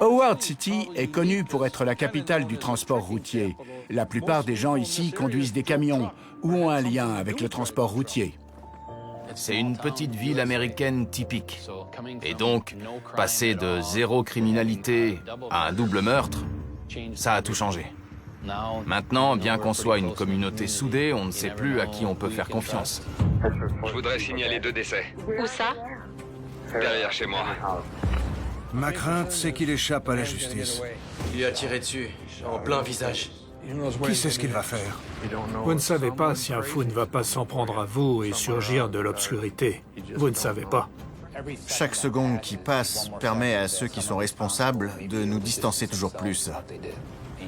Howard City est connue pour être la capitale du transport routier. La plupart des gens ici conduisent des camions ou ont un lien avec le transport routier. C'est une petite ville américaine typique. Et donc, passer de zéro criminalité à un double meurtre, ça a tout changé. Maintenant, bien qu'on soit une communauté soudée, on ne sait plus à qui on peut faire confiance. Je voudrais signaler 2 décès. Où ça? Derrière chez moi. Ma crainte, c'est qu'il échappe à la justice. Il lui a tiré dessus, en plein visage. Qui sait ce qu'il va faire? Vous ne savez pas si un fou ne va pas s'en prendre à vous et surgir de l'obscurité. Vous ne savez pas. Chaque seconde qui passe permet à ceux qui sont responsables de nous distancer toujours plus.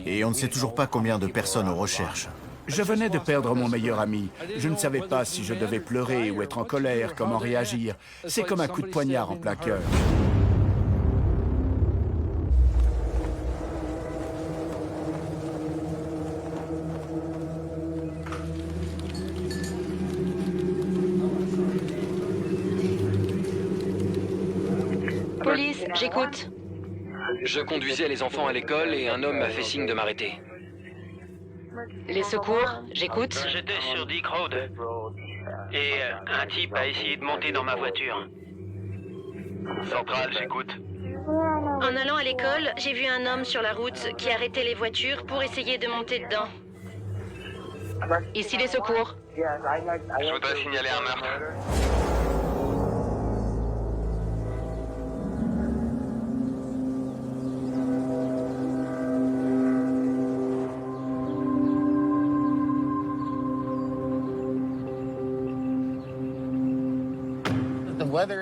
Et on ne sait toujours pas combien de personnes on recherche. Je venais de perdre mon meilleur ami. Je ne savais pas si je devais pleurer ou être en colère, comment réagir. C'est comme un coup de poignard en plein cœur. Police, j'écoute. Je conduisais les enfants à l'école et un homme m'a fait signe de m'arrêter. Les secours, j'écoute. J'étais sur Dick Road. Et un type a essayé de monter dans ma voiture. Centrale, j'écoute. En allant à l'école, j'ai vu un homme sur la route qui arrêtait les voitures pour essayer de monter dedans. Ici les secours. Je voudrais signaler un meurtre.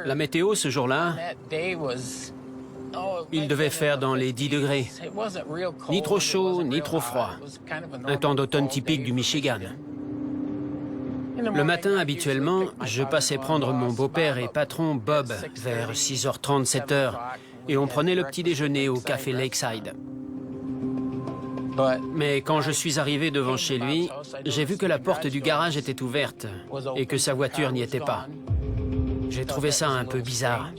La météo ce jour-là, il devait faire dans les 10 degrés. Ni trop chaud, ni trop froid. Un temps d'automne typique du Michigan. Le matin, habituellement, je passais prendre mon beau-père et patron Bob vers 6h30, 7h, et on prenait le petit déjeuner au café Lakeside. Mais quand je suis arrivé devant chez lui, j'ai vu que la porte du garage était ouverte et que sa voiture n'y était pas. J'ai trouvé ça un peu bizarre.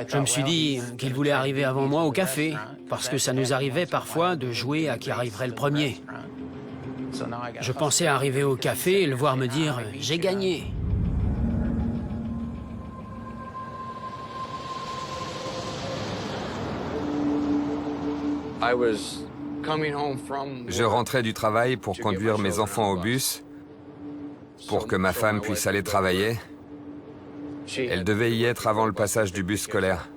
Je me suis dit qu'il voulait arriver avant moi au café, parce que ça nous arrivait parfois de jouer à qui arriverait le premier. Je pensais arriver au café et le voir me dire « J'ai gagné ». Je rentrais du travail pour conduire mes enfants au bus, pour que ma femme puisse aller travailler. Elle devait y être avant le passage du bus scolaire.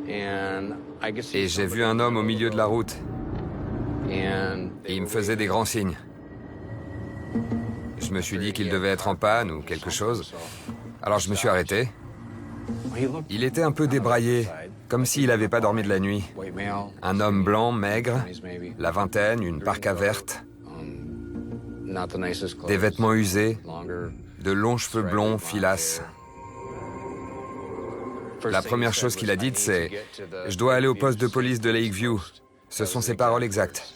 Et j'ai vu un homme au milieu de la route. Et il me faisait des grands signes. Je me suis dit qu'il devait être en panne ou quelque chose. Alors je me suis arrêté. Il était un peu débraillé, comme s'il n'avait pas dormi de la nuit. Un homme blanc, maigre, la vingtaine, une parka verte, des vêtements usés, de longs cheveux blonds, filasses. La première chose qu'il a dite, c'est « Je dois aller au poste de police de Lakeview ». Ce sont ses paroles exactes.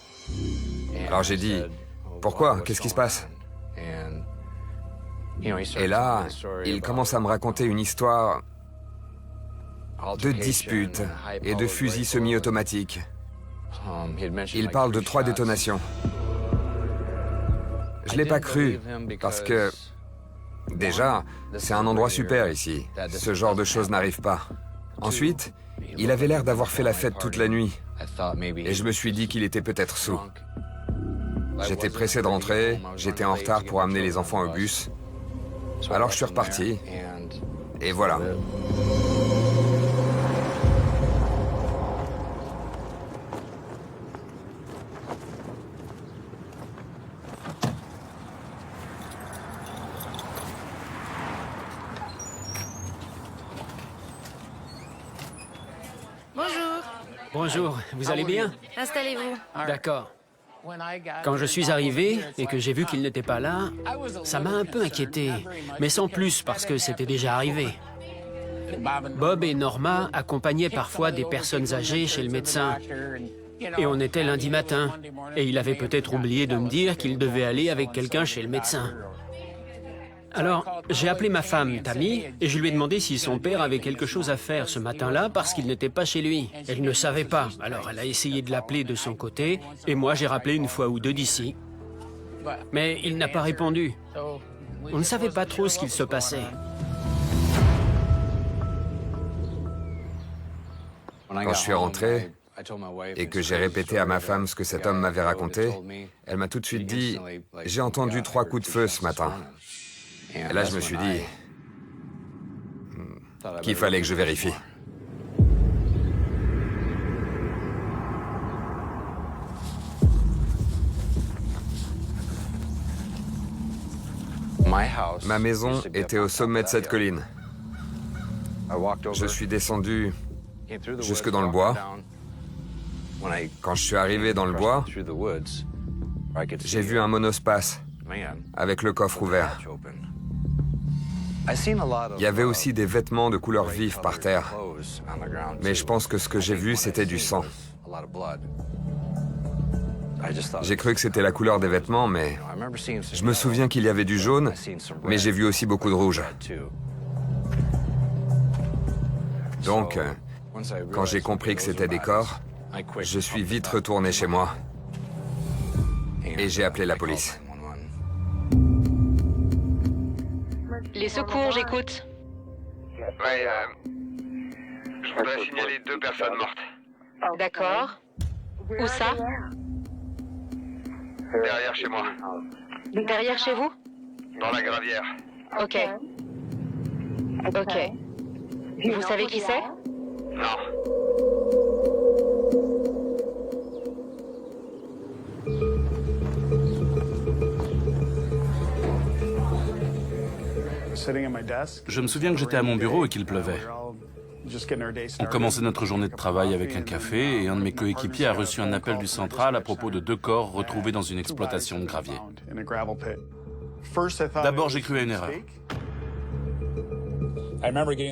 Alors j'ai dit « Pourquoi? Qu'est-ce qui se passe ?» Et là, il commence à me raconter une histoire de disputes et de fusils semi-automatiques. Il parle de 3 détonations. Je ne l'ai pas cru, parce que... Déjà, c'est un endroit super ici. Ce genre de choses n'arrive pas. Ensuite, il avait l'air d'avoir fait la fête toute la nuit. Et je me suis dit qu'il était peut-être saoul. J'étais pressé de rentrer, j'étais en retard pour amener les enfants au bus. Alors je suis reparti. Et voilà. Bonjour, vous allez bien? Installez-vous. D'accord. Quand je suis arrivé et que j'ai vu qu'il n'était pas là, ça m'a un peu inquiété, mais sans plus parce que c'était déjà arrivé. Bob et Norma accompagnaient parfois des personnes âgées chez le médecin. Et on était lundi matin, et il avait peut-être oublié de me dire qu'il devait aller avec quelqu'un chez le médecin. Alors, j'ai appelé ma femme, Tammy, et je lui ai demandé si son père avait quelque chose à faire ce matin-là parce qu'il n'était pas chez lui. Elle ne savait pas, alors elle a essayé de l'appeler de son côté, et moi j'ai rappelé une fois ou deux d'ici. Mais il n'a pas répondu. On ne savait pas trop ce qu'il se passait. Quand je suis rentré et que j'ai répété à ma femme ce que cet homme m'avait raconté, elle m'a tout de suite dit « J'ai entendu 3 coups de feu ce matin ». Et là, je me suis dit qu'il fallait que je vérifie. Ma maison était au sommet de cette colline. Je suis descendu jusque dans le bois. Quand je suis arrivé dans le bois, j'ai vu un monospace avec le coffre ouvert. Il y avait aussi des vêtements de couleur vive par terre. Mais je pense que ce que j'ai vu, c'était du sang. J'ai cru que c'était la couleur des vêtements, mais je me souviens qu'il y avait du jaune, mais j'ai vu aussi beaucoup de rouge. Donc, quand j'ai compris que c'était des corps, je suis vite retourné chez moi et j'ai appelé la police. Les secours, j'écoute. Ouais, je voudrais signaler 2 personnes mortes. D'accord. Où ça? Derrière chez moi. Derrière chez vous? Dans la gravière. Ok. Ok. Vous savez qui c'est? Non. Je me souviens que j'étais à mon bureau et qu'il pleuvait. On commençait notre journée de travail avec un café et un de mes coéquipiers a reçu un appel du central à propos de 2 corps retrouvés dans une exploitation de gravier. D'abord, j'ai cru à une erreur.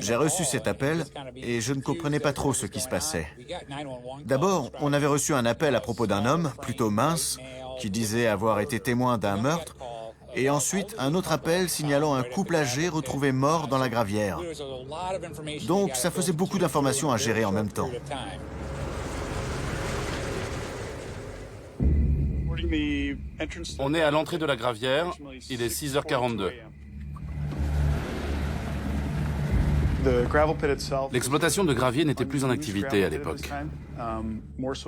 J'ai reçu cet appel et je ne comprenais pas trop ce qui se passait. D'abord, on avait reçu un appel à propos d'un homme, plutôt mince, qui disait avoir été témoin d'un meurtre, et ensuite un autre appel signalant un couple âgé retrouvé mort dans la gravière. Donc ça faisait beaucoup d'informations à gérer en même temps. On est à l'entrée de la gravière, il est 6h42. L'exploitation de gravier n'était plus en activité à l'époque.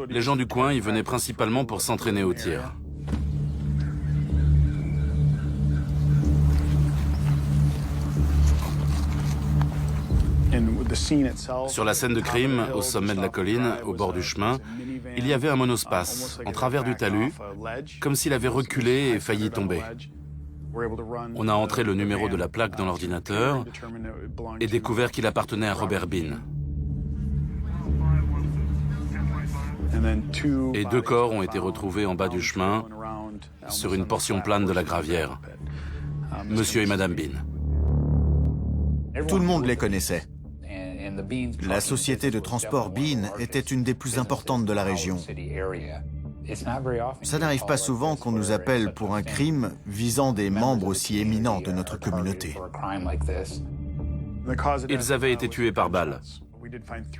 Les gens du coin y venaient principalement pour s'entraîner au tir. Sur la scène de crime, au sommet de la colline, au bord du chemin, il y avait un monospace, en travers du talus, comme s'il avait reculé et failli tomber. On a entré le numéro de la plaque dans l'ordinateur et découvert qu'il appartenait à Robert Bean. Et 2 corps ont été retrouvés en bas du chemin, sur une portion plane de la gravière. Monsieur et Madame Bean. Tout le monde les connaissait. La société de transport Bean était une des plus importantes de la région. Ça n'arrive pas souvent qu'on nous appelle pour un crime visant des membres aussi éminents de notre communauté. Ils avaient été tués par balle.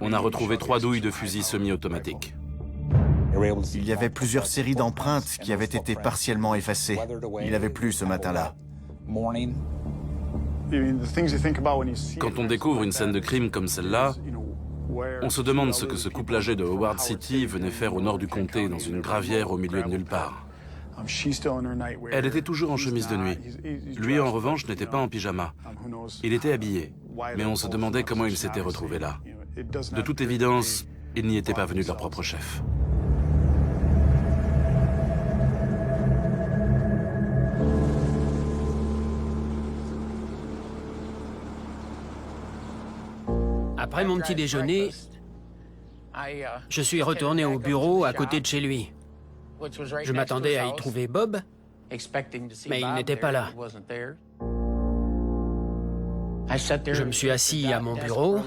On a retrouvé 3 douilles de fusil semi-automatiques. Il y avait plusieurs séries d'empreintes qui avaient été partiellement effacées. Il avait plu ce matin-là. Quand on découvre une scène de crime comme celle-là, on se demande ce que ce couple âgé de Howard City venait faire au nord du comté, dans une gravière au milieu de nulle part. Elle était toujours en chemise de nuit. Lui, en revanche, n'était pas en pyjama. Il était habillé, mais on se demandait comment il s'était retrouvé là. De toute évidence, il n'y était pas venu de leur propre chef. Après mon petit déjeuner, je suis retourné au bureau à côté de chez lui. Je m'attendais à y trouver Bob, mais il n'était pas là. Je me suis assis à mon bureau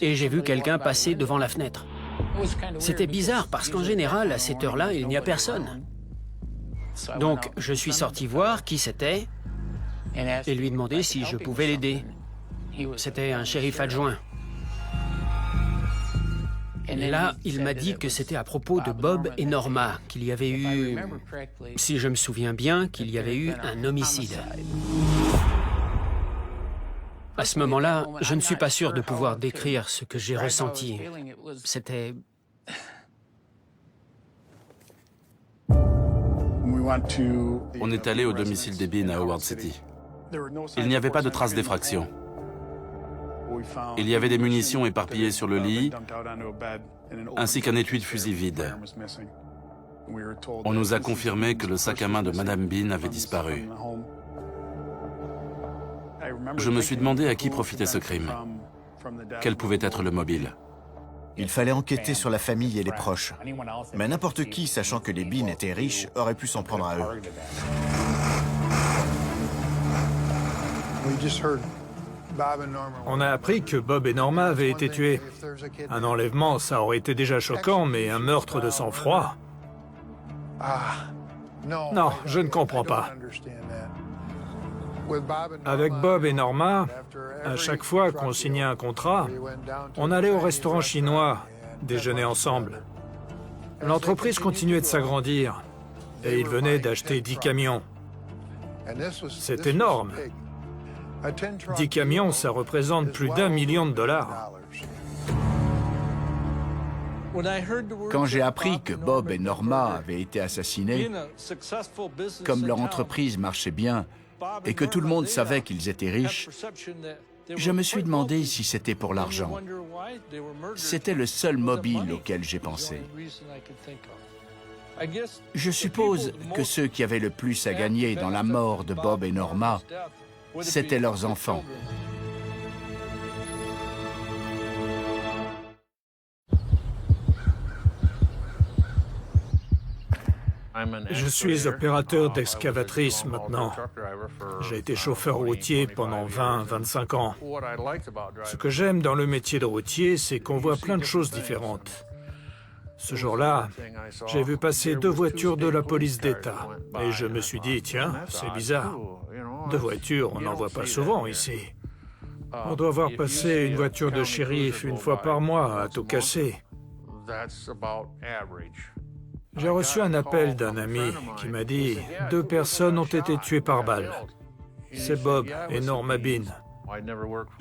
et j'ai vu quelqu'un passer devant la fenêtre. C'était bizarre parce qu'en général, à cette heure-là, il n'y a personne. Donc, je suis sorti voir qui c'était et lui demander si je pouvais l'aider. C'était un shérif adjoint. Et là, il m'a dit que c'était à propos de Bob et Norma, qu'il y avait eu, si je me souviens bien, qu'il y avait eu un homicide. À ce moment-là, je ne suis pas sûr de pouvoir décrire ce que j'ai ressenti. C'était... On est allé au domicile des Bean à Howard City. Il n'y avait pas de traces d'effraction. Il y avait des munitions éparpillées sur le lit, ainsi qu'un étui de fusil vide. On nous a confirmé que le sac à main de Madame Bean avait disparu. Je me suis demandé à qui profitait ce crime. Quel pouvait être le mobile? Il fallait enquêter sur la famille et les proches. Mais n'importe qui, sachant que les Bean étaient riches, aurait pu s'en prendre à eux. On a appris que Bob et Norma avaient été tués. Un enlèvement, ça aurait été déjà choquant, mais un meurtre de sang-froid... Non, je ne comprends pas. Avec Bob et Norma, à chaque fois qu'on signait un contrat, on allait au restaurant chinois, déjeuner ensemble. L'entreprise continuait de s'agrandir, et ils venaient d'acheter 10 camions. C'est énorme. 10 camions, ça représente plus d'1 million de dollars. Quand j'ai appris que Bob et Norma avaient été assassinés, comme leur entreprise marchait bien et que tout le monde savait qu'ils étaient riches, je me suis demandé si c'était pour l'argent. C'était le seul mobile auquel j'ai pensé. Je suppose que ceux qui avaient le plus à gagner dans la mort de Bob et Norma, c'étaient leurs enfants. Je suis opérateur d'excavatrice maintenant. J'ai été chauffeur routier pendant 20-25 ans. Ce que j'aime dans le métier de routier, c'est qu'on voit plein de choses différentes. Ce jour-là, j'ai vu passer 2 voitures de la police d'État. Et je me suis dit, tiens, c'est bizarre. 2 voitures, on n'en voit pas souvent ici. On doit voir passer une voiture de shérif une fois par mois à tout casser. J'ai reçu un appel d'un ami qui m'a dit « 2 personnes ont été tuées par balle. C'est Bob et Norma Bean. »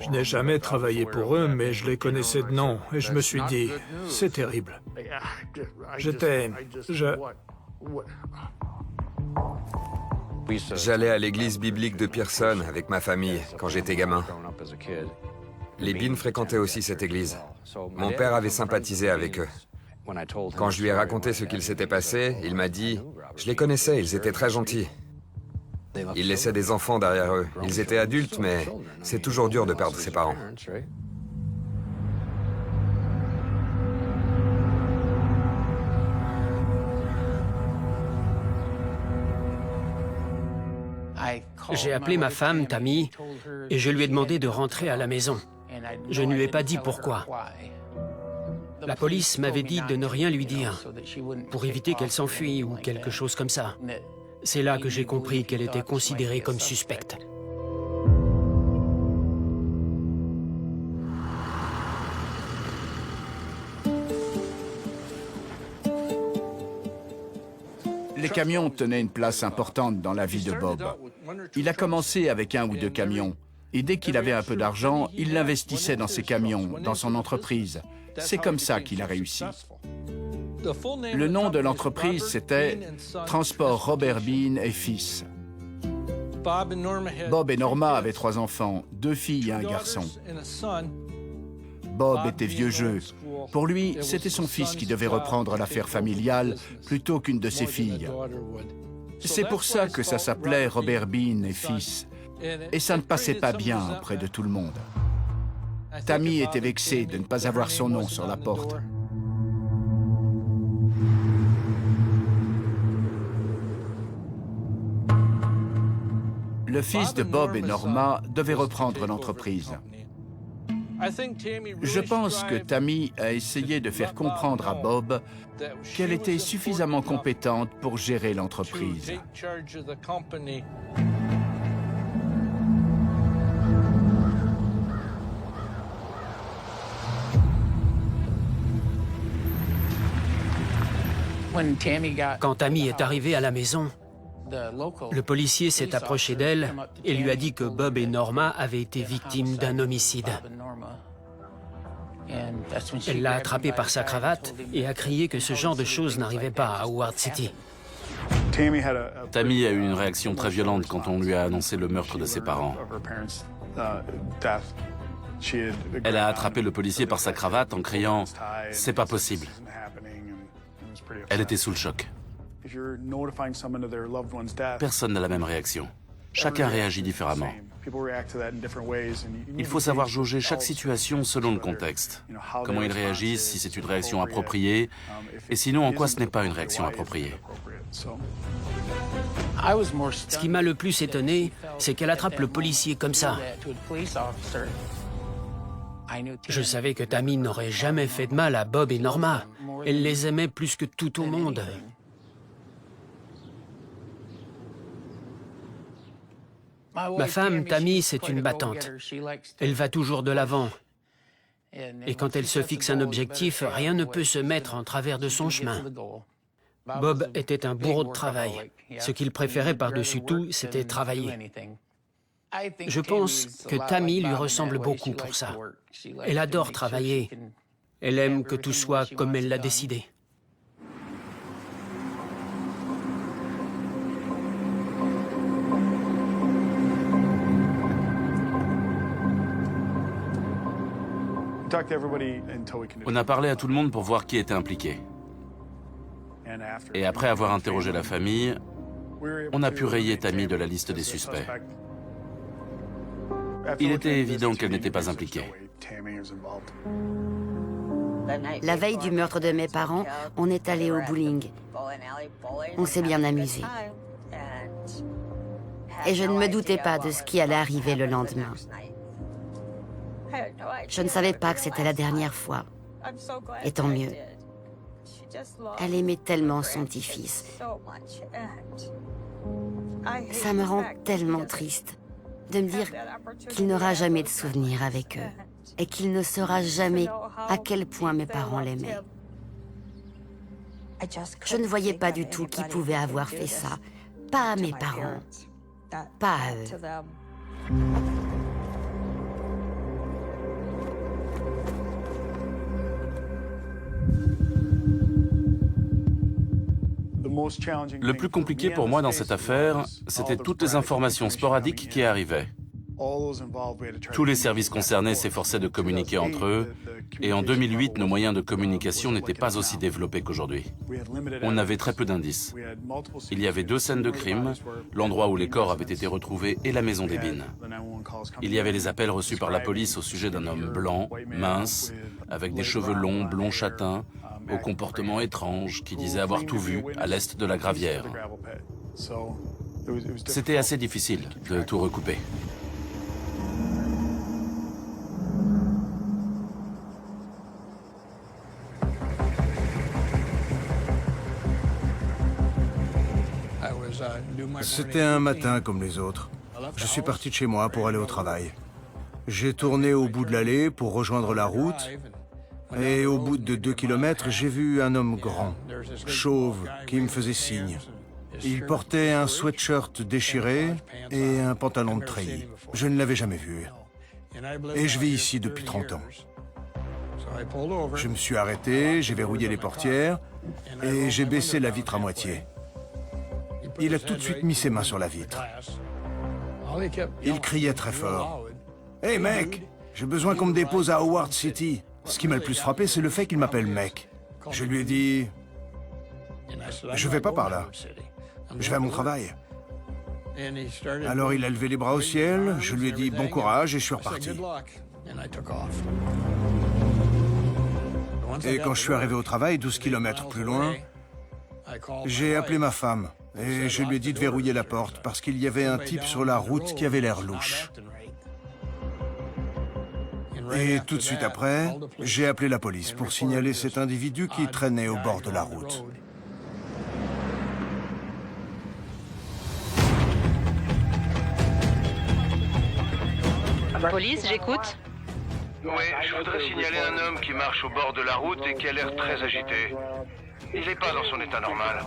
Je n'ai jamais travaillé pour eux, mais je les connaissais de nom, et je me suis dit « C'est terrible. » J'allais à l'église biblique de Pearson avec ma famille quand j'étais gamin. Les Bean fréquentaient aussi cette église. Mon père avait sympathisé avec eux. Quand je lui ai raconté ce qu'il s'était passé, il m'a dit « Je les connaissais, ils étaient très gentils. Ils laissaient des enfants derrière eux. Ils étaient adultes, mais c'est toujours dur de perdre ses parents. » J'ai appelé ma femme, Tammy, et je lui ai demandé de rentrer à la maison. Je ne lui ai pas dit pourquoi. La police m'avait dit de ne rien lui dire, pour éviter qu'elle s'enfuit ou quelque chose comme ça. C'est là que j'ai compris qu'elle était considérée comme suspecte. Les camions tenaient une place importante dans la vie de Bob. Il a commencé avec 1 ou 2 camions, et dès qu'il avait un peu d'argent, il l'investissait dans ses camions, dans son entreprise. C'est comme ça qu'il a réussi. Le nom de l'entreprise, c'était Transport Robert Bean et Fils. Bob et Norma avaient 3 enfants, 2 filles et un garçon. Bob était vieux jeu. Pour lui, c'était son fils qui devait reprendre l'affaire familiale plutôt qu'une de ses filles. C'est pour ça que ça s'appelait Robert Bean et Fils. Et ça ne passait pas bien auprès de tout le monde. Tammy était vexée de ne pas avoir son nom sur la porte. Le fils de Bob et Norma devait reprendre l'entreprise. Je pense que Tammy a essayé de faire comprendre à Bob qu'elle était suffisamment compétente pour gérer l'entreprise. Quand Tammy est arrivée à la maison, le policier s'est approché d'elle et lui a dit que Bob et Norma avaient été victimes d'un homicide. Elle l'a attrapé par sa cravate et a crié que ce genre de choses n'arrivait pas à Howard City. Tammy a eu une réaction très violente quand on lui a annoncé le meurtre de ses parents. Elle a attrapé le policier par sa cravate en criant « C'est pas possible ». Elle était sous le choc. Personne n'a la même réaction. Chacun réagit différemment. Il faut savoir jauger chaque situation selon le contexte. Comment ils réagissent, si c'est une réaction appropriée, et sinon en quoi ce n'est pas une réaction appropriée. Ce qui m'a le plus étonné, c'est qu'elle attrape le policier comme ça. Je savais que Tammy n'aurait jamais fait de mal à Bob et Norma. Elle les aimait plus que tout au monde. Ma femme, Tammy, c'est une battante. Elle va toujours de l'avant. Et quand elle se fixe un objectif, rien ne peut se mettre en travers de son chemin. Bob était un bourreau de travail. Ce qu'il préférait par-dessus tout, c'était travailler. Je pense que Tammy lui ressemble beaucoup pour ça. Elle adore travailler. Elle aime que tout soit comme elle l'a décidé. On a parlé à tout le monde pour voir qui était impliqué. Et après avoir interrogé la famille, on a pu rayer Tammy de la liste des suspects. Il était évident qu'elle n'était pas impliquée. La veille du meurtre de mes parents, on est allé au bowling. On s'est bien amusé. Et je ne me doutais pas de ce qui allait arriver le lendemain. Je ne savais pas que c'était la dernière fois. Et tant mieux. Elle aimait tellement son petit-fils. Ça me rend tellement triste de me dire qu'il n'aura jamais de souvenirs avec eux et qu'il ne saura jamais à quel point mes parents l'aimaient. Je ne voyais pas du tout qui pouvait avoir fait ça. Pas à mes parents, pas à eux. Le plus compliqué pour moi dans cette affaire, c'était toutes les informations sporadiques qui arrivaient. Tous les services concernés s'efforçaient de communiquer entre eux, et en 2008, nos moyens de communication n'étaient pas aussi développés qu'aujourd'hui. On avait très peu d'indices. Il y avait 2 scènes de crime, l'endroit où les corps avaient été retrouvés et la maison des Bean. Il y avait les appels reçus par la police au sujet d'un homme blanc, mince, avec des cheveux longs, blond châtain, au comportement étrange, qui disait avoir tout vu à l'est de la gravière. C'était assez difficile de tout recouper. C'était un matin comme les autres. Je suis parti de chez moi pour aller au travail. J'ai tourné au bout de l'allée pour rejoindre la route. Et au bout de 2 kilomètres, j'ai vu un homme grand, chauve, qui me faisait signe. Il portait un sweatshirt déchiré et un pantalon de treillis. Je ne l'avais jamais vu. Et je vis ici depuis 30 ans. Je me suis arrêté, j'ai verrouillé les portières et j'ai baissé la vitre à moitié. Il a tout de suite mis ses mains sur la vitre. Il criait très fort. « Hey mec, j'ai besoin qu'on me dépose à Howard City. » Ce qui m'a le plus frappé, c'est le fait qu'il m'appelle mec. Je lui ai dit « Je vais pas par là. Je vais à mon travail. » Alors il a levé les bras au ciel, je lui ai dit « Bon courage » et je suis reparti. Et quand je suis arrivé au travail, 12 kilomètres plus loin, j'ai appelé ma femme et je lui ai dit de verrouiller la porte parce qu'il y avait un type sur la route qui avait l'air louche. Et tout de suite après, j'ai appelé la police pour signaler cet individu qui traînait au bord de la route. Police, j'écoute. Oui, je voudrais signaler un homme qui marche au bord de la route et qui a l'air très agité. Il n'est pas dans son état normal.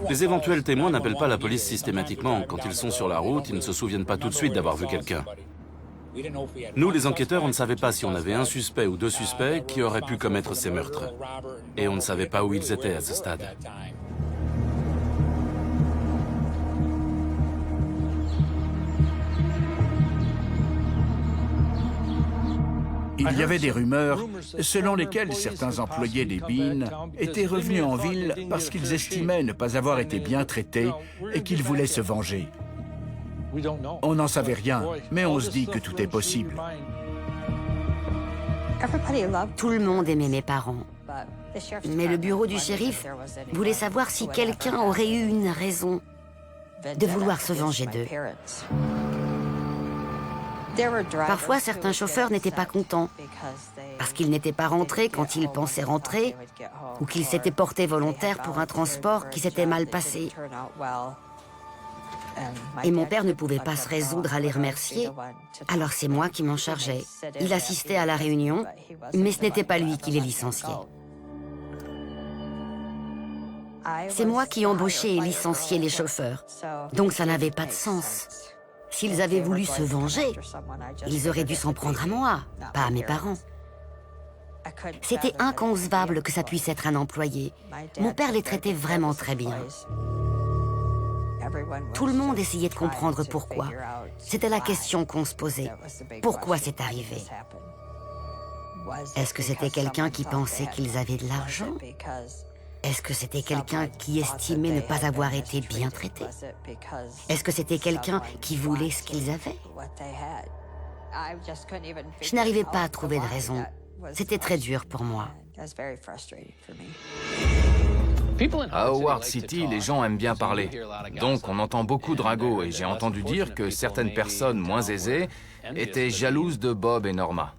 Les éventuels témoins n'appellent pas la police systématiquement. Quand ils sont sur la route, ils ne se souviennent pas tout de suite d'avoir vu quelqu'un. Nous, les enquêteurs, on ne savait pas si on avait un suspect ou deux suspects qui auraient pu commettre ces meurtres. Et on ne savait pas où ils étaient à ce stade. Il y avait des rumeurs selon lesquelles certains employés des Bean étaient revenus en ville parce qu'ils estimaient ne pas avoir été bien traités et qu'ils voulaient se venger. On n'en savait rien, mais on se dit que tout est possible. Tout le monde aimait mes parents. Mais le bureau du shérif voulait savoir si quelqu'un aurait eu une raison de vouloir se venger d'eux. Parfois, certains chauffeurs n'étaient pas contents parce qu'ils n'étaient pas rentrés quand ils pensaient rentrer ou qu'ils s'étaient portés volontaires pour un transport qui s'était mal passé. Et mon père ne pouvait pas se résoudre à les remercier, alors c'est moi qui m'en chargeais. Il assistait à la réunion, mais ce n'était pas lui qui les licenciait. C'est moi qui embauchais et licenciais les chauffeurs, donc ça n'avait pas de sens. S'ils avaient voulu se venger, ils auraient dû s'en prendre à moi, pas à mes parents. C'était inconcevable que ça puisse être un employé. Mon père les traitait vraiment très bien. Tout le monde essayait de comprendre pourquoi. C'était la question qu'on se posait. Pourquoi c'est arrivé? Est-ce que c'était quelqu'un qui pensait qu'ils avaient de l'argent? Est-ce que c'était quelqu'un qui estimait ne pas avoir été bien traité? Est-ce que c'était quelqu'un qui voulait ce qu'ils avaient? Je n'arrivais pas à trouver de raison. C'était très dur pour moi. À Howard City, les gens aiment bien parler. Donc on entend beaucoup de ragots et j'ai entendu dire que certaines personnes moins aisées étaient jalouses de Bob et Norma.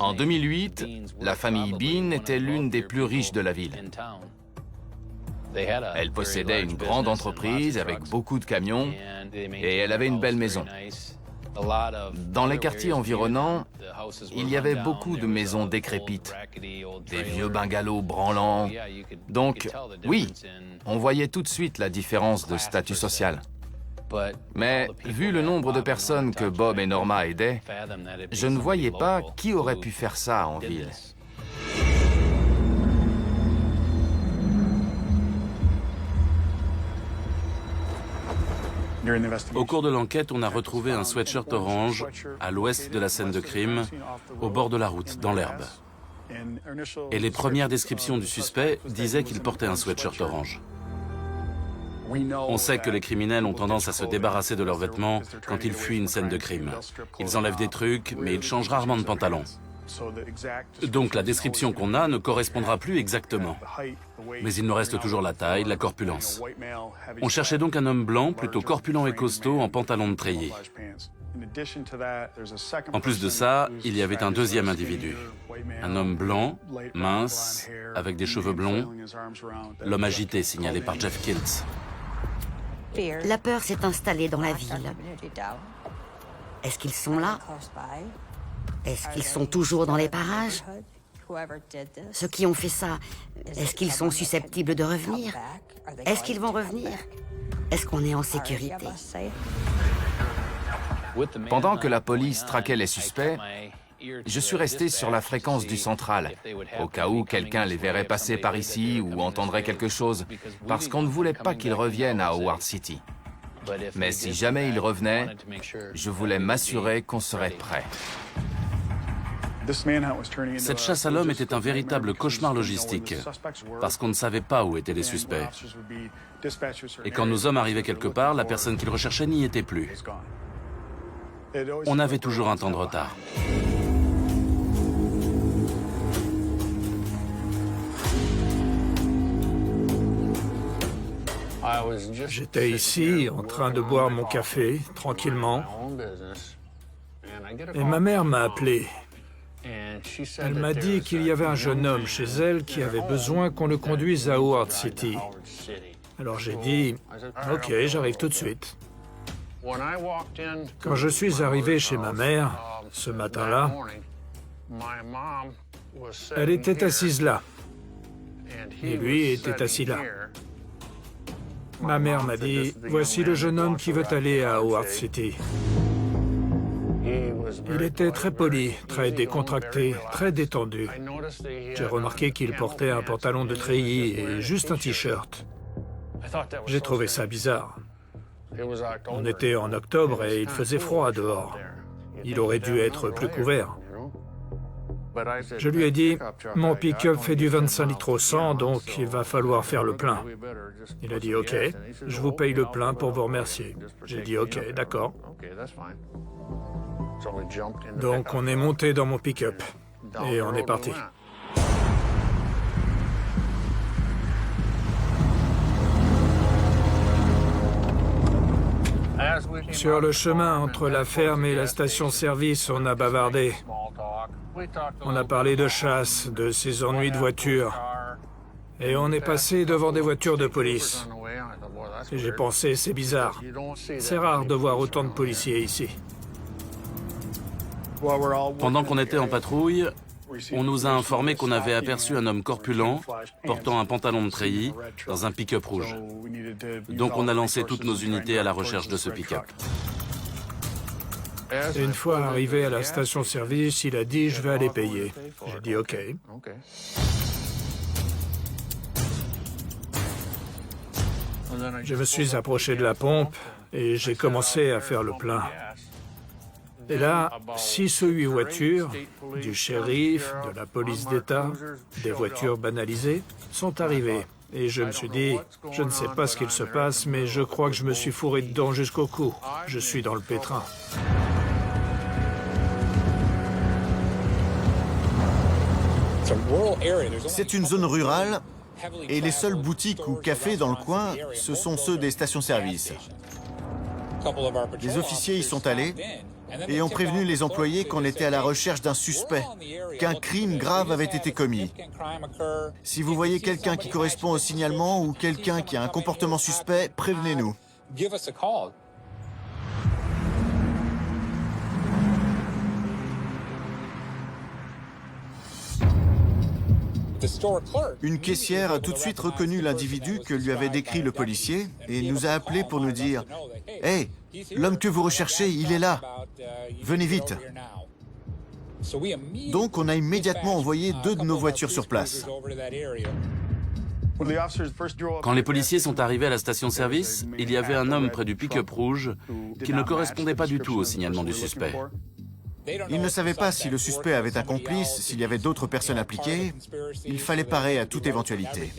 En 2008, la famille Bean était l'une des plus riches de la ville. Elle possédait une grande entreprise avec beaucoup de camions et elle avait une belle maison. Dans les quartiers environnants, il y avait beaucoup de maisons décrépites, des vieux bungalows branlants. Donc, oui, on voyait tout de suite la différence de statut social. Mais vu le nombre de personnes que Bob et Norma aidaient, je ne voyais pas qui aurait pu faire ça en ville. Au cours de l'enquête, on a retrouvé un sweatshirt orange à l'ouest de la scène de crime, au bord de la route, dans l'herbe. Et les premières descriptions du suspect disaient qu'il portait un sweatshirt orange. On sait que les criminels ont tendance à se débarrasser de leurs vêtements quand ils fuient une scène de crime. Ils enlèvent des trucs, mais ils changent rarement de pantalon. Donc la description qu'on a ne correspondra plus exactement. Mais il nous reste toujours la taille, la corpulence. On cherchait donc un homme blanc, plutôt corpulent et costaud, en pantalon de treillis. En plus de ça, il y avait un deuxième individu. Un homme blanc, mince, avec des cheveux blonds. L'homme agité, signalé par Jeff Kiltz. La peur s'est installée dans la ville. Est-ce qu'ils sont là? Est-ce qu'ils sont toujours dans les parages? Ceux qui ont fait ça, est-ce qu'ils sont susceptibles de revenir? Est-ce qu'ils vont revenir? Est-ce qu'on est en sécurité? Pendant que la police traquait les suspects, je suis resté sur la fréquence du central, au cas où quelqu'un les verrait passer par ici ou entendrait quelque chose, parce qu'on ne voulait pas qu'ils reviennent à Howard City. Mais si jamais ils revenaient, je voulais m'assurer qu'on serait prêt. Cette chasse à l'homme était un véritable cauchemar logistique, parce qu'on ne savait pas où étaient les suspects. Et quand nos hommes arrivaient quelque part, la personne qu'ils recherchaient n'y était plus. On avait toujours un temps de retard. J'étais ici, en train de boire mon café, tranquillement. Et ma mère m'a appelé. Elle m'a dit qu'il y avait un jeune homme chez elle qui avait besoin qu'on le conduise à Howard City. Alors j'ai dit, OK, j'arrive tout de suite. Quand je suis arrivé chez ma mère, ce matin-là, elle était assise là. Et lui était assis là. Ma mère m'a dit, « Voici le jeune homme qui veut aller à Howard City. » Il était très poli, très décontracté, très détendu. J'ai remarqué qu'il portait un pantalon de treillis et juste un t-shirt. J'ai trouvé ça bizarre. On était en octobre et il faisait froid dehors. Il aurait dû être plus couvert. Je lui ai dit, « Mon pick-up fait du 25 litres au 100, donc il va falloir faire le plein. » Il a dit, « Ok, je vous paye le plein pour vous remercier. » J'ai dit, « Ok, d'accord. » Donc on est monté dans mon pick-up et on est parti. Sur le chemin entre la ferme et la station-service, on a bavardé. On a parlé de chasse, de ses ennuis de voiture. Et on est passé devant des voitures de police. Et j'ai pensé, c'est bizarre. C'est rare de voir autant de policiers ici. Pendant qu'on était en patrouille, on nous a informé qu'on avait aperçu un homme corpulent, portant un pantalon de treillis, dans un pick-up rouge. Donc on a lancé toutes nos unités à la recherche de ce pick-up. Une fois arrivé à la station-service, il a dit « Je vais aller payer ». J'ai dit « OK ». Je me suis approché de la pompe et j'ai commencé à faire le plein. Et là, 6 ou 8 voitures, du shérif, de la police d'État, des voitures banalisées, sont arrivées. Et je me suis dit, je ne sais pas ce qu'il se passe, mais je crois que je me suis fourré dedans jusqu'au cou. Je suis dans le pétrin. C'est une zone rurale et les seules boutiques ou cafés dans le coin, ce sont ceux des stations-service. Les officiers y sont allés et ont prévenu les employés qu'on était à la recherche d'un suspect, qu'un crime grave avait été commis. Si vous voyez quelqu'un qui correspond au signalement ou quelqu'un qui a un comportement suspect, prévenez-nous. Une caissière a tout de suite reconnu l'individu que lui avait décrit le policier et nous a appelés pour nous dire « Hey, l'homme que vous recherchez, il est là. Venez vite. » Donc on a immédiatement envoyé 2 de nos voitures sur place. Quand les policiers sont arrivés à la station-service, il y avait un homme près du pick-up rouge qui ne correspondait pas du tout au signalement du suspect. Ils ne savaient pas si le suspect avait un complice, s'il y avait d'autres personnes impliquées. Il fallait parer à toute éventualité.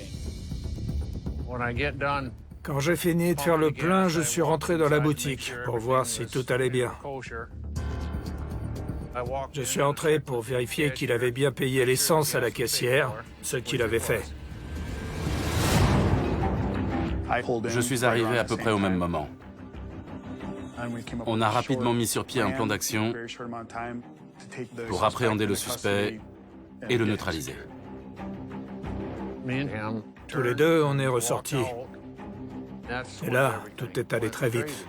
Quand j'ai fini de faire le plein, je suis rentré dans la boutique pour voir si tout allait bien. Je suis entré pour vérifier qu'il avait bien payé l'essence à la caissière, ce qu'il avait fait. Je suis arrivé à peu près au même moment. On a rapidement mis sur pied un plan d'action pour appréhender le suspect et le neutraliser. Tous les deux, on est ressortis. Et là, tout est allé très vite.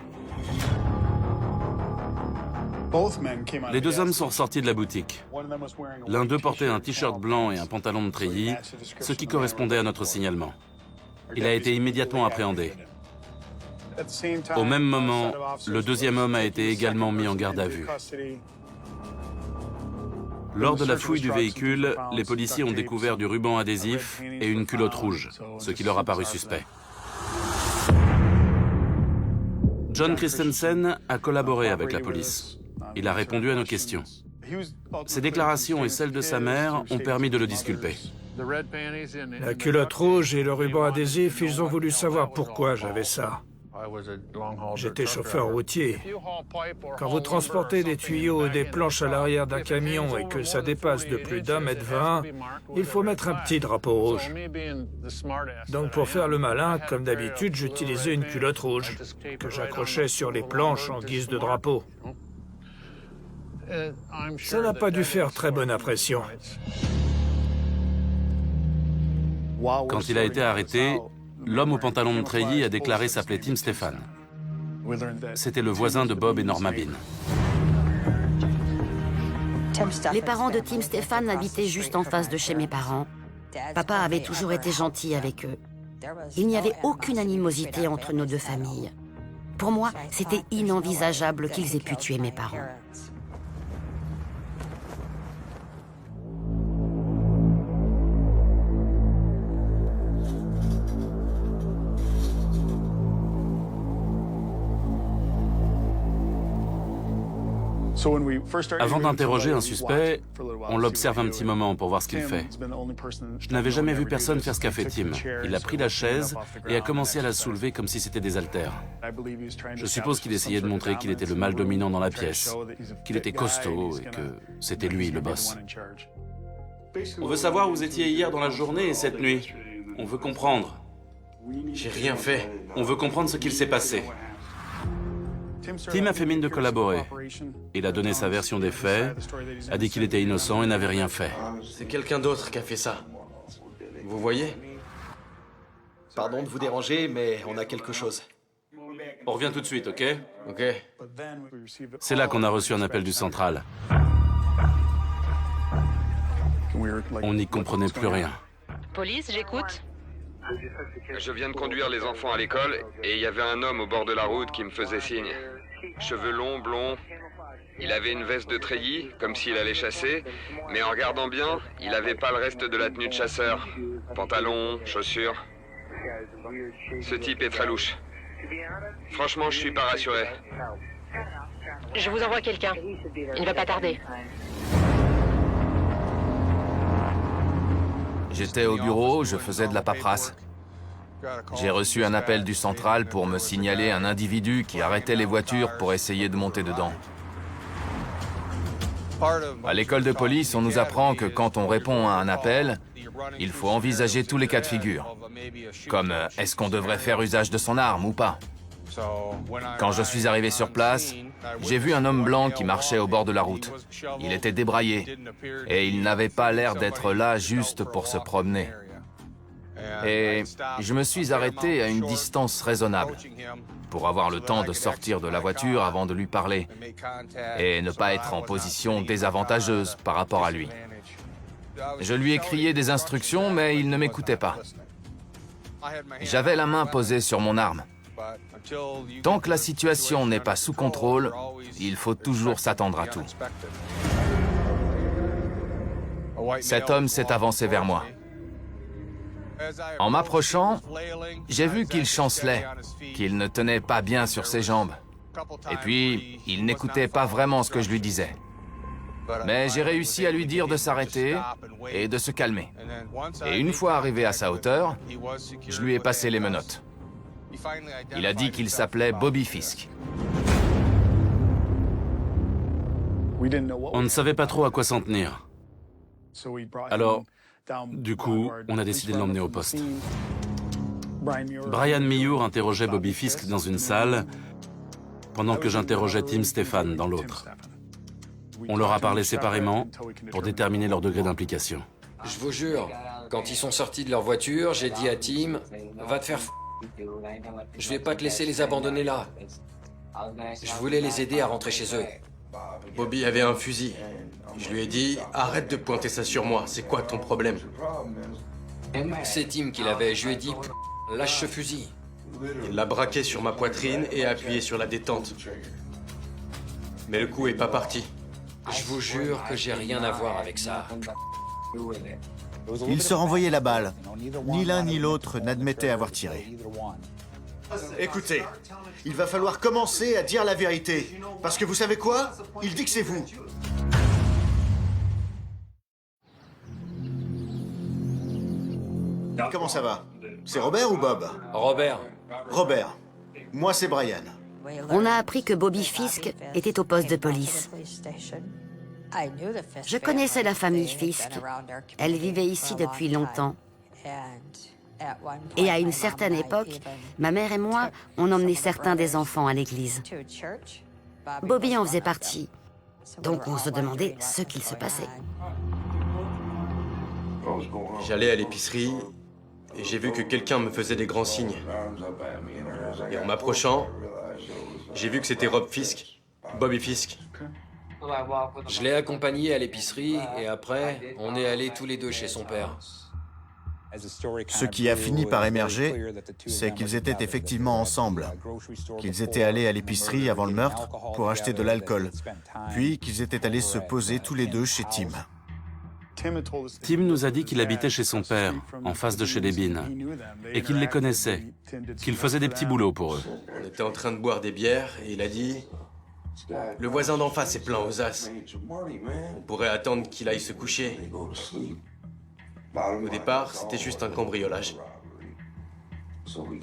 Les 2 hommes sont ressortis de la boutique. L'un d'eux portait un t-shirt blanc et un pantalon de treillis, ce qui correspondait à notre signalement. Il a été immédiatement appréhendé. Au même moment, le 2e homme a été également mis en garde à vue. Lors de la fouille du véhicule, les policiers ont découvert du ruban adhésif et une culotte rouge, ce qui leur a paru suspect. John Christensen a collaboré avec la police. Il a répondu à nos questions. Ses déclarations et celles de sa mère ont permis de le disculper. La culotte rouge et le ruban adhésif, ils ont voulu savoir pourquoi j'avais ça. J'étais chauffeur routier. Quand vous transportez des tuyaux ou des planches à l'arrière d'un camion et que ça dépasse de plus d'1,20 m, il faut mettre un petit drapeau rouge. Donc pour faire le malin, comme d'habitude, j'utilisais une culotte rouge que j'accrochais sur les planches en guise de drapeau. Ça n'a pas dû faire très bonne impression. Quand il a été arrêté, l'homme au pantalon de treillis a déclaré s'appeler Tim Stephan. C'était le voisin de Bob et Norma Bean. Les parents de Tim Stephan habitaient juste en face de chez mes parents. Papa avait toujours été gentil avec eux. Il n'y avait aucune animosité entre nos deux familles. Pour moi, c'était inenvisageable qu'ils aient pu tuer mes parents. Avant d'interroger un suspect, on l'observe un petit moment pour voir ce qu'il fait. Je n'avais jamais vu personne faire ce qu'a fait Tim. Il a pris la chaise et a commencé à la soulever comme si c'était des haltères. Je suppose qu'il essayait de montrer qu'il était le mâle dominant dans la pièce, qu'il était costaud et que c'était lui le boss. On veut savoir où vous étiez hier dans la journée et cette nuit. On veut comprendre. J'ai rien fait. On veut comprendre ce qu'il s'est passé. Tim a fait mine de collaborer. Il a donné sa version des faits, a dit qu'il était innocent et n'avait rien fait. C'est quelqu'un d'autre qui a fait ça. Vous voyez? Pardon de vous déranger, mais on a quelque chose. On revient tout de suite, ok? Ok. C'est là qu'on a reçu un appel du central. On n'y comprenait plus rien. Police, j'écoute. Je viens de conduire les enfants à l'école et il y avait un homme au bord de la route qui me faisait signe. Cheveux longs, blonds. Il avait une veste de treillis, comme s'il allait chasser, mais en regardant bien, il n'avait pas le reste de la tenue de chasseur. Pantalon, chaussures. Ce type est très louche. Franchement, je suis pas rassuré. Je vous envoie quelqu'un. Il ne va pas tarder. J'étais au bureau, je faisais de la paperasse. J'ai reçu un appel du central pour me signaler un individu qui arrêtait les voitures pour essayer de monter dedans. À l'école de police, on nous apprend que quand on répond à un appel, il faut envisager tous les cas de figure. Comme est-ce qu'on devrait faire usage de son arme ou pas? Quand je suis arrivé sur place, j'ai vu un homme blanc qui marchait au bord de la route. Il était débraillé et il n'avait pas l'air d'être là juste pour se promener. Et je me suis arrêté à une distance raisonnable pour avoir le temps de sortir de la voiture avant de lui parler et ne pas être en position désavantageuse par rapport à lui. Je lui ai crié des instructions, mais il ne m'écoutait pas. J'avais la main posée sur mon arme. Tant que la situation n'est pas sous contrôle, il faut toujours s'attendre à tout. Cet homme s'est avancé vers moi. En m'approchant, j'ai vu qu'il chancelait, qu'il ne tenait pas bien sur ses jambes. Et puis, il n'écoutait pas vraiment ce que je lui disais. Mais j'ai réussi à lui dire de s'arrêter et de se calmer. Et une fois arrivé à sa hauteur, je lui ai passé les menottes. Il a dit qu'il s'appelait Bobby Fisk. On ne savait pas trop à quoi s'en tenir. Alors, du coup, on a décidé de l'emmener au poste. Brian Miour interrogeait Bobby Fisk dans une salle, pendant que j'interrogeais Tim Stephan dans l'autre. On leur a parlé séparément pour déterminer leur degré d'implication. Je vous jure, quand ils sont sortis de leur voiture, j'ai dit à Tim, va te faire f***. Je vais pas te laisser les abandonner là. Je voulais les aider à rentrer chez eux. Bobby avait un fusil. Je lui ai dit, arrête de pointer ça sur moi, c'est quoi ton problème? C'est Tim qui l'avait, je lui ai dit, lâche ce fusil. Il l'a braqué sur ma poitrine et a appuyé sur la détente. Mais le coup est pas parti. Je vous jure que j'ai rien à voir avec ça. Ils se renvoyaient la balle. Ni l'un ni l'autre n'admettait avoir tiré. Écoutez, il va falloir commencer à dire la vérité. Parce que vous savez quoi? Il dit que c'est vous. Comment ça va? C'est Robert ou Bob? Robert. Robert. Moi, c'est Brian. On a appris que Bobby Fisk était au poste de police. Je connaissais la famille Fisk. Elle vivait ici depuis longtemps. Et à une certaine époque, ma mère et moi, on emmenait certains des enfants à l'église. Bobby en faisait partie. Donc on se demandait ce qu'il se passait. J'allais à l'épicerie et j'ai vu que quelqu'un me faisait des grands signes. Et en m'approchant, J'ai vu que c'était Rob Fisk, Bobby Fisk. Je l'ai accompagné à l'épicerie et après, on est allés tous les deux chez son père. Ce qui a fini par émerger, c'est qu'ils étaient effectivement ensemble, qu'ils étaient allés à l'épicerie avant le meurtre pour acheter de l'alcool, puis qu'ils étaient allés se poser tous les deux chez Tim. Tim nous a dit qu'il habitait chez son père, en face de chez les Bean, et qu'il les connaissait, qu'il faisait des petits boulots pour eux. On était en train de boire des bières et il a dit « Le voisin d'en face est plein aux as. On pourrait attendre qu'il aille se coucher. » Au départ, c'était juste un cambriolage.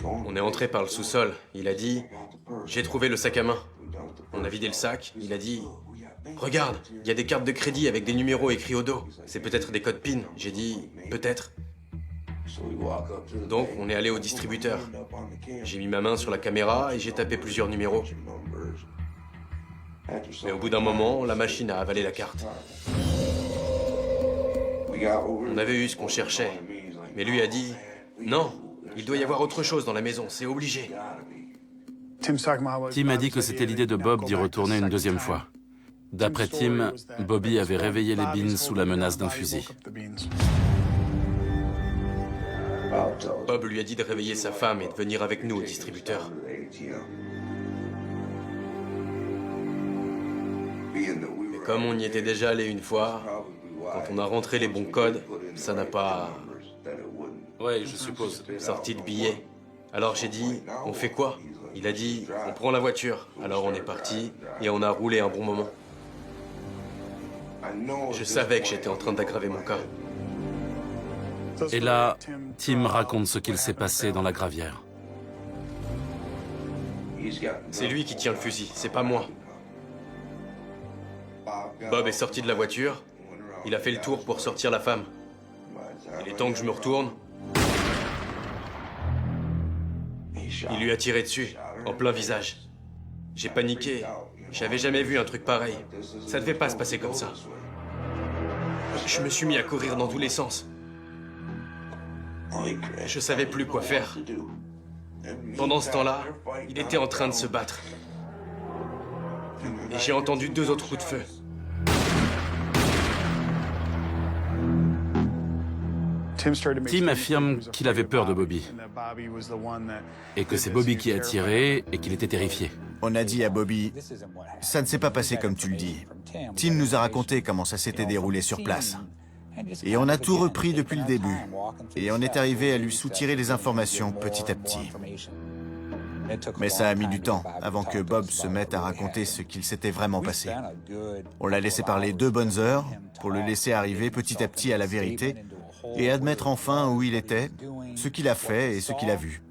On est entré par le sous-sol. Il a dit « J'ai trouvé le sac à main. » On a vidé le sac. Il a dit « Regarde, il y a des cartes de crédit avec des numéros écrits au dos. C'est peut-être des codes PIN. » J'ai dit « Peut-être. » Donc, on est allé au distributeur. J'ai mis ma main sur la caméra et j'ai tapé plusieurs numéros. Mais au bout d'un moment, la machine a avalé la carte. On avait eu ce qu'on cherchait. Mais lui a dit « Non, il doit y avoir autre chose dans la maison, c'est obligé. » Tim a dit que c'était l'idée de Bob d'y retourner une deuxième fois. D'après Tim, Bobby avait réveillé les Beans sous la menace d'un fusil. Bob lui a dit de réveiller sa femme et de venir avec nous au distributeur. Mais comme on y était déjà allé une fois, quand on a rentré les bons codes, ça n'a pas... Ouais, je suppose. Sorti de billets. Alors j'ai dit, on fait quoi? Il a dit, on prend la voiture. Alors on est parti et on a roulé un bon moment. Je savais que j'étais en train d'aggraver mon cas. Et là, Tim raconte ce qu'il s'est passé dans la gravière. C'est lui qui tient le fusil, c'est pas moi. Bob est sorti de la voiture. Il a fait le tour pour sortir la femme. Il est temps que je me retourne. Il lui a tiré dessus, en plein visage. J'ai paniqué. J'avais jamais vu un truc pareil. Ça devait pas se passer comme ça. Je me suis mis à courir dans tous les sens. Je savais plus quoi faire. Pendant ce temps-là, il était en train de se battre. Et j'ai entendu 2 autres coups de feu. Tim affirme qu'il avait peur de Bobby et que c'est Bobby qui a tiré et qu'il était terrifié. On a dit à Bobby, ça ne s'est pas passé comme tu le dis. Tim nous a raconté comment ça s'était déroulé sur place. Et on a tout repris depuis le début. Et on est arrivé à lui soutirer les informations petit à petit. Mais ça a mis du temps avant que Bob se mette à raconter ce qu'il s'était vraiment passé. On l'a laissé parler 2 bonnes heures pour le laisser arriver petit à petit à la vérité et admettre enfin où il était, ce qu'il a fait et ce qu'il a vu.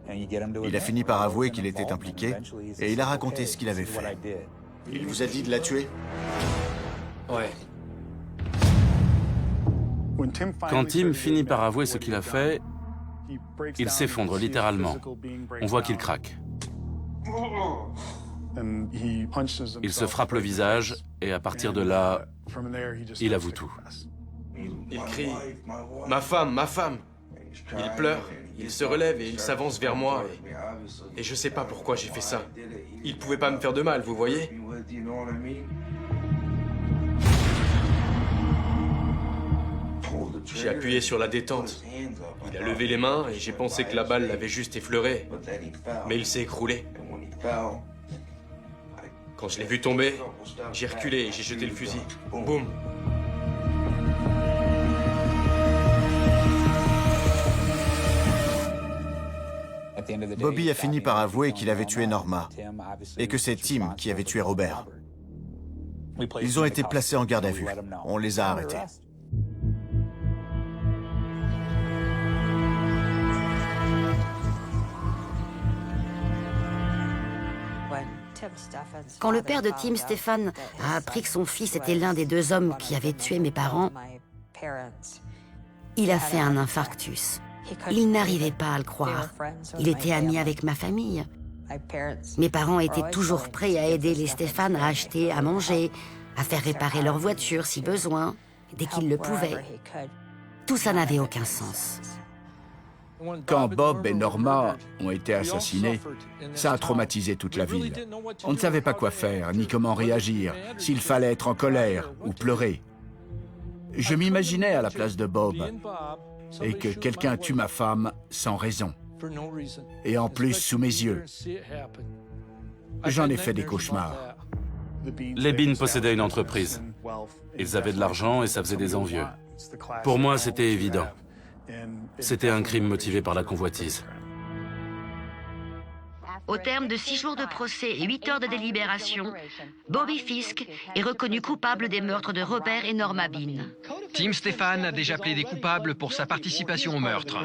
Il a fini par avouer qu'il était impliqué et il a raconté ce qu'il avait fait. Il vous a dit de la tuer? Ouais. Quand Tim finit par avouer ce qu'il a fait, il s'effondre littéralement. On voit qu'il craque. Il se frappe le visage et à partir de là, il avoue tout. Il crie « Ma femme, ma femme !» Il pleure, il se relève et il s'avance vers moi. Et je sais pas pourquoi j'ai fait ça. Il pouvait pas me faire de mal, vous voyez? J'ai appuyé sur la détente. Il a levé les mains et j'ai pensé que la balle l'avait juste effleuré. Mais il s'est écroulé. Quand je l'ai vu tomber, j'ai reculé et j'ai jeté le fusil. Boum! Bobby a fini par avouer qu'il avait tué Norma et que c'est Tim qui avait tué Robert. Ils ont été placés en garde à vue. On les a arrêtés. Quand le père de Tim, Stefan, a appris que son fils était l'un des 2 hommes qui avaient tué mes parents, il a fait un infarctus. Il n'arrivait pas à le croire. Il était ami avec ma famille. Mes parents étaient toujours prêts à aider les Stefan à acheter, à manger, à faire réparer leur voiture si besoin, dès qu'ils le pouvaient. Tout ça n'avait aucun sens. Quand Bob et Norma ont été assassinés, ça a traumatisé toute la ville. On ne savait pas quoi faire, ni comment réagir, s'il fallait être en colère ou pleurer. Je m'imaginais à la place de Bob, et que quelqu'un tue ma femme sans raison, et en plus sous mes yeux. J'en ai fait des cauchemars. Les Bean possédaient une entreprise. Ils avaient de l'argent et ça faisait des envieux. Pour moi, c'était évident. C'était un crime motivé par la convoitise. Au terme de 6 jours de procès et 8 heures de délibération, Bobby Fisk est reconnu coupable des meurtres de Robert et Norma Bean. Tim Stéphane a déjà plaidé coupable pour sa participation au meurtre.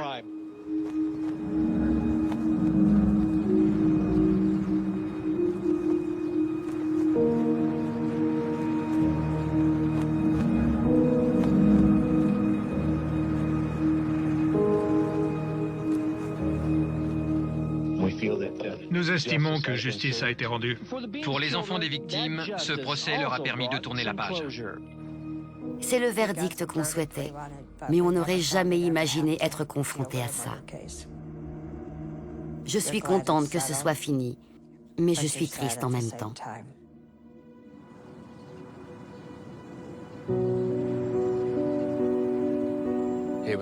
Nous estimons que justice a été rendue. Pour les enfants des victimes, ce procès leur a permis de tourner la page. C'est le verdict qu'on souhaitait, mais on n'aurait jamais imaginé être confronté à ça. Je suis contente que ce soit fini, mais je suis triste en même temps.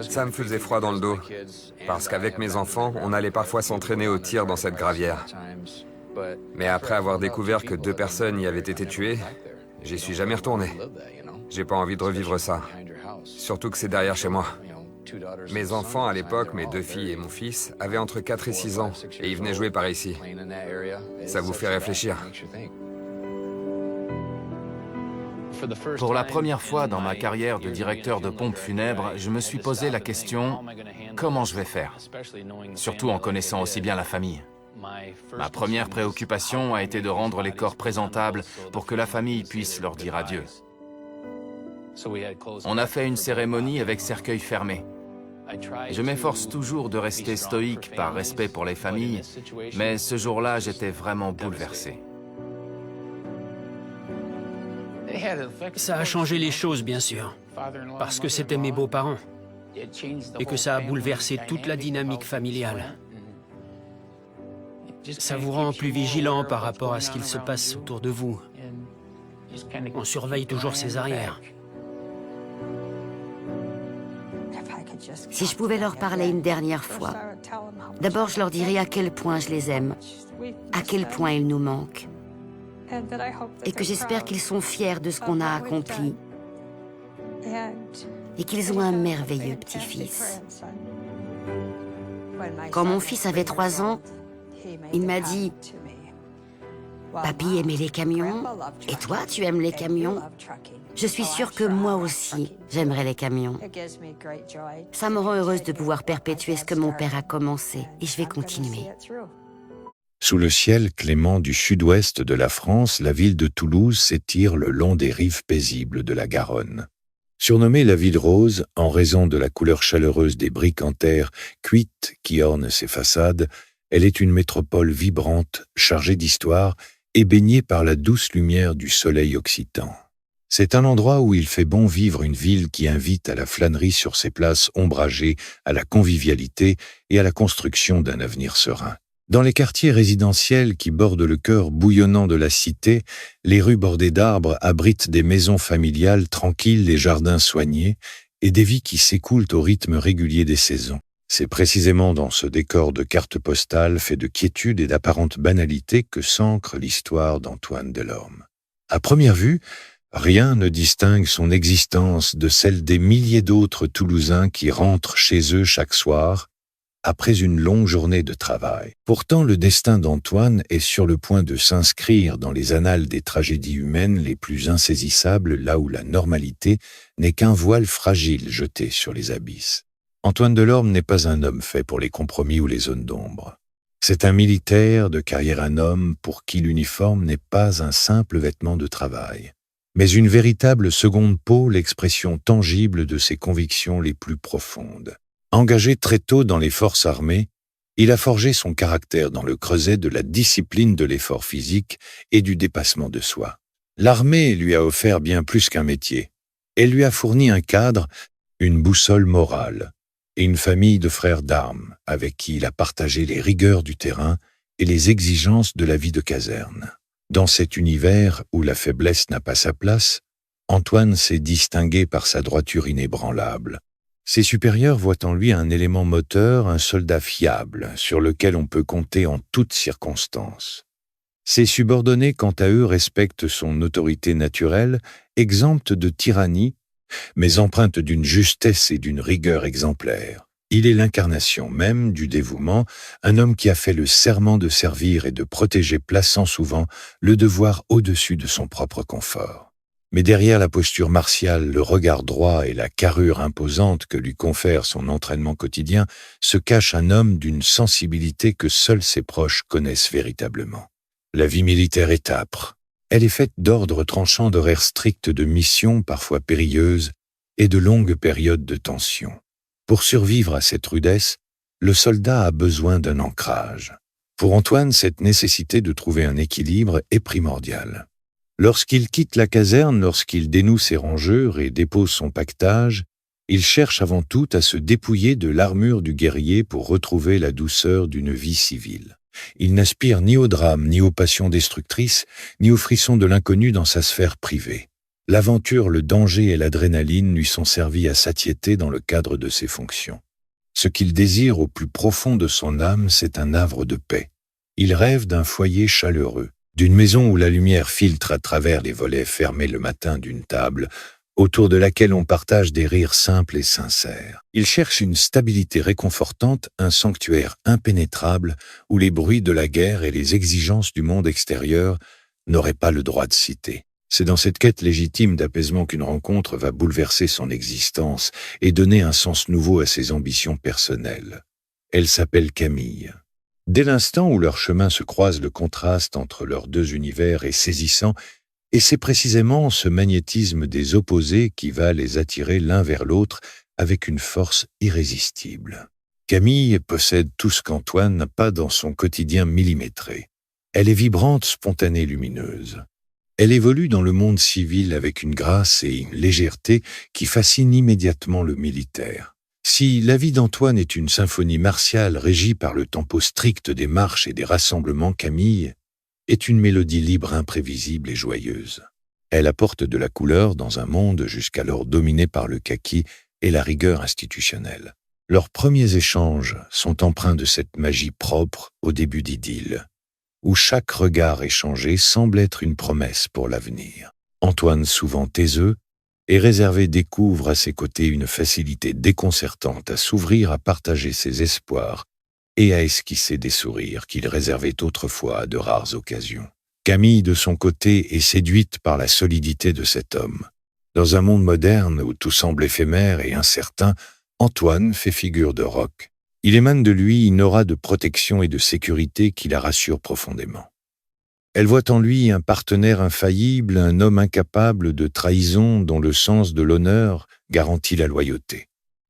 Ça me faisait froid dans le dos, parce qu'avec mes enfants, on allait parfois s'entraîner au tir dans cette gravière. Mais après avoir découvert que 2 personnes y avaient été tuées, j'y suis jamais retourné. J'ai pas envie de revivre ça, surtout que c'est derrière chez moi. Mes enfants, à l'époque, mes 2 filles et mon fils, avaient entre 4 et 6 ans, et ils venaient jouer par ici. Ça vous fait réfléchir. Pour la première fois dans ma carrière de directeur de pompe funèbre, je me suis posé la question « Comment je vais faire ?» Surtout en connaissant aussi bien la famille. Ma première préoccupation a été de rendre les corps présentables pour que la famille puisse leur dire adieu. On a fait une cérémonie avec cercueil fermé. Je m'efforce toujours de rester stoïque par respect pour les familles, mais ce jour-là, j'étais vraiment bouleversé. Ça a changé les choses, bien sûr, parce que c'était mes beaux-parents, et que ça a bouleversé toute la dynamique familiale. Ça vous rend plus vigilant par rapport à ce qu'il se passe autour de vous. On surveille toujours ses arrières. Si je pouvais leur parler une dernière fois, d'abord je leur dirais à quel point je les aime, à quel point ils nous manquent. Et que j'espère qu'ils sont fiers de ce qu'on a accompli et qu'ils ont un merveilleux petit-fils. Quand mon fils avait 3 ans, il m'a dit « Papy aimait les camions, et toi, tu aimes les camions ?» Je suis sûre que moi aussi, j'aimerais les camions. Ça me rend heureuse de pouvoir perpétuer ce que mon père a commencé, et je vais continuer. Sous le ciel clément du sud-ouest de la France, la ville de Toulouse s'étire le long des rives paisibles de la Garonne. Surnommée la ville rose, en raison de la couleur chaleureuse des briques en terre cuites qui ornent ses façades, elle est une métropole vibrante, chargée d'histoire et baignée par la douce lumière du soleil occitan. C'est un endroit où il fait bon vivre une ville qui invite à la flânerie sur ses places ombragées, à la convivialité et à la construction d'un avenir serein. Dans les quartiers résidentiels qui bordent le cœur bouillonnant de la cité, les rues bordées d'arbres abritent des maisons familiales tranquilles, des jardins soignés et des vies qui s'écoulent au rythme régulier des saisons. C'est précisément dans ce décor de cartes postales fait de quiétude et d'apparente banalité que s'ancre l'histoire d'Antoine Delorme. À première vue, rien ne distingue son existence de celle des milliers d'autres Toulousains qui rentrent chez eux chaque soir, après une longue journée de travail. Pourtant, le destin d'Antoine est sur le point de s'inscrire dans les annales des tragédies humaines les plus insaisissables, là où la normalité n'est qu'un voile fragile jeté sur les abysses. Antoine Delorme n'est pas un homme fait pour les compromis ou les zones d'ombre. C'est un militaire de carrière, un homme pour qui l'uniforme n'est pas un simple vêtement de travail, mais une véritable seconde peau, l'expression tangible de ses convictions les plus profondes. Engagé très tôt dans les forces armées, il a forgé son caractère dans le creuset de la discipline de l'effort physique et du dépassement de soi. L'armée lui a offert bien plus qu'un métier. Elle lui a fourni un cadre, une boussole morale. et une famille de frères d'armes avec qui il a partagé les rigueurs du terrain et les exigences de la vie de caserne. Dans cet univers où la faiblesse n'a pas sa place, Antoine s'est distingué par sa droiture inébranlable. Ses supérieurs voient en lui un élément moteur, un soldat fiable, sur lequel on peut compter en toutes circonstances. Ses subordonnés, quant à eux, respectent son autorité naturelle, exempte de tyrannie, mais empreinte d'une justesse et d'une rigueur exemplaires. Il est l'incarnation même du dévouement, un homme qui a fait le serment de servir et de protéger, plaçant souvent le devoir au-dessus de son propre confort. Mais derrière la posture martiale, le regard droit et la carrure imposante que lui confère son entraînement quotidien, se cache un homme d'une sensibilité que seuls ses proches connaissent véritablement. La vie militaire est âpre. Elle est faite d'ordres tranchants, d'horaires stricts, de missions parfois périlleuses et de longues périodes de tension. Pour survivre à cette rudesse, le soldat a besoin d'un ancrage. Pour Antoine, cette nécessité de trouver un équilibre est primordiale. Lorsqu'il quitte la caserne, lorsqu'il dénoue ses rangeurs et dépose son pactage, il cherche avant tout à se dépouiller de l'armure du guerrier pour retrouver la douceur d'une vie civile. Il n'aspire ni au drame, ni aux passions destructrices, ni aux frissons de l'inconnu dans sa sphère privée. L'aventure, le danger et l'adrénaline lui sont servis à satiété dans le cadre de ses fonctions. Ce qu'il désire au plus profond de son âme, c'est un havre de paix. Il rêve d'un foyer chaleureux, d'une maison où la lumière filtre à travers les volets fermés le matin d'une table, autour de laquelle on partage des rires simples et sincères. Il cherche une stabilité réconfortante, un sanctuaire impénétrable où les bruits de la guerre et les exigences du monde extérieur n'auraient pas le droit de citer. C'est dans cette quête légitime d'apaisement qu'une rencontre va bouleverser son existence et donner un sens nouveau à ses ambitions personnelles. Elle s'appelle Camille. Dès l'instant où leurs chemins se croisent, le contraste entre leurs deux univers est saisissant, et c'est précisément ce magnétisme des opposés qui va les attirer l'un vers l'autre avec une force irrésistible. Camille possède tout ce qu'Antoine n'a pas dans son quotidien millimétré. Elle est vibrante, spontanée, lumineuse. Elle évolue dans le monde civil avec une grâce et une légèreté qui fascinent immédiatement le militaire. Si la vie d'Antoine est une symphonie martiale régie par le tempo strict des marches et des rassemblements, Camille est une mélodie libre, imprévisible et joyeuse. Elle apporte de la couleur dans un monde jusqu'alors dominé par le kaki et la rigueur institutionnelle. Leurs premiers échanges sont empreints de cette magie propre au début d'idylle, où chaque regard échangé semble être une promesse pour l'avenir. Antoine, souvent taiseux et réservé, découvre à ses côtés une facilité déconcertante à s'ouvrir, à partager ses espoirs et à esquisser des sourires qu'il réservait autrefois à de rares occasions. Camille, de son côté, est séduite par la solidité de cet homme. Dans un monde moderne où tout semble éphémère et incertain, Antoine fait figure de roc. Il émane de lui une aura de protection et de sécurité qui la rassure profondément. Elle voit en lui un partenaire infaillible, un homme incapable de trahison dont le sens de l'honneur garantit la loyauté.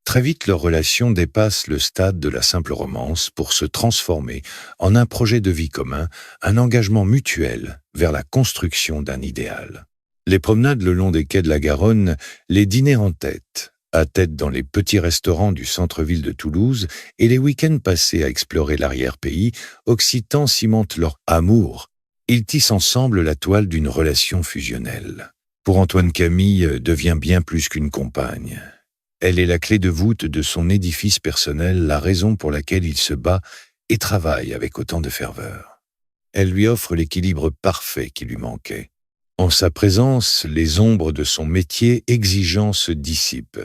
Très vite, leur relation dépasse le stade de la simple romance pour se transformer en un projet de vie commun, un engagement mutuel vers la construction d'un idéal. Les promenades le long des quais de la Garonne, les dîners en tête, à tête dans les petits restaurants du centre-ville de Toulouse et les week-ends passés à explorer l'arrière-pays, Occitan cimentent leur amour. Ils tissent ensemble la toile d'une relation fusionnelle. Pour Antoine, Camille devient bien plus qu'une compagne. Elle est la clé de voûte de son édifice personnel, la raison pour laquelle il se bat et travaille avec autant de ferveur. Elle lui offre l'équilibre parfait qui lui manquait. En sa présence, les ombres de son métier exigeant se dissipent.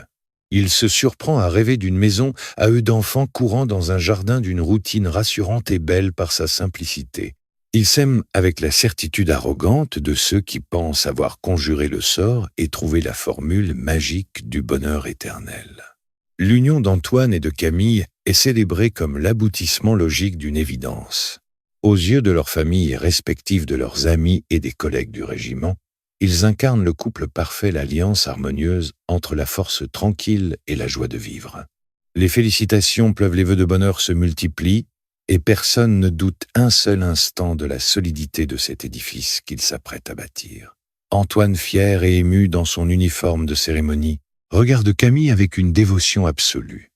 Il se surprend à rêver d'une maison à eux d'enfants courant dans un jardin d'une routine rassurante et belle par sa simplicité. Il s'aime avec la certitude arrogante de ceux qui pensent avoir conjuré le sort et trouvé la formule magique du bonheur éternel. L'union d'Antoine et de Camille est célébrée comme l'aboutissement logique d'une évidence. Aux yeux de leurs familles respectives, de leurs amis et des collègues du régiment, ils incarnent le couple parfait, l'alliance harmonieuse entre la force tranquille et la joie de vivre. Les félicitations pleuvent, les vœux de bonheur se multiplient, et personne ne doute un seul instant de la solidité de cet édifice qu'il s'apprête à bâtir. Antoine, fier et ému dans son uniforme de cérémonie, regarde Camille avec une dévotion absolue.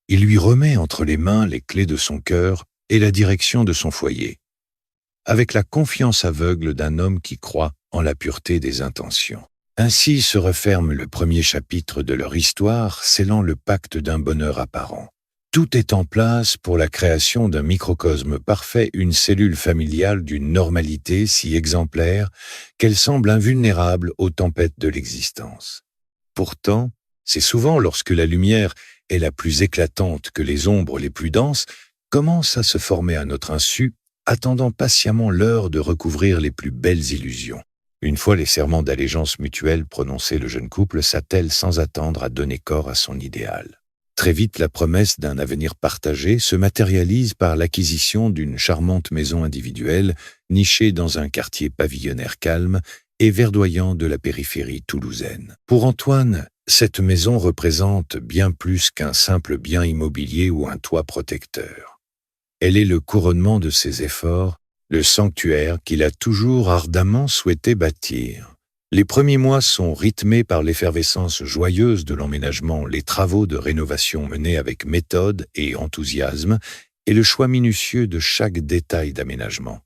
il lui remet entre les mains les clés de son cœur et la direction de son foyer, avec la confiance aveugle d'un homme qui croit en la pureté des intentions. Ainsi se referme le premier chapitre de leur histoire, scellant le pacte d'un bonheur apparent. Tout est en place pour la création d'un microcosme parfait, une cellule familiale d'une normalité si exemplaire qu'elle semble invulnérable aux tempêtes de l'existence. Pourtant, c'est souvent lorsque la lumière est la plus éclatante que les ombres les plus denses commencent à se former à notre insu, attendant patiemment l'heure de recouvrir les plus belles illusions. Une fois les serments d'allégeance mutuelle prononcés, le jeune couple s'attelle sans attendre à donner corps à son idéal. Très vite, la promesse d'un avenir partagé se matérialise par l'acquisition d'une charmante maison individuelle nichée dans un quartier pavillonnaire calme et verdoyant de la périphérie toulousaine. Pour Antoine, cette maison représente bien plus qu'un simple bien immobilier ou un toit protecteur. Elle est le couronnement de ses efforts, le sanctuaire qu'il a toujours ardemment souhaité bâtir. Les premiers mois sont rythmés par l'effervescence joyeuse de l'emménagement, les travaux de rénovation menés avec méthode et enthousiasme, et le choix minutieux de chaque détail d'aménagement.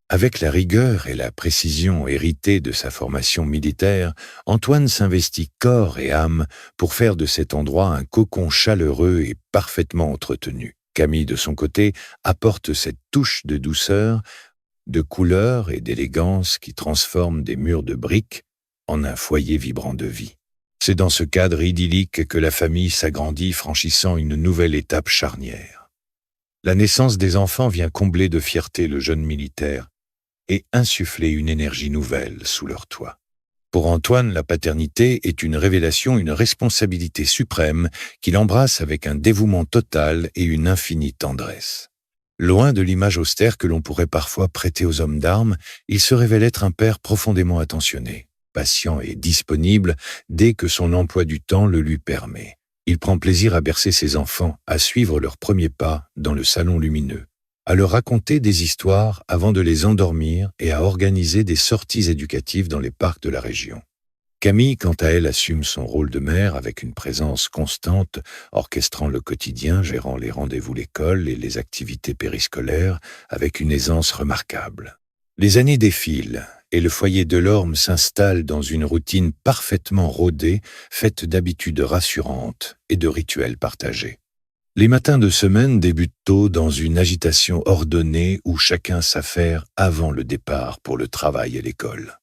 Avec la rigueur et la précision héritées de sa formation militaire, Antoine s'investit corps et âme pour faire de cet endroit un cocon chaleureux et parfaitement entretenu. Camille, de son côté, apporte cette touche de douceur, de couleur et d'élégance qui transforme des murs de briques en un foyer vibrant de vie. C'est dans ce cadre idyllique que la famille s'agrandit, franchissant une nouvelle étape charnière. La naissance des enfants vient combler de fierté le jeune militaire et insuffler une énergie nouvelle sous leur toit. Pour Antoine, la paternité est une révélation, une responsabilité suprême qu'il embrasse avec un dévouement total et une infinie tendresse. Loin de l'image austère que l'on pourrait parfois prêter aux hommes d'armes, il se révèle être un père profondément attentionné, patient et disponible dès que son emploi du temps le lui permet. Il prend plaisir à bercer ses enfants, à suivre leurs premiers pas dans le salon lumineux, à leur raconter des histoires avant de les endormir et à organiser des sorties éducatives dans les parcs de la région. Camille, quant à elle, assume son rôle de mère avec une présence constante, orchestrant le quotidien, gérant les rendez-vous l'école et les activités périscolaires avec une aisance remarquable. Les années défilent et le foyer Delorme s'installe dans une routine parfaitement rodée, faite d'habitudes rassurantes et de rituels partagés. Les matins de semaine débutent tôt dans une agitation ordonnée où chacun s'affaire avant le départ pour le travail et l'école.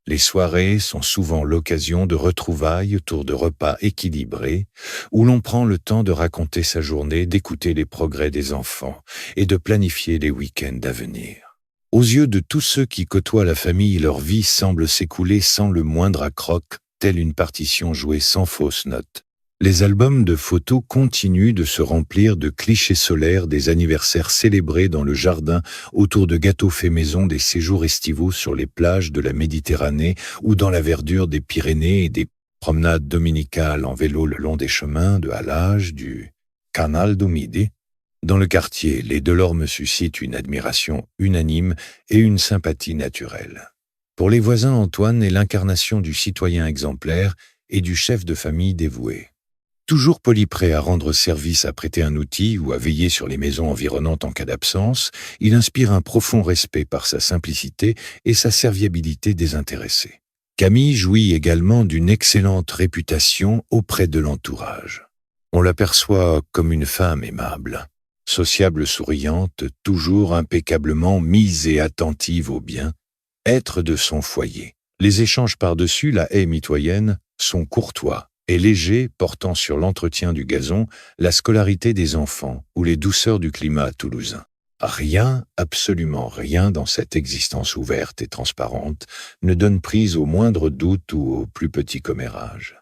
Les soirées sont souvent l'occasion de retrouvailles autour de repas équilibrés où l'on prend le temps de raconter sa journée, d'écouter les progrès des enfants et de planifier les week-ends à venir. Aux yeux de tous ceux qui côtoient la famille, leur vie semble s'écouler sans le moindre accroc, telle une partition jouée sans fausse note. Les albums de photos continuent de se remplir de clichés solaires des anniversaires célébrés dans le jardin autour de gâteaux faits maison, des séjours estivaux sur les plages de la Méditerranée ou dans la verdure des Pyrénées et des promenades dominicales en vélo le long des chemins de halage du Canal do Midi. Dans le quartier, les Delorme suscitent une admiration unanime et une sympathie naturelle. Pour les voisins, Antoine est l'incarnation du citoyen exemplaire et du chef de famille dévoué. Toujours poli, prêt à rendre service, à prêter un outil ou à veiller sur les maisons environnantes en cas d'absence, il inspire un profond respect par sa simplicité et sa serviabilité désintéressée. Camille jouit également d'une excellente réputation auprès de l'entourage. On l'aperçoit comme une femme aimable, sociable, souriante, toujours impeccablement mise et attentive au bien, être de son foyer. Les échanges par-dessus la haie mitoyenne sont courtois et légers, portant sur l'entretien du gazon, la scolarité des enfants ou les douceurs du climat toulousain. Rien, absolument rien dans cette existence ouverte et transparente ne donne prise au moindre doute ou au plus petit commérage.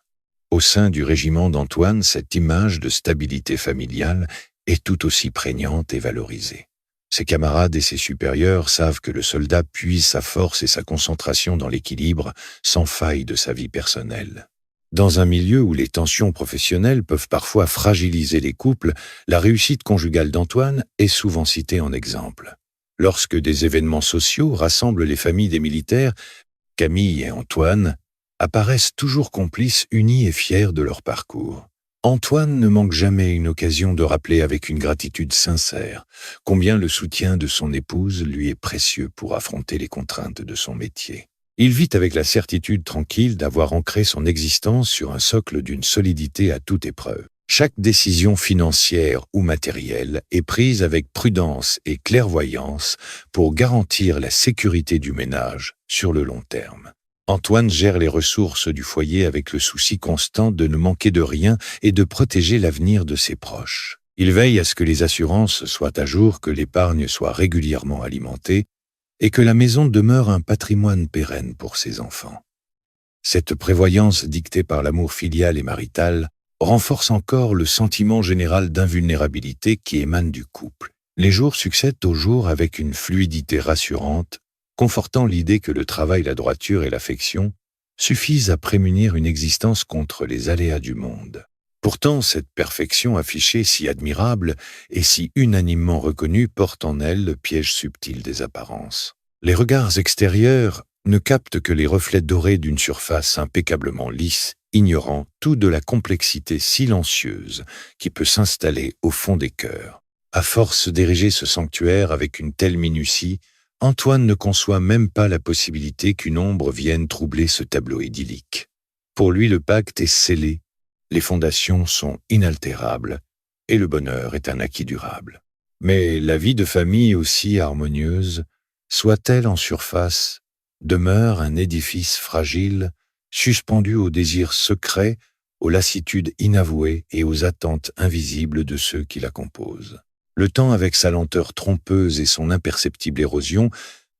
Au sein du régiment d'Antoine, cette image de stabilité familiale est tout aussi prégnante et valorisée. Ses camarades et ses supérieurs savent que le soldat puise sa force et sa concentration dans l'équilibre sans faille de sa vie personnelle. Dans un milieu où les tensions professionnelles peuvent parfois fragiliser les couples, la réussite conjugale d'Antoine est souvent citée en exemple. Lorsque des événements sociaux rassemblent les familles des militaires, Camille et Antoine apparaissent toujours complices, unis et fiers de leur parcours. Antoine ne manque jamais une occasion de rappeler avec une gratitude sincère combien le soutien de son épouse lui est précieux pour affronter les contraintes de son métier. Il vit avec la certitude tranquille d'avoir ancré son existence sur un socle d'une solidité à toute épreuve. Chaque décision financière ou matérielle est prise avec prudence et clairvoyance pour garantir la sécurité du ménage sur le long terme. Antoine gère les ressources du foyer avec le souci constant de ne manquer de rien et de protéger l'avenir de ses proches. Il veille à ce que les assurances soient à jour, que l'épargne soit régulièrement alimentée et que la maison demeure un patrimoine pérenne pour ses enfants. Cette prévoyance dictée par l'amour filial et marital renforce encore le sentiment général d'invulnérabilité qui émane du couple. Les jours succèdent aux jours avec une fluidité rassurante, confortant l'idée que le travail, la droiture et l'affection suffisent à prémunir une existence contre les aléas du monde. Pourtant, cette perfection affichée si admirable et si unanimement reconnue porte en elle le piège subtil des apparences. Les regards extérieurs ne captent que les reflets dorés d'une surface impeccablement lisse, ignorant tout de la complexité silencieuse qui peut s'installer au fond des cœurs. À force d'ériger ce sanctuaire avec une telle minutie, Antoine ne conçoit même pas la possibilité qu'une ombre vienne troubler ce tableau idyllique. Pour lui, le pacte est scellé, les fondations sont inaltérables et le bonheur est un acquis durable. Mais la vie de famille, aussi harmonieuse soit-elle en surface, demeure un édifice fragile, suspendu aux désirs secrets, aux lassitudes inavouées et aux attentes invisibles de ceux qui la composent. Le temps, avec sa lenteur trompeuse et son imperceptible érosion,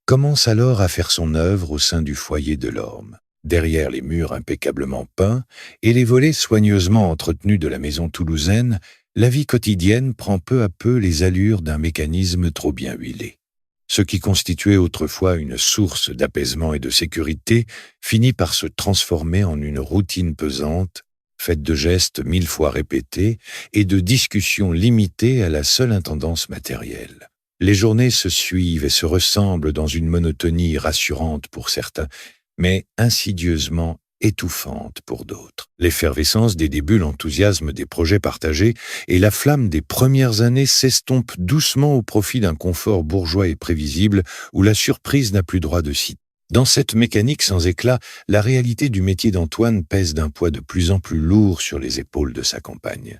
commence alors à faire son œuvre au sein du foyer de l'orme. Derrière les murs impeccablement peints et les volets soigneusement entretenus de la maison toulousaine, la vie quotidienne prend peu à peu les allures d'un mécanisme trop bien huilé. Ce qui constituait autrefois une source d'apaisement et de sécurité finit par se transformer en une routine pesante, faite de gestes 1000 fois répétés et de discussions limitées à la seule intendance matérielle. Les journées se suivent et se ressemblent dans une monotonie rassurante pour certains, mais insidieusement étouffante pour d'autres. L'effervescence des débuts, l'enthousiasme des projets partagés et la flamme des premières années s'estompent doucement au profit d'un confort bourgeois et prévisible où la surprise n'a plus droit de cité. Dans cette mécanique sans éclat, la réalité du métier d'Antoine pèse d'un poids de plus en plus lourd sur les épaules de sa compagne.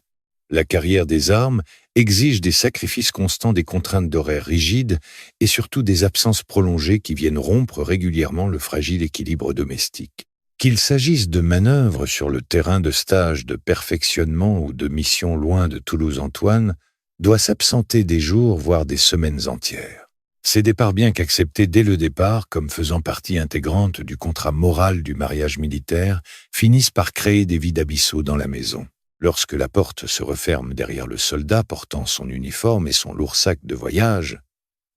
La carrière des armes exige des sacrifices constants, des contraintes d'horaires rigides et surtout des absences prolongées qui viennent rompre régulièrement le fragile équilibre domestique. Qu'il s'agisse de manœuvres sur le terrain de stage, de perfectionnement ou de missions loin de Toulouse-Antoine, doit s'absenter des jours, voire des semaines entières. Ces départs, bien qu'acceptés dès le départ comme faisant partie intégrante du contrat moral du mariage militaire, finissent par créer des vides abyssaux dans la maison. Lorsque la porte se referme derrière le soldat portant son uniforme et son lourd sac de voyage,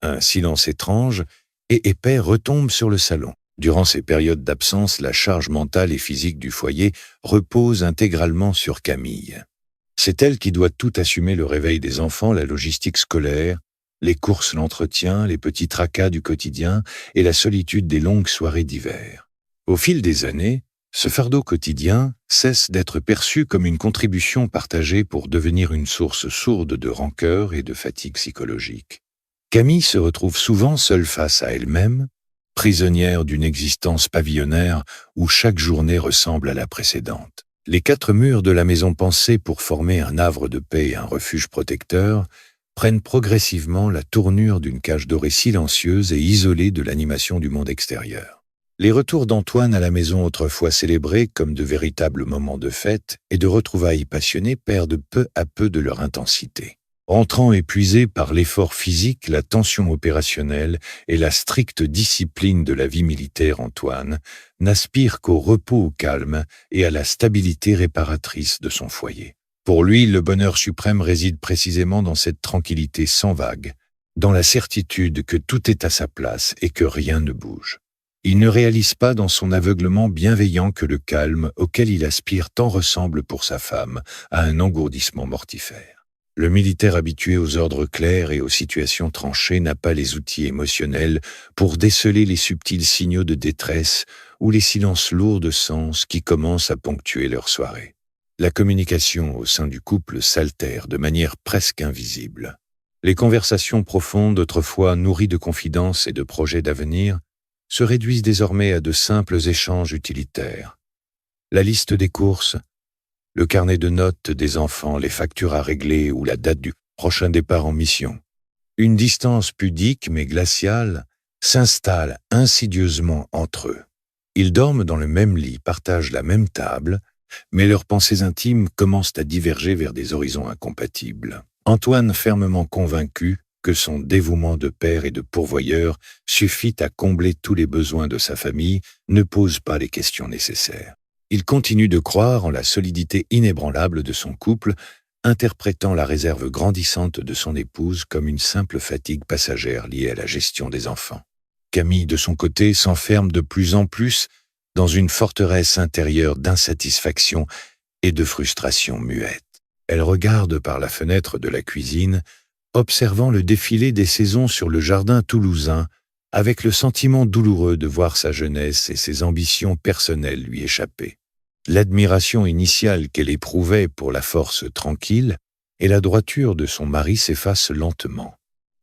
un silence étrange et épais retombe sur le salon. Durant ces périodes d'absence, la charge mentale et physique du foyer repose intégralement sur Camille. C'est elle qui doit tout assumer: le réveil des enfants, la logistique scolaire, les courses, l'entretien, les petits tracas du quotidien et la solitude des longues soirées d'hiver. Au fil des années, ce fardeau quotidien cesse d'être perçu comme une contribution partagée pour devenir une source sourde de rancœur et de fatigue psychologique. Camille se retrouve souvent seule face à elle-même, prisonnière d'une existence pavillonnaire où chaque journée ressemble à la précédente. Les 4 murs de la maison pensée pour former un havre de paix et un refuge protecteur prennent progressivement la tournure d'une cage dorée silencieuse et isolée de l'animation du monde extérieur. Les retours d'Antoine à la maison autrefois célébrés comme de véritables moments de fête et de retrouvailles passionnées perdent peu à peu de leur intensité. Rentrant épuisé par l'effort physique, la tension opérationnelle et la stricte discipline de la vie militaire, Antoine n'aspire qu'au repos, au calme et à la stabilité réparatrice de son foyer. Pour lui, le bonheur suprême réside précisément dans cette tranquillité sans vague, dans la certitude que tout est à sa place et que rien ne bouge. Il ne réalise pas dans son aveuglement bienveillant que le calme auquel il aspire tant ressemble pour sa femme à un engourdissement mortifère. Le militaire habitué aux ordres clairs et aux situations tranchées n'a pas les outils émotionnels pour déceler les subtils signaux de détresse ou les silences lourds de sens qui commencent à ponctuer leur soirée. La communication au sein du couple s'altère de manière presque invisible. Les conversations profondes, autrefois nourries de confidences et de projets d'avenir, se réduisent désormais à de simples échanges utilitaires. La liste des courses, le carnet de notes des enfants, les factures à régler ou la date du prochain départ en mission. Une distance pudique mais glaciale s'installe insidieusement entre eux. Ils dorment dans le même lit, partagent la même table, mais leurs pensées intimes commencent à diverger vers des horizons incompatibles. Antoine, fermement convaincu que son dévouement de père et de pourvoyeur suffit à combler tous les besoins de sa famille, ne pose pas les questions nécessaires. Il continue de croire en la solidité inébranlable de son couple, interprétant la réserve grandissante de son épouse comme une simple fatigue passagère liée à la gestion des enfants. Camille, de son côté, s'enferme de plus en plus dans une forteresse intérieure d'insatisfaction et de frustration muette. Elle regarde par la fenêtre de la cuisine, observant le défilé des saisons sur le jardin toulousain, avec le sentiment douloureux de voir sa jeunesse et ses ambitions personnelles lui échapper. L'admiration initiale qu'elle éprouvait pour la force tranquille et la droiture de son mari s'effacent lentement,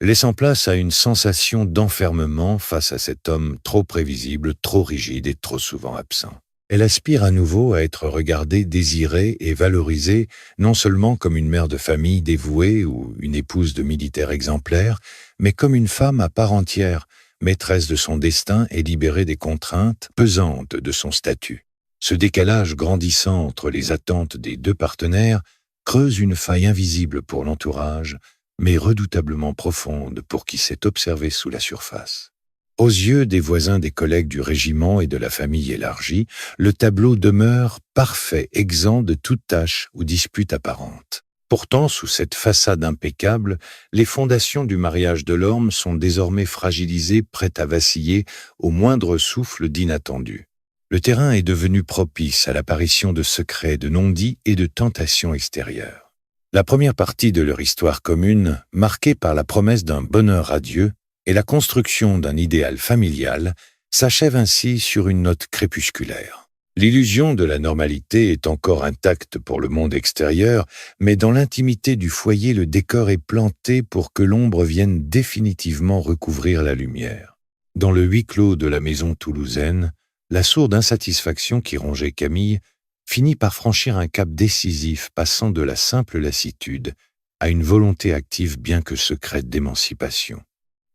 laissant place à une sensation d'enfermement face à cet homme trop prévisible, trop rigide et trop souvent absent. Elle aspire à nouveau à être regardée, désirée et valorisée, non seulement comme une mère de famille dévouée ou une épouse de militaire exemplaire, mais comme une femme à part entière, maîtresse de son destin et libérée des contraintes pesantes de son statut. Ce décalage grandissant entre les attentes des deux partenaires creuse une faille invisible pour l'entourage, mais redoutablement profonde pour qui s'est observé sous la surface. Aux yeux des voisins, des collègues du régiment et de la famille élargie, le tableau demeure parfait, exempt de toute tâche ou dispute apparente. Pourtant, sous cette façade impeccable, les fondations du mariage Delorme sont désormais fragilisées, prêtes à vaciller au moindre souffle d'inattendu. Le terrain est devenu propice à l'apparition de secrets, de non-dits et de tentations extérieures. La première partie de leur histoire commune, marquée par la promesse d'un bonheur radieux et la construction d'un idéal familial, s'achève ainsi sur une note crépusculaire. L'illusion de la normalité est encore intacte pour le monde extérieur, mais dans l'intimité du foyer, le décor est planté pour que l'ombre vienne définitivement recouvrir la lumière. Dans le huis clos de la maison toulousaine, la sourde insatisfaction qui rongeait Camille finit par franchir un cap décisif, passant de la simple lassitude à une volonté active bien que secrète d'émancipation.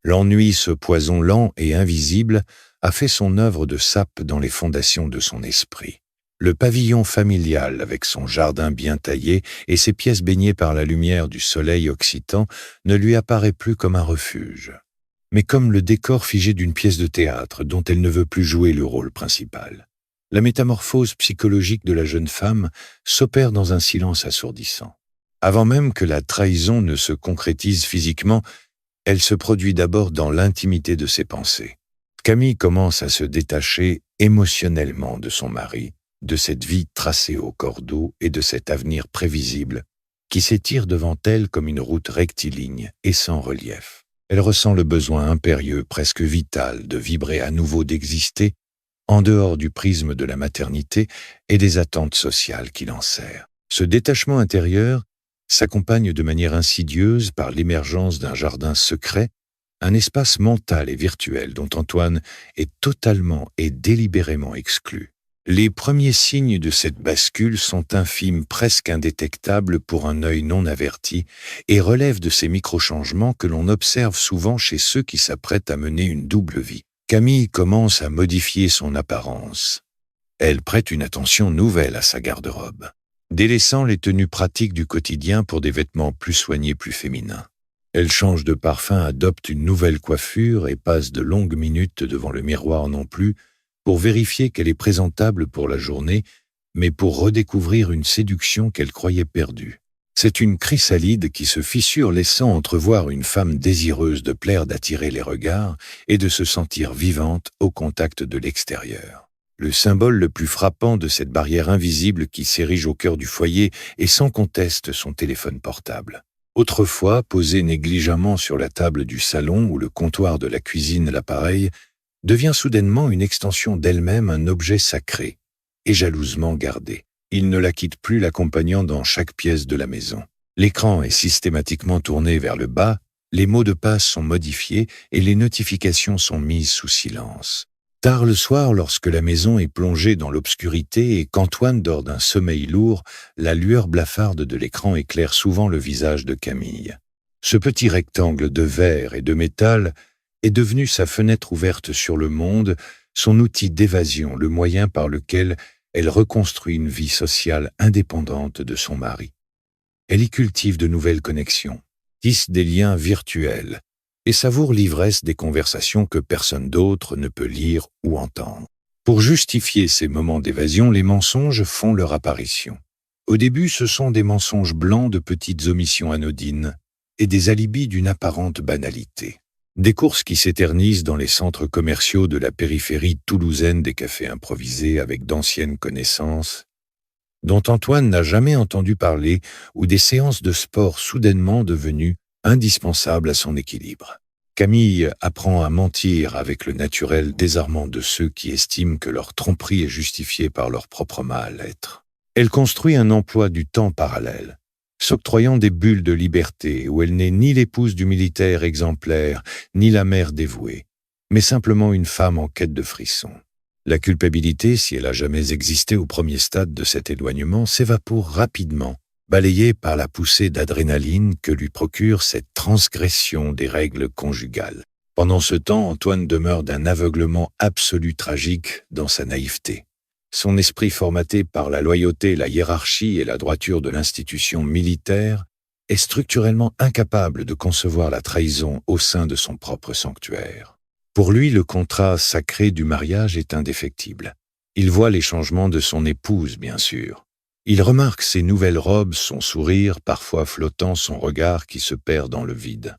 L'ennui, ce poison lent et invisible, a fait son œuvre de sape dans les fondations de son esprit. Le pavillon familial, avec son jardin bien taillé et ses pièces baignées par la lumière du soleil occitan, ne lui apparaît plus comme un refuge, mais comme le décor figé d'une pièce de théâtre dont elle ne veut plus jouer le rôle principal. La métamorphose psychologique de la jeune femme s'opère dans un silence assourdissant. Avant même que la trahison ne se concrétise physiquement, elle se produit d'abord dans l'intimité de ses pensées. Camille commence à se détacher émotionnellement de son mari, de cette vie tracée au cordeau et de cet avenir prévisible qui s'étire devant elle comme une route rectiligne et sans relief. Elle ressent le besoin impérieux, presque vital, de vibrer à nouveau, d'exister en dehors du prisme de la maternité et des attentes sociales qui l'enserrent. Ce détachement intérieur s'accompagne de manière insidieuse par l'émergence d'un jardin secret, un espace mental et virtuel dont Antoine est totalement et délibérément exclu. Les premiers signes de cette bascule sont infimes, presque indétectables pour un œil non averti, et relèvent de ces micro-changements que l'on observe souvent chez ceux qui s'apprêtent à mener une double vie. Camille commence à modifier son apparence. Elle prête une attention nouvelle à sa garde-robe, délaissant les tenues pratiques du quotidien pour des vêtements plus soignés, plus féminins. Elle change de parfum, adopte une nouvelle coiffure et passe de longues minutes devant le miroir non plus pour vérifier qu'elle est présentable pour la journée, mais pour redécouvrir une séduction qu'elle croyait perdue. C'est une chrysalide qui se fissure, laissant entrevoir une femme désireuse de plaire, d'attirer les regards et de se sentir vivante au contact de l'extérieur. Le symbole le plus frappant de cette barrière invisible qui s'érige au cœur du foyer est sans conteste son téléphone portable. Autrefois, posé négligemment sur la table du salon ou le comptoir de la cuisine, l'appareil devient soudainement une extension d'elle-même, un objet sacré et jalousement gardé. Il ne la quitte plus, l'accompagnant dans chaque pièce de la maison. L'écran est systématiquement tourné vers le bas, les mots de passe sont modifiés et les notifications sont mises sous silence. Tard le soir, lorsque la maison est plongée dans l'obscurité et qu'Antoine dort d'un sommeil lourd, la lueur blafarde de l'écran éclaire souvent le visage de Camille. Ce petit rectangle de verre et de métal est devenu sa fenêtre ouverte sur le monde, son outil d'évasion, le moyen par lequel elle reconstruit une vie sociale indépendante de son mari. Elle y cultive de nouvelles connexions, tisse des liens virtuels et savoure l'ivresse des conversations que personne d'autre ne peut lire ou entendre. Pour justifier ces moments d'évasion, les mensonges font leur apparition. Au début, ce sont des mensonges blancs de petites omissions anodines et des alibis d'une apparente banalité. Des courses qui s'éternisent dans les centres commerciaux de la périphérie toulousaine, des cafés improvisés avec d'anciennes connaissances dont Antoine n'a jamais entendu parler, ou des séances de sport soudainement devenues indispensables à son équilibre. Camille apprend à mentir avec le naturel désarmant de ceux qui estiment que leur tromperie est justifiée par leur propre mal-être. Elle construit un emploi du temps parallèle, s'octroyant des bulles de liberté où elle n'est ni l'épouse du militaire exemplaire, ni la mère dévouée, mais simplement une femme en quête de frissons. La culpabilité, si elle a jamais existé au premier stade de cet éloignement, s'évapore rapidement, balayée par la poussée d'adrénaline que lui procure cette transgression des règles conjugales. Pendant ce temps, Antoine demeure d'un aveuglement absolu tragique dans sa naïveté. Son esprit formaté par la loyauté, la hiérarchie et la droiture de l'institution militaire est structurellement incapable de concevoir la trahison au sein de son propre sanctuaire. Pour lui, le contrat sacré du mariage est indéfectible. Il voit les changements de son épouse, bien sûr. Il remarque ses nouvelles robes, son sourire, parfois flottant, son regard qui se perd dans le vide.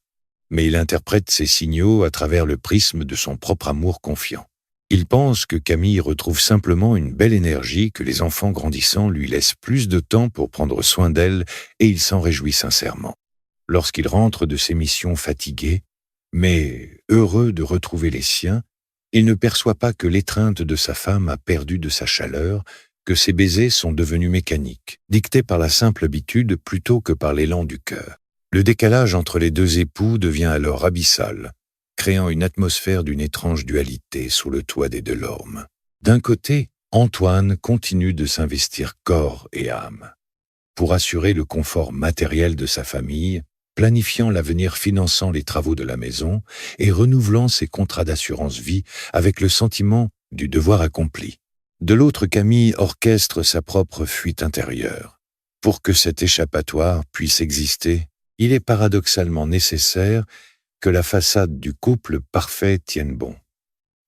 Mais il interprète ces signaux à travers le prisme de son propre amour confiant. Il pense que Camille retrouve simplement une belle énergie, que les enfants grandissant lui laissent plus de temps pour prendre soin d'elle, et il s'en réjouit sincèrement. Lorsqu'il rentre de ses missions fatigué, mais heureux de retrouver les siens, il ne perçoit pas que l'étreinte de sa femme a perdu de sa chaleur, que ses baisers sont devenus mécaniques, dictés par la simple habitude plutôt que par l'élan du cœur. Le décalage entre les deux époux devient alors abyssal, créant une atmosphère d'une étrange dualité sous le toit des Delorme. D'un côté, Antoine continue de s'investir corps et âme pour assurer le confort matériel de sa famille, planifiant l'avenir, finançant les travaux de la maison et renouvelant ses contrats d'assurance vie avec le sentiment du devoir accompli. De l'autre, Camille orchestre sa propre fuite intérieure. Pour que cet échappatoire puisse exister, il est paradoxalement nécessaire que la façade du couple parfait tienne bon.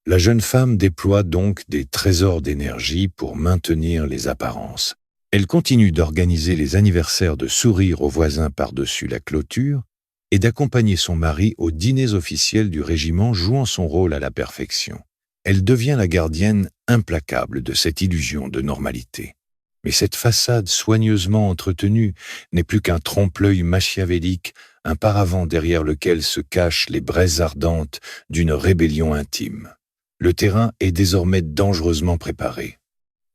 La jeune femme déploie donc des trésors d'énergie pour maintenir les apparences. Elle continue d'organiser les anniversaires, de sourire aux voisins par-dessus la clôture et d'accompagner son mari aux dîners officiels du régiment, jouant son rôle à la perfection. Elle devient la gardienne implacable de cette illusion de normalité. Mais cette façade soigneusement entretenue n'est plus qu'un trompe-l'œil machiavélique, un paravent derrière lequel se cachent les braises ardentes d'une rébellion intime. Le terrain est désormais dangereusement préparé.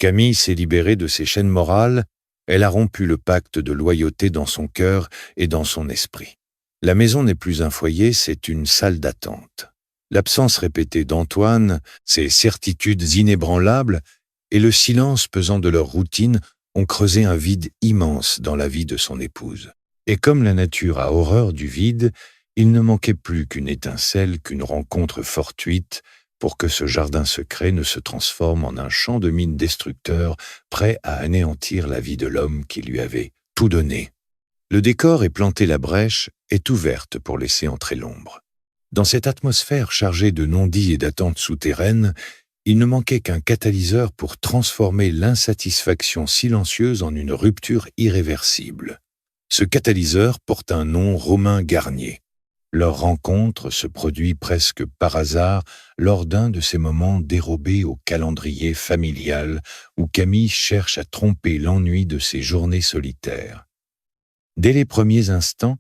Camille s'est libérée de ses chaînes morales, elle a rompu le pacte de loyauté dans son cœur et dans son esprit. La maison n'est plus un foyer, c'est une salle d'attente. L'absence répétée d'Antoine, ses certitudes inébranlables et le silence pesant de leur routine ont creusé un vide immense dans la vie de son épouse. Et comme la nature a horreur du vide, il ne manquait plus qu'une étincelle, qu'une rencontre fortuite, pour que ce jardin secret ne se transforme en un champ de mine destructeur, prêt à anéantir la vie de l'homme qui lui avait tout donné. Le décor et planté la brèche est ouverte pour laisser entrer l'ombre. Dans cette atmosphère chargée de non-dits et d'attentes souterraines, il ne manquait qu'un catalyseur pour transformer l'insatisfaction silencieuse en une rupture irréversible. Ce catalyseur porte un nom: Romain Garnier. Leur rencontre se produit presque par hasard lors d'un de ces moments dérobés au calendrier familial où Camille cherche à tromper l'ennui de ses journées solitaires. Dès les premiers instants,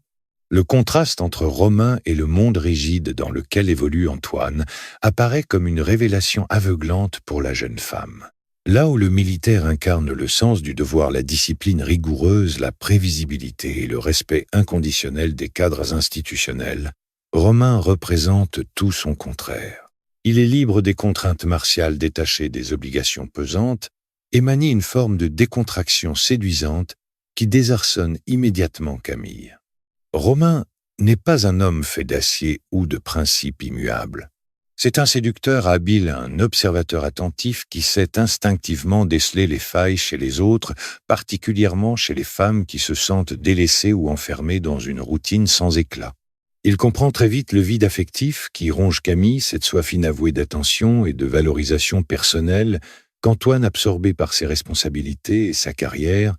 le contraste entre Romain et le monde rigide dans lequel évolue Antoine apparaît comme une révélation aveuglante pour la jeune femme. Là où le militaire incarne le sens du devoir, la discipline rigoureuse, la prévisibilité et le respect inconditionnel des cadres institutionnels, Romain représente tout son contraire. Il est libre des contraintes martiales détachées des obligations pesantes et manie une forme de décontraction séduisante qui désarçonne immédiatement Camille. Romain n'est pas un homme fait d'acier ou de principes immuables. C'est un séducteur habile, un observateur attentif qui sait instinctivement déceler les failles chez les autres, particulièrement chez les femmes qui se sentent délaissées ou enfermées dans une routine sans éclat. Il comprend très vite le vide affectif qui ronge Camille, cette soif inavouée d'attention et de valorisation personnelle qu'Antoine, absorbé par ses responsabilités et sa carrière,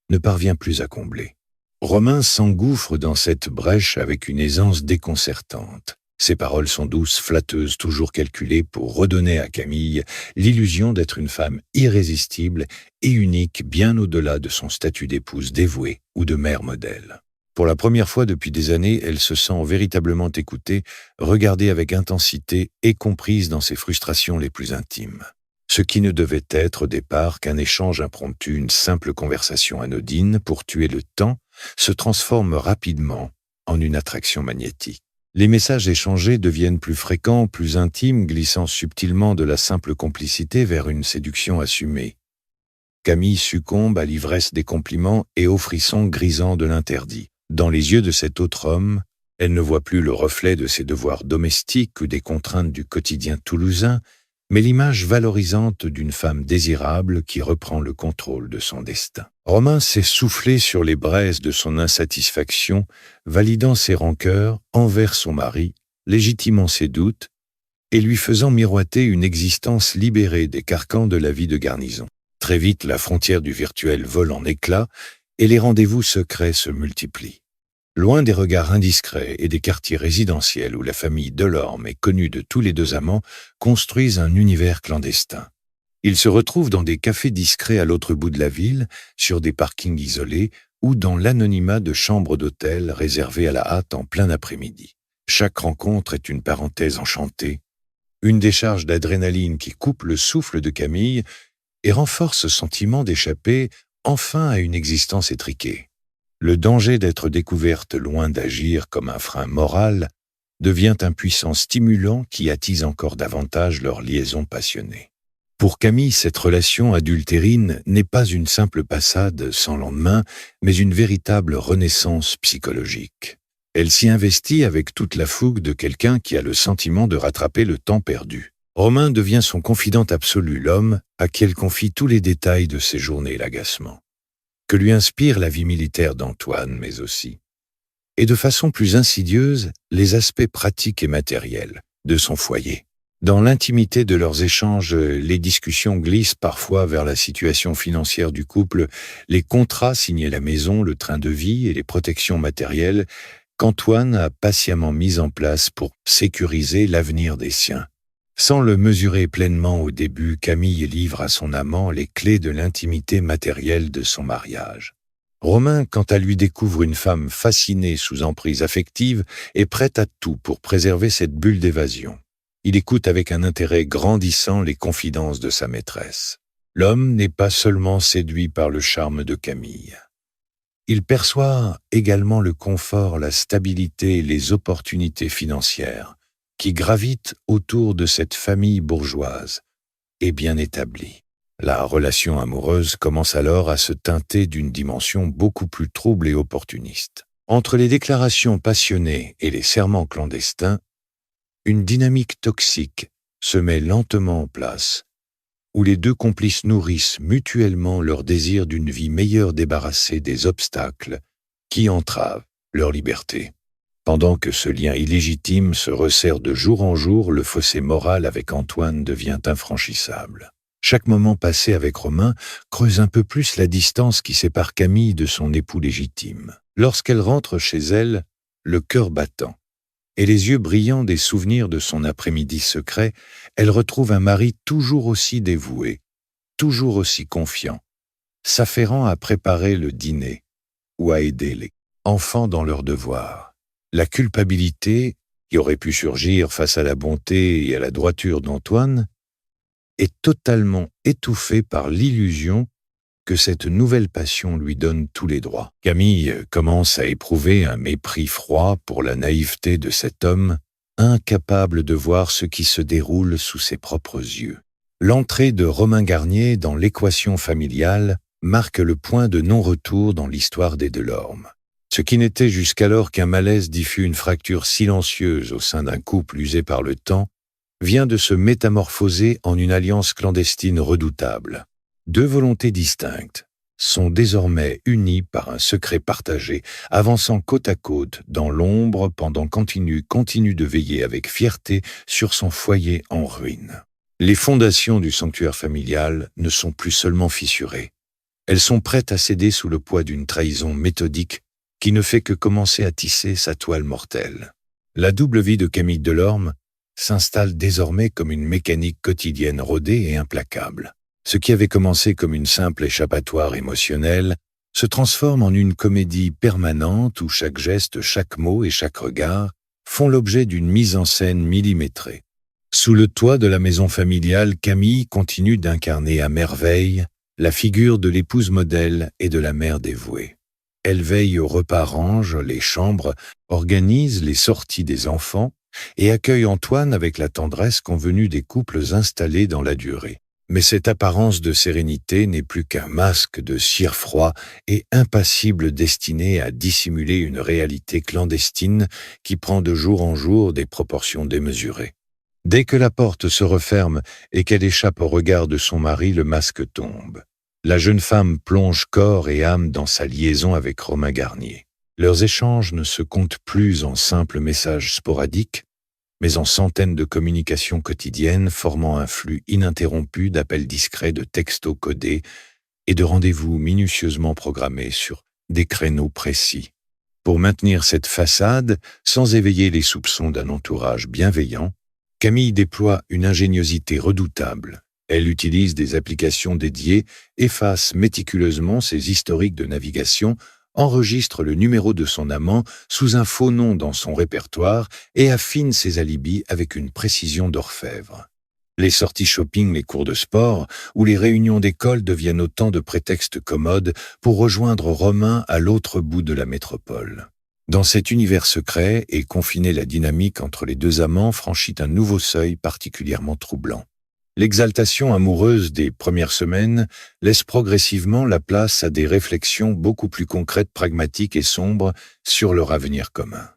ne parvient plus à combler. Romain s'engouffre dans cette brèche avec une aisance déconcertante. Ses paroles sont douces, flatteuses, toujours calculées pour redonner à Camille l'illusion d'être une femme irrésistible et unique bien au-delà de son statut d'épouse dévouée ou de mère modèle. Pour la première fois depuis des années, elle se sent véritablement écoutée, regardée avec intensité et comprise dans ses frustrations les plus intimes. Ce qui ne devait être au départ qu'un échange impromptu, une simple conversation anodine pour tuer le temps, se transforme rapidement en une attraction magnétique. Les messages échangés deviennent plus fréquents, plus intimes, glissant subtilement de la simple complicité vers une séduction assumée. Camille succombe à l'ivresse des compliments et aux frissons grisants de l'interdit. Dans les yeux de cet autre homme, elle ne voit plus le reflet de ses devoirs domestiques ou des contraintes du quotidien toulousain, mais l'image valorisante d'une femme désirable qui reprend le contrôle de son destin. Romain s'est soufflé sur les braises de son insatisfaction, validant ses rancœurs envers son mari, légitimant ses doutes et lui faisant miroiter une existence libérée des carcans de la vie de garnison. Très vite, la frontière du virtuel vole en éclats et les rendez-vous secrets se multiplient. Loin des regards indiscrets et des quartiers résidentiels où la famille Delorme est connue de tous les deux amants, construisent un univers clandestin. Ils se retrouvent dans des cafés discrets à l'autre bout de la ville, sur des parkings isolés ou dans l'anonymat de chambres d'hôtel réservées à la hâte en plein après-midi. Chaque rencontre est une parenthèse enchantée, une décharge d'adrénaline qui coupe le souffle de Camille et renforce ce sentiment d'échapper enfin à une existence étriquée. Le danger d'être découverte loin d'agir comme un frein moral devient un puissant stimulant qui attise encore davantage leur liaison passionnée. Pour Camille, cette relation adultérine n'est pas une simple passade sans lendemain, mais une véritable renaissance psychologique. Elle s'y investit avec toute la fougue de quelqu'un qui a le sentiment de rattraper le temps perdu. Romain devient son confident absolu, l'homme à qui elle confie tous les détails de ses journées et l'agacement. Que lui inspire la vie militaire d'Antoine, mais aussi, et de façon plus insidieuse, les aspects pratiques et matériels de son foyer. Dans l'intimité de leurs échanges, les discussions glissent parfois vers la situation financière du couple, les contrats signés à la maison, le train de vie et les protections matérielles qu'Antoine a patiemment mis en place pour sécuriser l'avenir des siens. Sans le mesurer pleinement au début, Camille livre à son amant les clés de l'intimité matérielle de son mariage. Romain, quant à lui, découvre une femme fascinée sous emprise affective et prête à tout pour préserver cette bulle d'évasion. Il écoute avec un intérêt grandissant les confidences de sa maîtresse. L'homme n'est pas seulement séduit par le charme de Camille. Il perçoit également le confort, la stabilité et les opportunités financières qui gravitent autour de cette famille bourgeoise et bien établie. La relation amoureuse commence alors à se teinter d'une dimension beaucoup plus trouble et opportuniste. Entre les déclarations passionnées et les serments clandestins, une dynamique toxique se met lentement en place, où les deux complices nourrissent mutuellement leur désir d'une vie meilleure débarrassée des obstacles qui entravent leur liberté. Pendant que ce lien illégitime se resserre de jour en jour, le fossé moral avec Antoine devient infranchissable. Chaque moment passé avec Romain creuse un peu plus la distance qui sépare Camille de son époux légitime. Lorsqu'elle rentre chez elle, le cœur battant et les yeux brillants des souvenirs de son après-midi secret, elle retrouve un mari toujours aussi dévoué, toujours aussi confiant, s'affairant à préparer le dîner ou à aider les enfants dans leurs devoirs. La culpabilité, qui aurait pu surgir face à la bonté et à la droiture d'Antoine, est totalement étouffé par l'illusion que cette nouvelle passion lui donne tous les droits. Camille commence à éprouver un mépris froid pour la naïveté de cet homme, incapable de voir ce qui se déroule sous ses propres yeux. L'entrée de Romain Garnier dans l'équation familiale marque le point de non-retour dans l'histoire des Delorme. Ce qui n'était jusqu'alors qu'un malaise diffus, une fracture silencieuse au sein d'un couple usé par le temps, vient de se métamorphoser en une alliance clandestine redoutable. Deux volontés distinctes sont désormais unies par un secret partagé, avançant côte à côte dans l'ombre pendant qu'Antinu continue de veiller avec fierté sur son foyer en ruine. Les fondations du sanctuaire familial ne sont plus seulement fissurées. Elles sont prêtes à céder sous le poids d'une trahison méthodique qui ne fait que commencer à tisser sa toile mortelle. La double vie de Camille Delorme s'installe désormais comme une mécanique quotidienne rodée et implacable. Ce qui avait commencé comme une simple échappatoire émotionnelle se transforme en une comédie permanente où chaque geste, chaque mot et chaque regard font l'objet d'une mise en scène millimétrée. Sous le toit de la maison familiale, Camille continue d'incarner à merveille la figure de l'épouse modèle et de la mère dévouée. Elle veille au repas, range les chambres, organise les sorties des enfants et accueille Antoine avec la tendresse convenue des couples installés dans la durée. Mais cette apparence de sérénité n'est plus qu'un masque de cire froid et impassible destiné à dissimuler une réalité clandestine qui prend de jour en jour des proportions démesurées. Dès que la porte se referme et qu'elle échappe au regard de son mari, le masque tombe. La jeune femme plonge corps et âme dans sa liaison avec Romain Garnier. Leurs échanges ne se comptent plus en simples messages sporadiques, mais en centaines de communications quotidiennes formant un flux ininterrompu d'appels discrets, de textos codés et de rendez-vous minutieusement programmés sur des créneaux précis. Pour maintenir cette façade, sans éveiller les soupçons d'un entourage bienveillant, Camille déploie une ingéniosité redoutable. Elle utilise des applications dédiées, efface méticuleusement ses historiques de navigation, enregistre le numéro de son amant sous un faux nom dans son répertoire et affine ses alibis avec une précision d'orfèvre. Les sorties shopping, les cours de sport ou les réunions d'école deviennent autant de prétextes commodes pour rejoindre Romain à l'autre bout de la métropole. Dans cet univers secret et confiné, la dynamique entre les deux amants franchit un nouveau seuil particulièrement troublant. L'exaltation amoureuse des premières semaines laisse progressivement la place à des réflexions beaucoup plus concrètes, pragmatiques et sombres sur leur avenir commun.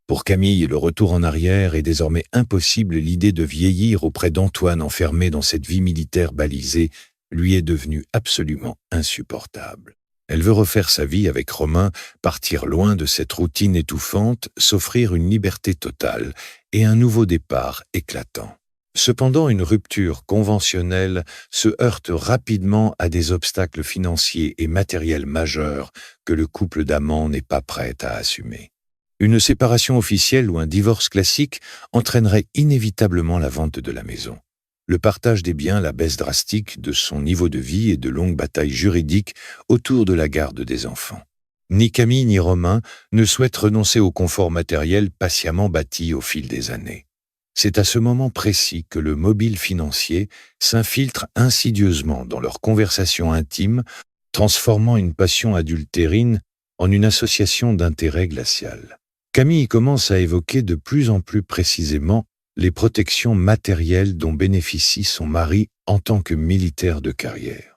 Pour Camille, le retour en arrière est désormais impossible. L'idée de vieillir auprès d'Antoine enfermé dans cette vie militaire balisée lui est devenue absolument insupportable. Elle veut refaire sa vie avec Romain, partir loin de cette routine étouffante, s'offrir une liberté totale et un nouveau départ éclatant. Cependant, une rupture conventionnelle se heurte rapidement à des obstacles financiers et matériels majeurs que le couple d'amants n'est pas prêt à assumer. Une séparation officielle ou un divorce classique entraînerait inévitablement la vente de la maison. Le partage des biens, la baisse drastique de son niveau de vie et de longues batailles juridiques autour de la garde des enfants. Ni Camille ni Romain ne souhaitent renoncer au confort matériel patiemment bâti au fil des années. C'est à ce moment précis que le mobile financier s'infiltre insidieusement dans leurs conversations intimes, transformant une passion adultérine en une association d'intérêts glacial. Camille commence à évoquer de plus en plus précisément les protections matérielles dont bénéficie son mari en tant que militaire de carrière.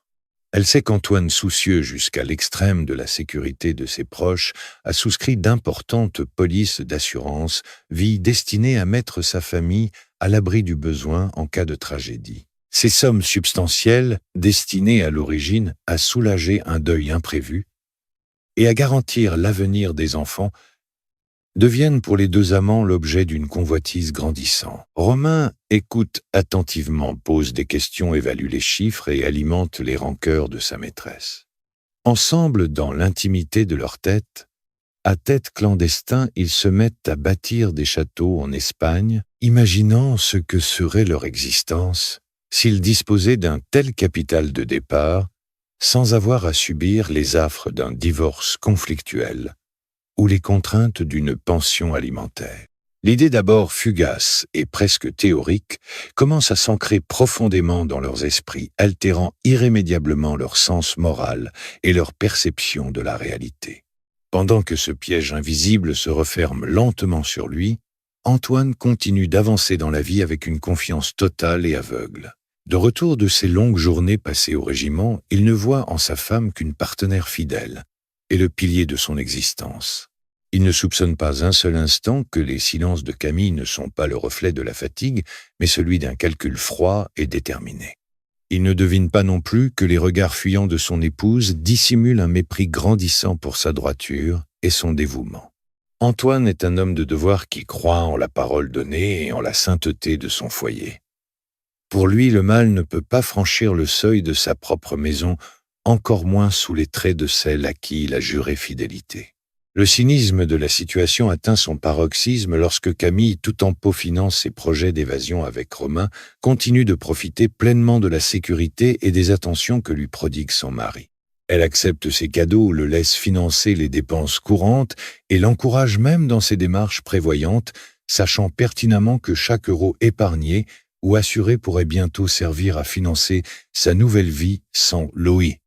Elle sait qu'Antoine, soucieux jusqu'à l'extrême de la sécurité de ses proches, a souscrit d'importantes polices d'assurance, vie destinée à mettre sa famille à l'abri du besoin en cas de tragédie. Ces sommes substantielles, destinées à l'origine à soulager un deuil imprévu et à garantir l'avenir des enfants, deviennent pour les deux amants l'objet d'une convoitise grandissante. Romain écoute attentivement, pose des questions, évalue les chiffres et alimente les rancœurs de sa maîtresse. Ensemble, dans l'intimité de leur tête, à tête clandestin, ils se mettent à bâtir des châteaux en Espagne, imaginant ce que serait leur existence s'ils disposaient d'un tel capital de départ, sans avoir à subir les affres d'un divorce conflictuel ou les contraintes d'une pension alimentaire. L'idée d'abord fugace et presque théorique commence à s'ancrer profondément dans leurs esprits, altérant irrémédiablement leur sens moral et leur perception de la réalité. Pendant que ce piège invisible se referme lentement sur lui, Antoine continue d'avancer dans la vie avec une confiance totale et aveugle. De retour de ses longues journées passées au régiment, il ne voit en sa femme qu'une partenaire fidèle et le pilier de son existence. Il ne soupçonne pas un seul instant que les silences de Camille ne sont pas le reflet de la fatigue, mais celui d'un calcul froid et déterminé. Il ne devine pas non plus que les regards fuyants de son épouse dissimulent un mépris grandissant pour sa droiture et son dévouement. Antoine est un homme de devoir qui croit en la parole donnée et en la sainteté de son foyer. Pour lui, le mal ne peut pas franchir le seuil de sa propre maison, encore moins sous les traits de celle à qui il a juré fidélité. Le cynisme de la situation atteint son paroxysme lorsque Camille, tout en peaufinant ses projets d'évasion avec Romain, continue de profiter pleinement de la sécurité et des attentions que lui prodigue son mari. Elle accepte ses cadeaux, le laisse financer les dépenses courantes et l'encourage même dans ses démarches prévoyantes, sachant pertinemment que chaque euro épargné ou assuré pourrait bientôt servir à financer sa nouvelle vie sans Loï.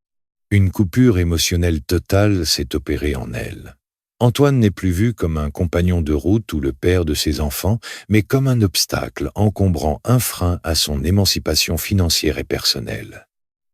Une coupure émotionnelle totale s'est opérée en elle. Antoine n'est plus vu comme un compagnon de route ou le père de ses enfants, mais comme un obstacle encombrant un frein à son émancipation financière et personnelle.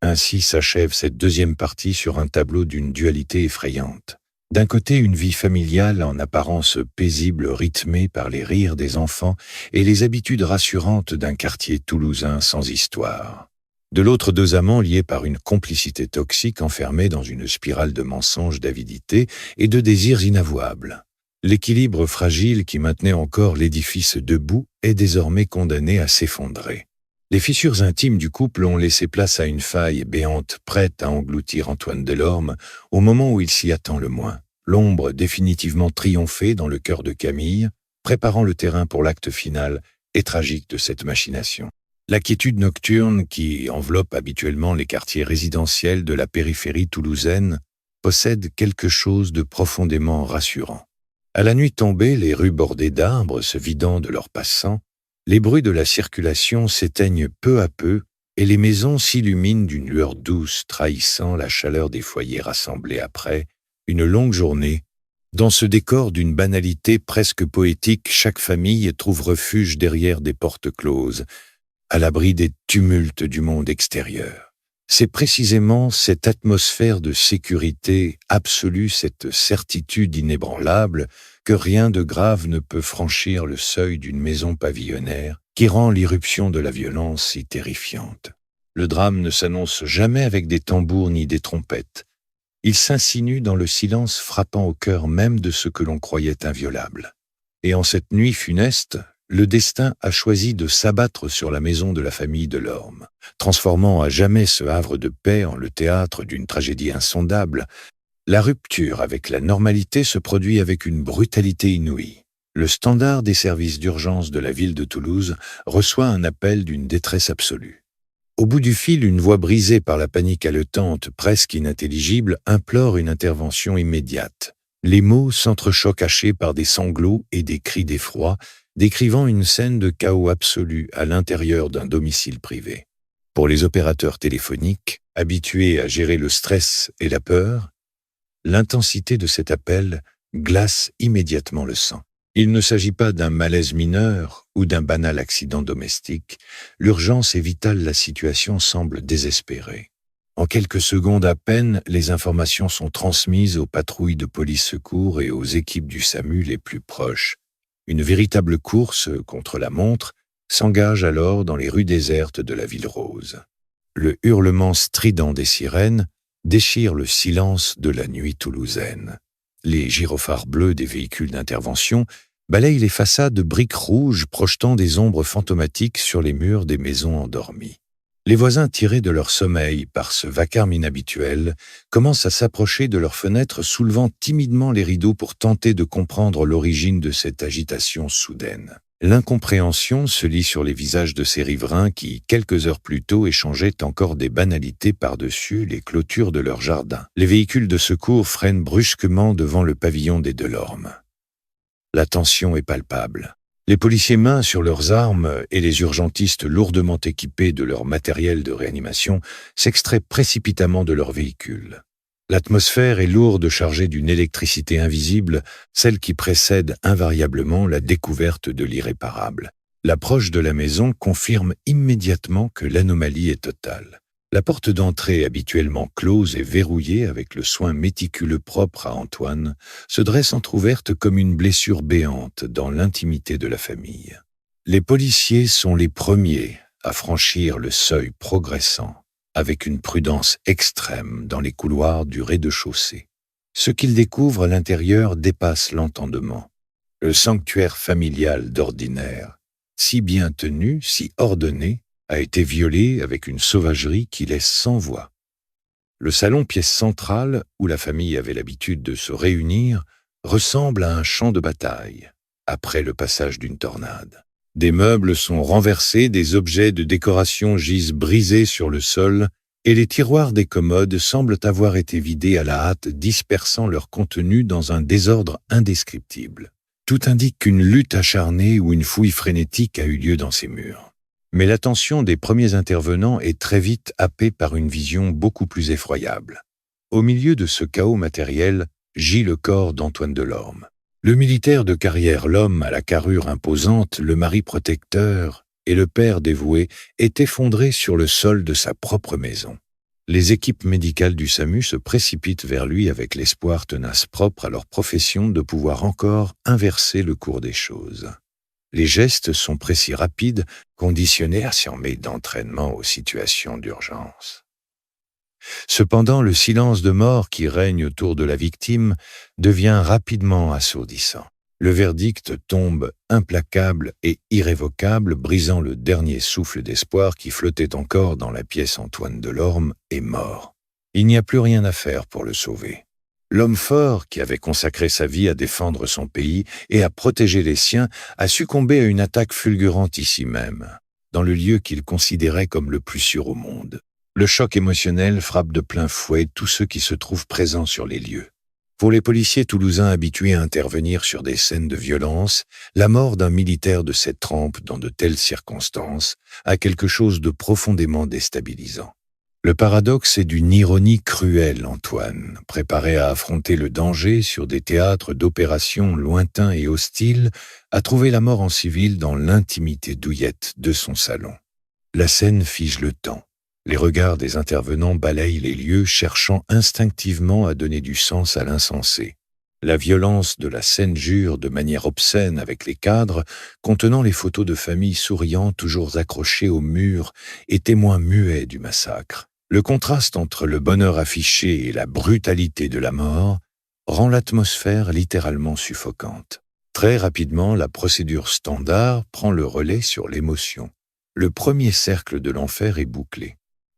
Ainsi s'achève cette deuxième partie sur un tableau d'une dualité effrayante. D'un côté, une vie familiale en apparence paisible rythmée par les rires des enfants et les habitudes rassurantes d'un quartier toulousain sans histoire. De l'autre, deux amants liés par une complicité toxique enfermés dans une spirale de mensonges, d'avidité et de désirs inavouables. L'équilibre fragile qui maintenait encore l'édifice debout est désormais condamné à s'effondrer. Les fissures intimes du couple ont laissé place à une faille béante prête à engloutir Antoine Delorme au moment où il s'y attend le moins. L'ombre définitivement triomphée dans le cœur de Camille, préparant le terrain pour l'acte final et tragique de cette machination. La quiétude nocturne qui enveloppe habituellement les quartiers résidentiels de la périphérie toulousaine possède quelque chose de profondément rassurant. À la nuit tombée, les rues bordées d'arbres se vidant de leurs passants, les bruits de la circulation s'éteignent peu à peu et les maisons s'illuminent d'une lueur douce trahissant la chaleur des foyers rassemblés après une longue journée. Dans ce décor d'une banalité presque poétique, chaque famille trouve refuge derrière des portes closes, à l'abri des tumultes du monde extérieur. C'est précisément cette atmosphère de sécurité absolue, cette certitude inébranlable, que rien de grave ne peut franchir le seuil d'une maison pavillonnaire qui rend l'irruption de la violence si terrifiante. Le drame ne s'annonce jamais avec des tambours ni des trompettes. Il s'insinue dans le silence frappant au cœur même de ce que l'on croyait inviolable. Et en cette nuit funeste, le destin a choisi de s'abattre sur la maison de la famille Delorme, transformant à jamais ce havre de paix en le théâtre d'une tragédie insondable. La rupture avec la normalité se produit avec une brutalité inouïe. Le standard des services d'urgence de la ville de Toulouse reçoit un appel d'une détresse absolue. Au bout du fil, une voix brisée par la panique haletante, presque inintelligible, implore une intervention immédiate. Les mots s'entrechoquent hachés par des sanglots et des cris d'effroi, décrivant une scène de chaos absolu à l'intérieur d'un domicile privé. Pour les opérateurs téléphoniques, habitués à gérer le stress et la peur, l'intensité de cet appel glace immédiatement le sang. Il ne s'agit pas d'un malaise mineur ou d'un banal accident domestique. L'urgence est vitale, la situation semble désespérée. En quelques secondes à peine, les informations sont transmises aux patrouilles de police-secours et aux équipes du SAMU les plus proches. Une véritable course contre la montre s'engage alors dans les rues désertes de la ville rose. Le hurlement strident des sirènes déchire le silence de la nuit toulousaine. Les gyrophares bleus des véhicules d'intervention balayent les façades de briques rouges projetant des ombres fantomatiques sur les murs des maisons endormies. Les voisins, tirés de leur sommeil par ce vacarme inhabituel, commencent à s'approcher de leurs fenêtres, soulevant timidement les rideaux pour tenter de comprendre l'origine de cette agitation soudaine. L'incompréhension se lit sur les visages de ces riverains qui, quelques heures plus tôt, échangeaient encore des banalités par-dessus les clôtures de leur jardin. Les véhicules de secours freinent brusquement devant le pavillon des Delorme. La tension est palpable. Les policiers main sur leurs armes et les urgentistes lourdement équipés de leur matériel de réanimation s'extraient précipitamment de leur véhicule. L'atmosphère est lourde, chargée d'une électricité invisible, celle qui précède invariablement la découverte de l'irréparable. L'approche de la maison confirme immédiatement que l'anomalie est totale. La porte d'entrée, habituellement close et verrouillée avec le soin méticuleux propre à Antoine, se dresse entr'ouverte comme une blessure béante dans l'intimité de la famille. Les policiers sont les premiers à franchir le seuil progressant, avec une prudence extrême dans les couloirs du rez-de-chaussée. Ce qu'ils découvrent à l'intérieur dépasse l'entendement. Le sanctuaire familial d'ordinaire, si bien tenu, si ordonné, a été violé avec une sauvagerie qui laisse sans voix. Le salon, pièce centrale, où la famille avait l'habitude de se réunir, ressemble à un champ de bataille, après le passage d'une tornade. Des meubles sont renversés, des objets de décoration gisent brisés sur le sol, et les tiroirs des commodes semblent avoir été vidés à la hâte, dispersant leur contenu dans un désordre indescriptible. Tout indique qu'une lutte acharnée ou une fouille frénétique a eu lieu dans ces murs. Mais l'attention des premiers intervenants est très vite happée par une vision beaucoup plus effroyable. Au milieu de ce chaos matériel gît le corps d'Antoine Delorme. Le militaire de carrière, l'homme à la carrure imposante, le mari protecteur et le père dévoué est effondré sur le sol de sa propre maison. Les équipes médicales du SAMU se précipitent vers lui avec l'espoir tenace propre à leur profession de pouvoir encore inverser le cours des choses. Les gestes sont précis, rapides, conditionnés assurés d'entraînement aux situations d'urgence. Cependant, le silence de mort qui règne autour de la victime devient rapidement assourdissant. Le verdict tombe implacable et irrévocable, brisant le dernier souffle d'espoir qui flottait encore dans la pièce. Antoine Delorme est mort. Il n'y a plus rien à faire pour le sauver. L'homme fort, qui avait consacré sa vie à défendre son pays et à protéger les siens, a succombé à une attaque fulgurante ici même, dans le lieu qu'il considérait comme le plus sûr au monde. Le choc émotionnel frappe de plein fouet tous ceux qui se trouvent présents sur les lieux. Pour les policiers toulousains habitués à intervenir sur des scènes de violence, la mort d'un militaire de cette trempe dans de telles circonstances a quelque chose de profondément déstabilisant. Le paradoxe est d'une ironie cruelle. Antoine, préparé à affronter le danger sur des théâtres d'opérations lointains et hostiles, a trouvé la mort en civil dans l'intimité douillette de son salon. La scène fige le temps. Les regards des intervenants balayent les lieux, cherchant instinctivement à donner du sens à l'insensé. La violence de la scène jure de manière obscène avec les cadres contenant les photos de familles souriant toujours accrochées au mur et témoins muets du massacre. Le contraste entre le bonheur affiché et la brutalité de la mort rend l'atmosphère littéralement suffocante. Très rapidement, la procédure standard prend le relais sur l'émotion. Le premier cercle de l'enfer est bouclé.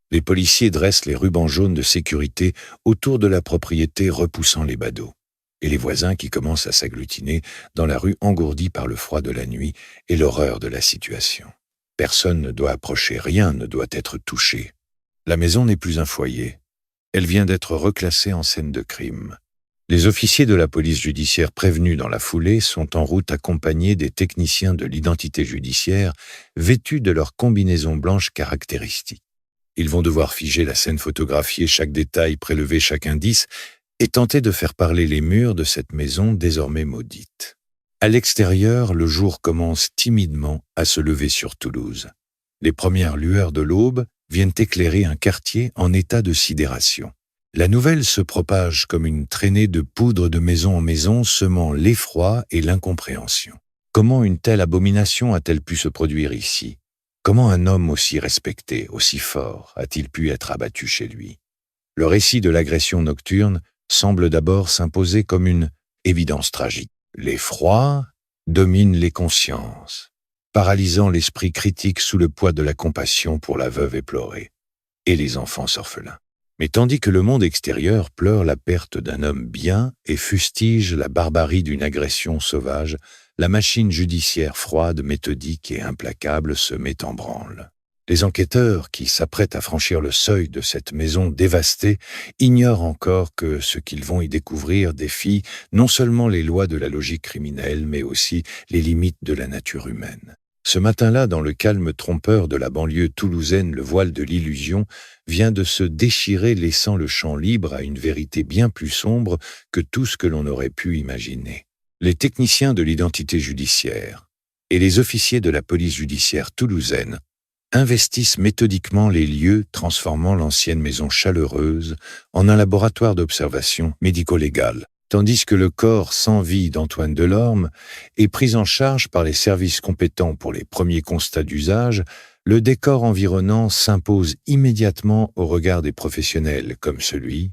Les policiers dressent les rubans jaunes de sécurité autour de la propriété, repoussant les badauds. Et les voisins qui commencent à s'agglutiner dans la rue engourdie par le froid de la nuit et l'horreur de la situation. Personne ne doit approcher, rien ne doit être touché. La maison n'est plus un foyer. Elle vient d'être reclassée en scène de crime. Les officiers de la police judiciaire prévenus dans la foulée sont en route accompagnés des techniciens de l'identité judiciaire vêtus de leur combinaison blanche caractéristique. Ils vont devoir figer la scène, photographier chaque détail, prélever chaque indice et tenter de faire parler les murs de cette maison désormais maudite. À l'extérieur, le jour commence timidement à se lever sur Toulouse. Les premières lueurs de l'aube viennent éclairer un quartier en état de sidération. La nouvelle se propage comme une traînée de poudre de maison en maison, semant l'effroi et l'incompréhension. Comment une telle abomination a-t-elle pu se produire ici? Comment un homme aussi respecté, aussi fort, a-t-il pu être abattu chez lui? Le récit de l'agression nocturne semble d'abord s'imposer comme une évidence tragique. L'effroi domine les consciences, paralysant l'esprit critique sous le poids de la compassion pour la veuve éplorée et les enfants orphelins. Mais tandis que le monde extérieur pleure la perte d'un homme bien et fustige la barbarie d'une agression sauvage, la machine judiciaire froide, méthodique et implacable se met en branle. Les enquêteurs qui s'apprêtent à franchir le seuil de cette maison dévastée ignorent encore que ce qu'ils vont y découvrir défie non seulement les lois de la logique criminelle, mais aussi les limites de la nature humaine. Ce matin-là, dans le calme trompeur de la banlieue toulousaine, le voile de l'illusion vient de se déchirer, laissant le champ libre à une vérité bien plus sombre que tout ce que l'on aurait pu imaginer. Les techniciens de l'identité judiciaire et les officiers de la police judiciaire toulousaine investissent méthodiquement les lieux, transformant l'ancienne maison chaleureuse en un laboratoire d'observation médico-légale, tandis que le corps sans vie d'Antoine Delorme est pris en charge par les services compétents pour les premiers constats d'usage. Le décor environnant s'impose immédiatement au regard des professionnels, comme celui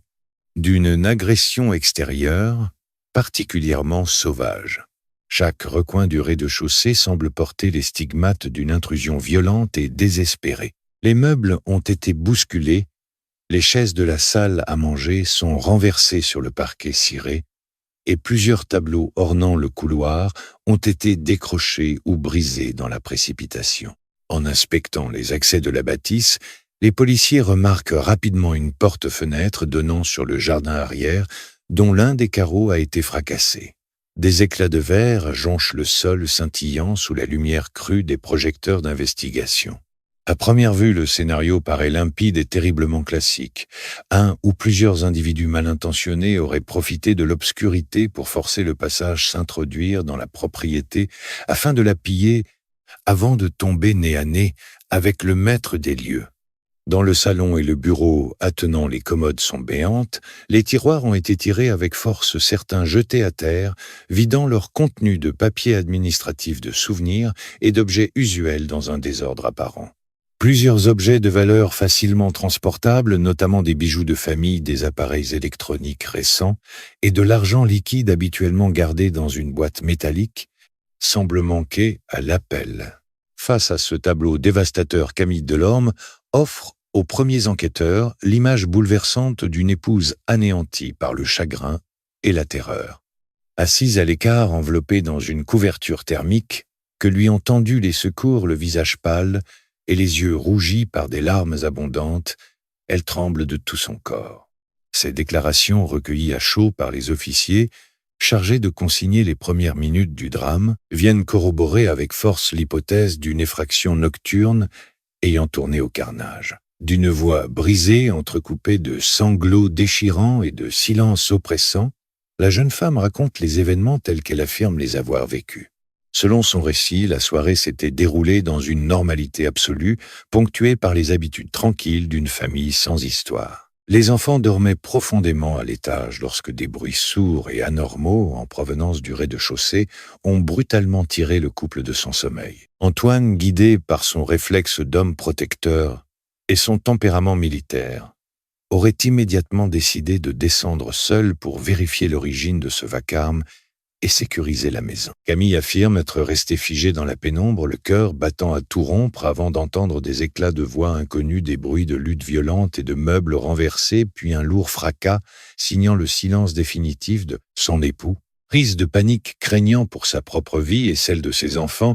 d'une agression extérieure particulièrement sauvage. Chaque recoin du rez-de-chaussée semble porter les stigmates d'une intrusion violente et désespérée. Les meubles ont été bousculés, les chaises de la salle à manger sont renversées sur le parquet ciré, et plusieurs tableaux ornant le couloir ont été décrochés ou brisés dans la précipitation. En inspectant les accès de la bâtisse, les policiers remarquent rapidement une porte-fenêtre donnant sur le jardin arrière, dont l'un des carreaux a été fracassé. Des éclats de verre jonchent le sol scintillant sous la lumière crue des projecteurs d'investigation. À première vue, le scénario paraît limpide et terriblement classique. Un ou plusieurs individus mal intentionnés auraient profité de l'obscurité pour forcer le passage s'introduire dans la propriété afin de la piller avant de tomber nez à nez avec le maître des lieux. Dans le salon et le bureau attenant les commodes sont béantes, les tiroirs ont été tirés avec force, certains jetés à terre, vidant leur contenu de papiers administratifs de souvenirs et d'objets usuels dans un désordre apparent. Plusieurs objets de valeur facilement transportables, notamment des bijoux de famille, des appareils électroniques récents et de l'argent liquide habituellement gardé dans une boîte métallique, semblent manquer à l'appel. Face à ce tableau dévastateur, Camille Delorme offre aux premiers enquêteurs l'image bouleversante d'une épouse anéantie par le chagrin et la terreur. Assise à l'écart, enveloppée dans une couverture thermique, que lui ont tendu les secours, le visage pâle et les yeux rougis par des larmes abondantes, elle tremble de tout son corps. Ces déclarations recueillies à chaud par les officiers, chargés de consigner les premières minutes du drame, viennent corroborer avec force l'hypothèse d'une effraction nocturne ayant tourné au carnage. D'une voix brisée, entrecoupée de sanglots déchirants et de silences oppressants, la jeune femme raconte les événements tels qu'elle affirme les avoir vécus. Selon son récit, la soirée s'était déroulée dans une normalité absolue, ponctuée par les habitudes tranquilles d'une famille sans histoire. Les enfants dormaient profondément à l'étage lorsque des bruits sourds et anormaux, en provenance du rez-de-chaussée, ont brutalement tiré le couple de son sommeil. Antoine, guidé par son réflexe d'homme protecteur et son tempérament militaire, aurait immédiatement décidé de descendre seul pour vérifier l'origine de ce vacarme et sécuriser la maison. Camille affirme être restée figée dans la pénombre, le cœur battant à tout rompre avant d'entendre des éclats de voix inconnus, des bruits de lutte violente et de meubles renversés, puis un lourd fracas signant le silence définitif de son époux. Prise de panique, craignant pour sa propre vie et celle de ses enfants,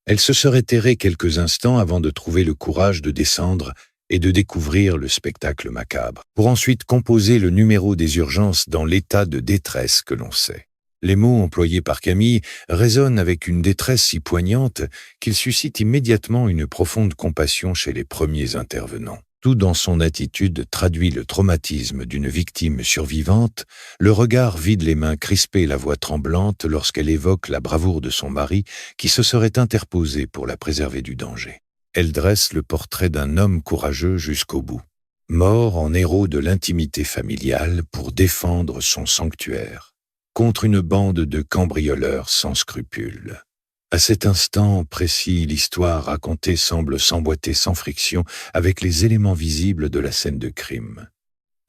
elle se serait terrée quelques instants avant de trouver le courage de descendre et de découvrir le spectacle macabre, pour ensuite composer le numéro des urgences dans l'état de détresse que l'on sait. Les mots employés par Camille résonnent avec une détresse si poignante qu'ils suscitent immédiatement une profonde compassion chez les premiers intervenants. Tout dans son attitude traduit le traumatisme d'une victime survivante, le regard vide les mains crispées, la voix tremblante lorsqu'elle évoque la bravoure de son mari qui se serait interposé pour la préserver du danger. Elle dresse le portrait d'un homme courageux jusqu'au bout, mort en héros de l'intimité familiale pour défendre son sanctuaire contre une bande de cambrioleurs sans scrupules. À cet instant précis, l'histoire racontée semble s'emboîter sans friction avec les éléments visibles de la scène de crime.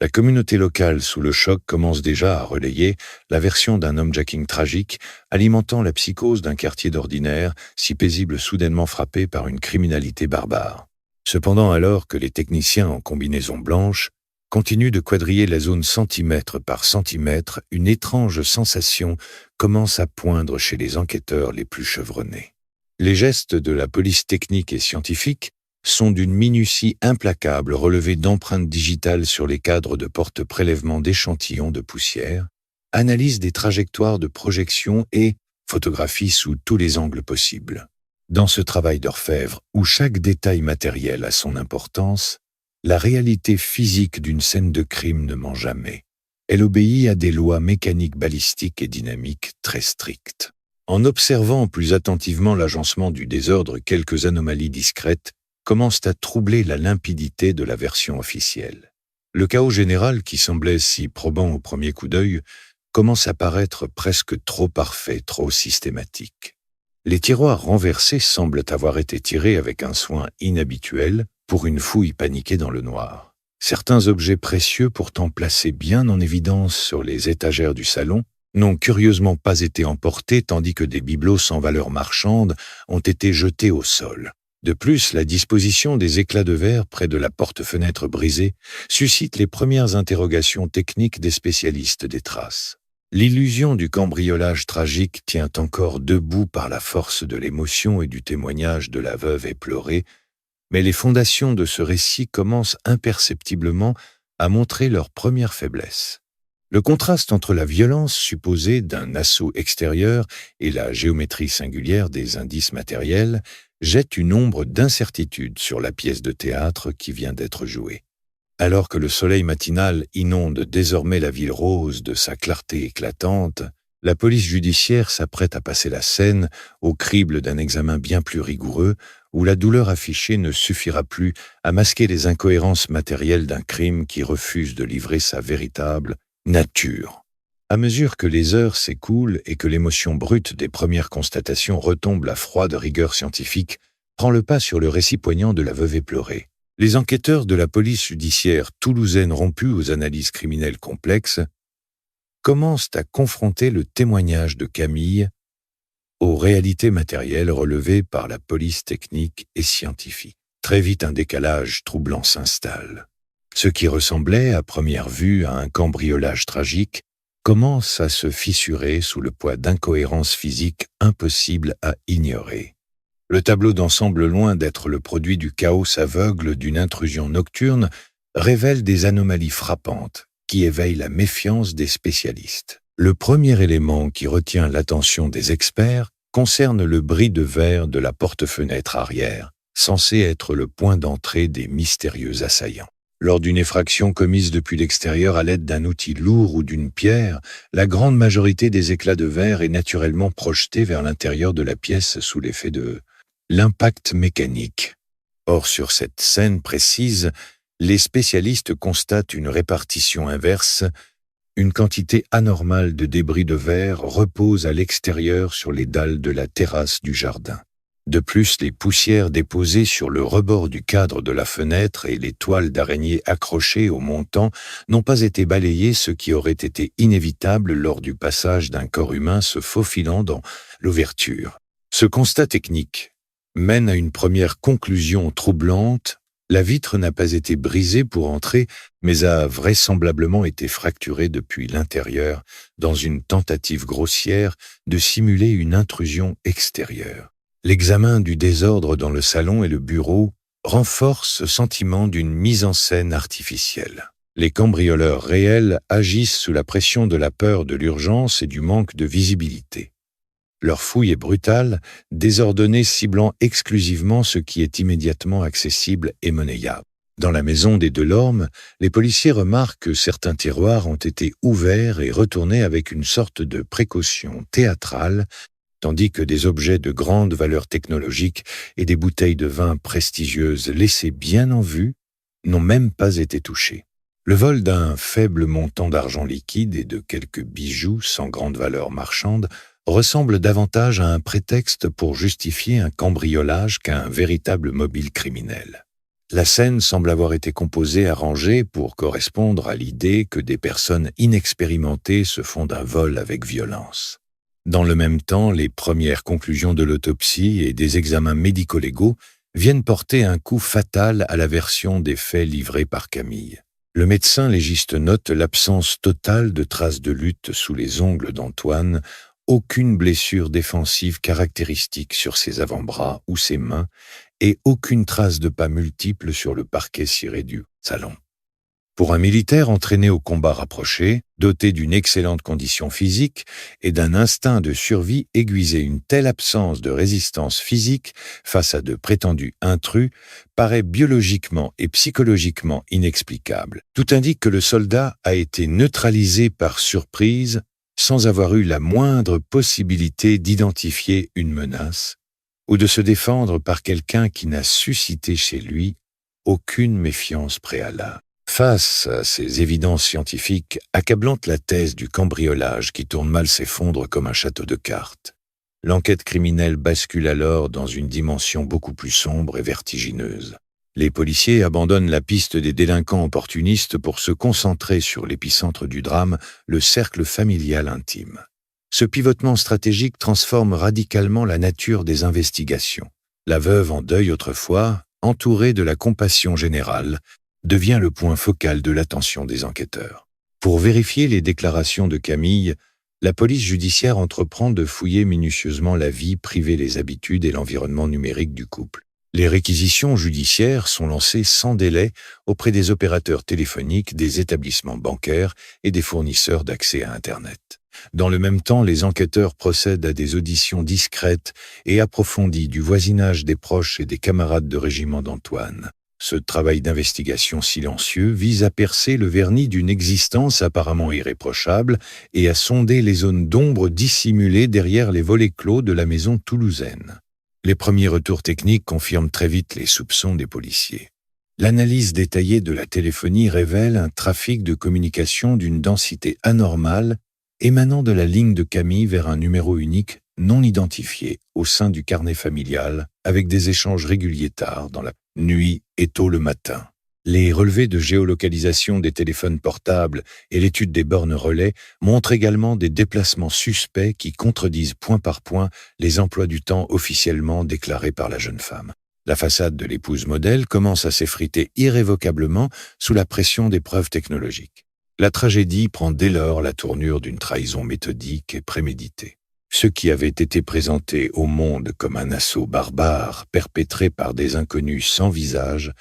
La communauté locale, sous le choc, commence déjà à relayer la version d'un homejacking tragique, alimentant la psychose d'un quartier d'ordinaire, si paisible soudainement frappé par une criminalité barbare. Cependant, alors que les techniciens en combinaison blanche continue de quadriller la zone centimètre par centimètre, une étrange sensation commence à poindre chez les enquêteurs les plus chevronnés. Les gestes de la police technique et scientifique sont d'une minutie implacable relevées d'empreintes digitales sur les cadres de porte-prélèvement d'échantillons de poussière, analyse des trajectoires de projection et photographie sous tous les angles possibles. Dans ce travail d'orfèvre, où chaque détail matériel a son importance, la réalité physique d'une scène de crime ne ment jamais. Elle obéit à des lois mécaniques balistiques et dynamiques très strictes. En observant plus attentivement l'agencement du désordre, quelques anomalies discrètes commencent à troubler la limpidité de la version officielle. Le chaos général, qui semblait si probant au premier coup d'œil, commence à paraître presque trop parfait, trop systématique. Les tiroirs renversés semblent avoir été tirés avec un soin inhabituel pour une fouille paniquée dans le noir. Certains objets précieux, pourtant placés bien en évidence sur les étagères du salon, n'ont curieusement pas été emportés, tandis que des bibelots sans valeur marchande ont été jetés au sol. De plus, la disposition des éclats de verre près de la porte-fenêtre brisée suscite les premières interrogations techniques des spécialistes des traces. L'illusion du cambriolage tragique tient encore debout par la force de l'émotion et du témoignage de la veuve éplorée, mais les fondations de ce récit commencent imperceptiblement à montrer leur première faiblesse. Le contraste entre la violence supposée d'un assaut extérieur et la géométrie singulière des indices matériels jette une ombre d'incertitude sur la pièce de théâtre qui vient d'être jouée. Alors que le soleil matinal inonde désormais la ville rose de sa clarté éclatante, la police judiciaire s'apprête à passer la scène au crible d'un examen bien plus rigoureux où la douleur affichée ne suffira plus à masquer les incohérences matérielles d'un crime qui refuse de livrer sa véritable nature. À mesure que les heures s'écoulent et que l'émotion brute des premières constatations retombe, la froide rigueur scientifique prend le pas sur le récit poignant de la veuve éplorée. Les enquêteurs de la police judiciaire toulousaine rompue aux analyses criminelles complexes commencent à confronter le témoignage de Camille aux réalités matérielles relevées par la police technique et scientifique. Très vite, un décalage troublant s'installe. Ce qui ressemblait à première vue à un cambriolage tragique commence à se fissurer sous le poids d'incohérences physiques impossibles à ignorer. Le tableau d'ensemble, loin d'être le produit du chaos aveugle d'une intrusion nocturne, révèle des anomalies frappantes qui éveillent la méfiance des spécialistes. Le premier élément qui retient l'attention des experts concerne le bris de verre de la porte-fenêtre arrière, censé être le point d'entrée des mystérieux assaillants. Lors d'une effraction commise depuis l'extérieur à l'aide d'un outil lourd ou d'une pierre, la grande majorité des éclats de verre est naturellement projetée vers l'intérieur de la pièce sous l'effet de l'impact mécanique. Or, sur cette scène précise, les spécialistes constatent une répartition inverse. Une quantité anormale de débris de verre repose à l'extérieur sur les dalles de la terrasse du jardin. De plus, les poussières déposées sur le rebord du cadre de la fenêtre et les toiles d'araignée accrochées au montant n'ont pas été balayées, ce qui aurait été inévitable lors du passage d'un corps humain se faufilant dans l'ouverture. Ce constat technique mène à une première conclusion troublante. La vitre n'a pas été brisée pour entrer, mais a vraisemblablement été fracturée depuis l'intérieur dans une tentative grossière de simuler une intrusion extérieure. L'examen du désordre dans le salon et le bureau renforce ce sentiment d'une mise en scène artificielle. Les cambrioleurs réels agissent sous la pression de la peur de l'urgence et du manque de visibilité. Leur fouille est brutale, désordonnée, ciblant exclusivement ce qui est immédiatement accessible et monnayable. Dans la maison des Delorme, les policiers remarquent que certains tiroirs ont été ouverts et retournés avec une sorte de précaution théâtrale, tandis que des objets de grande valeur technologique et des bouteilles de vin prestigieuses laissées bien en vue n'ont même pas été touchés. Le vol d'un faible montant d'argent liquide et de quelques bijoux sans grande valeur marchande ressemble davantage à un prétexte pour justifier un cambriolage qu'à un véritable mobile criminel. La scène semble avoir été composée, arrangée pour correspondre à l'idée que des personnes inexpérimentées se font d'un vol avec violence. Dans le même temps, les premières conclusions de l'autopsie et des examens médico-légaux viennent porter un coup fatal à la version des faits livrée par Camille. Le médecin légiste note l'absence totale de traces de lutte sous les ongles d'Antoine, aucune blessure défensive caractéristique sur ses avant-bras ou ses mains, et aucune trace de pas multiples sur le parquet ciré du salon. Pour un militaire entraîné au combat rapproché, doté d'une excellente condition physique et d'un instinct de survie aiguisé, une telle absence de résistance physique face à de prétendus intrus paraît biologiquement et psychologiquement inexplicable. Tout indique que le soldat a été neutralisé par surprise sans avoir eu la moindre possibilité d'identifier une menace ou de se défendre par quelqu'un qui n'a suscité chez lui aucune méfiance préalable. Face à ces évidences scientifiques, accablante la thèse du cambriolage qui tourne mal s'effondre comme un château de cartes. L'enquête criminelle bascule alors dans une dimension beaucoup plus sombre et vertigineuse. Les policiers abandonnent la piste des délinquants opportunistes pour se concentrer sur l'épicentre du drame, le cercle familial intime. Ce pivotement stratégique transforme radicalement la nature des investigations. La veuve en deuil autrefois, entourée de la compassion générale, devient le point focal de l'attention des enquêteurs. Pour vérifier les déclarations de Camille, la police judiciaire entreprend de fouiller minutieusement la vie privée, les habitudes et l'environnement numérique du couple. Les réquisitions judiciaires sont lancées sans délai auprès des opérateurs téléphoniques, des établissements bancaires et des fournisseurs d'accès à Internet. Dans le même temps, les enquêteurs procèdent à des auditions discrètes et approfondies du voisinage des proches et des camarades de régiment d'Antoine. Ce travail d'investigation silencieux vise à percer le vernis d'une existence apparemment irréprochable et à sonder les zones d'ombre dissimulées derrière les volets clos de la maison toulousaine. Les premiers retours techniques confirment très vite les soupçons des policiers. L'analyse détaillée de la téléphonie révèle un trafic de communication d'une densité anormale émanant de la ligne de Camille vers un numéro unique non identifié au sein du carnet familial, avec des échanges réguliers tard dans la nuit et tôt le matin. Les relevés de géolocalisation des téléphones portables et l'étude des bornes relais montrent également des déplacements suspects qui contredisent point par point les emplois du temps officiellement déclarés par la jeune femme. La façade de l'épouse modèle commence à s'effriter irrévocablement sous la pression des preuves technologiques. La tragédie prend dès lors la tournure d'une trahison méthodique et préméditée. Ce qui avait été présenté au monde comme un assaut barbare perpétré par des inconnus sans visage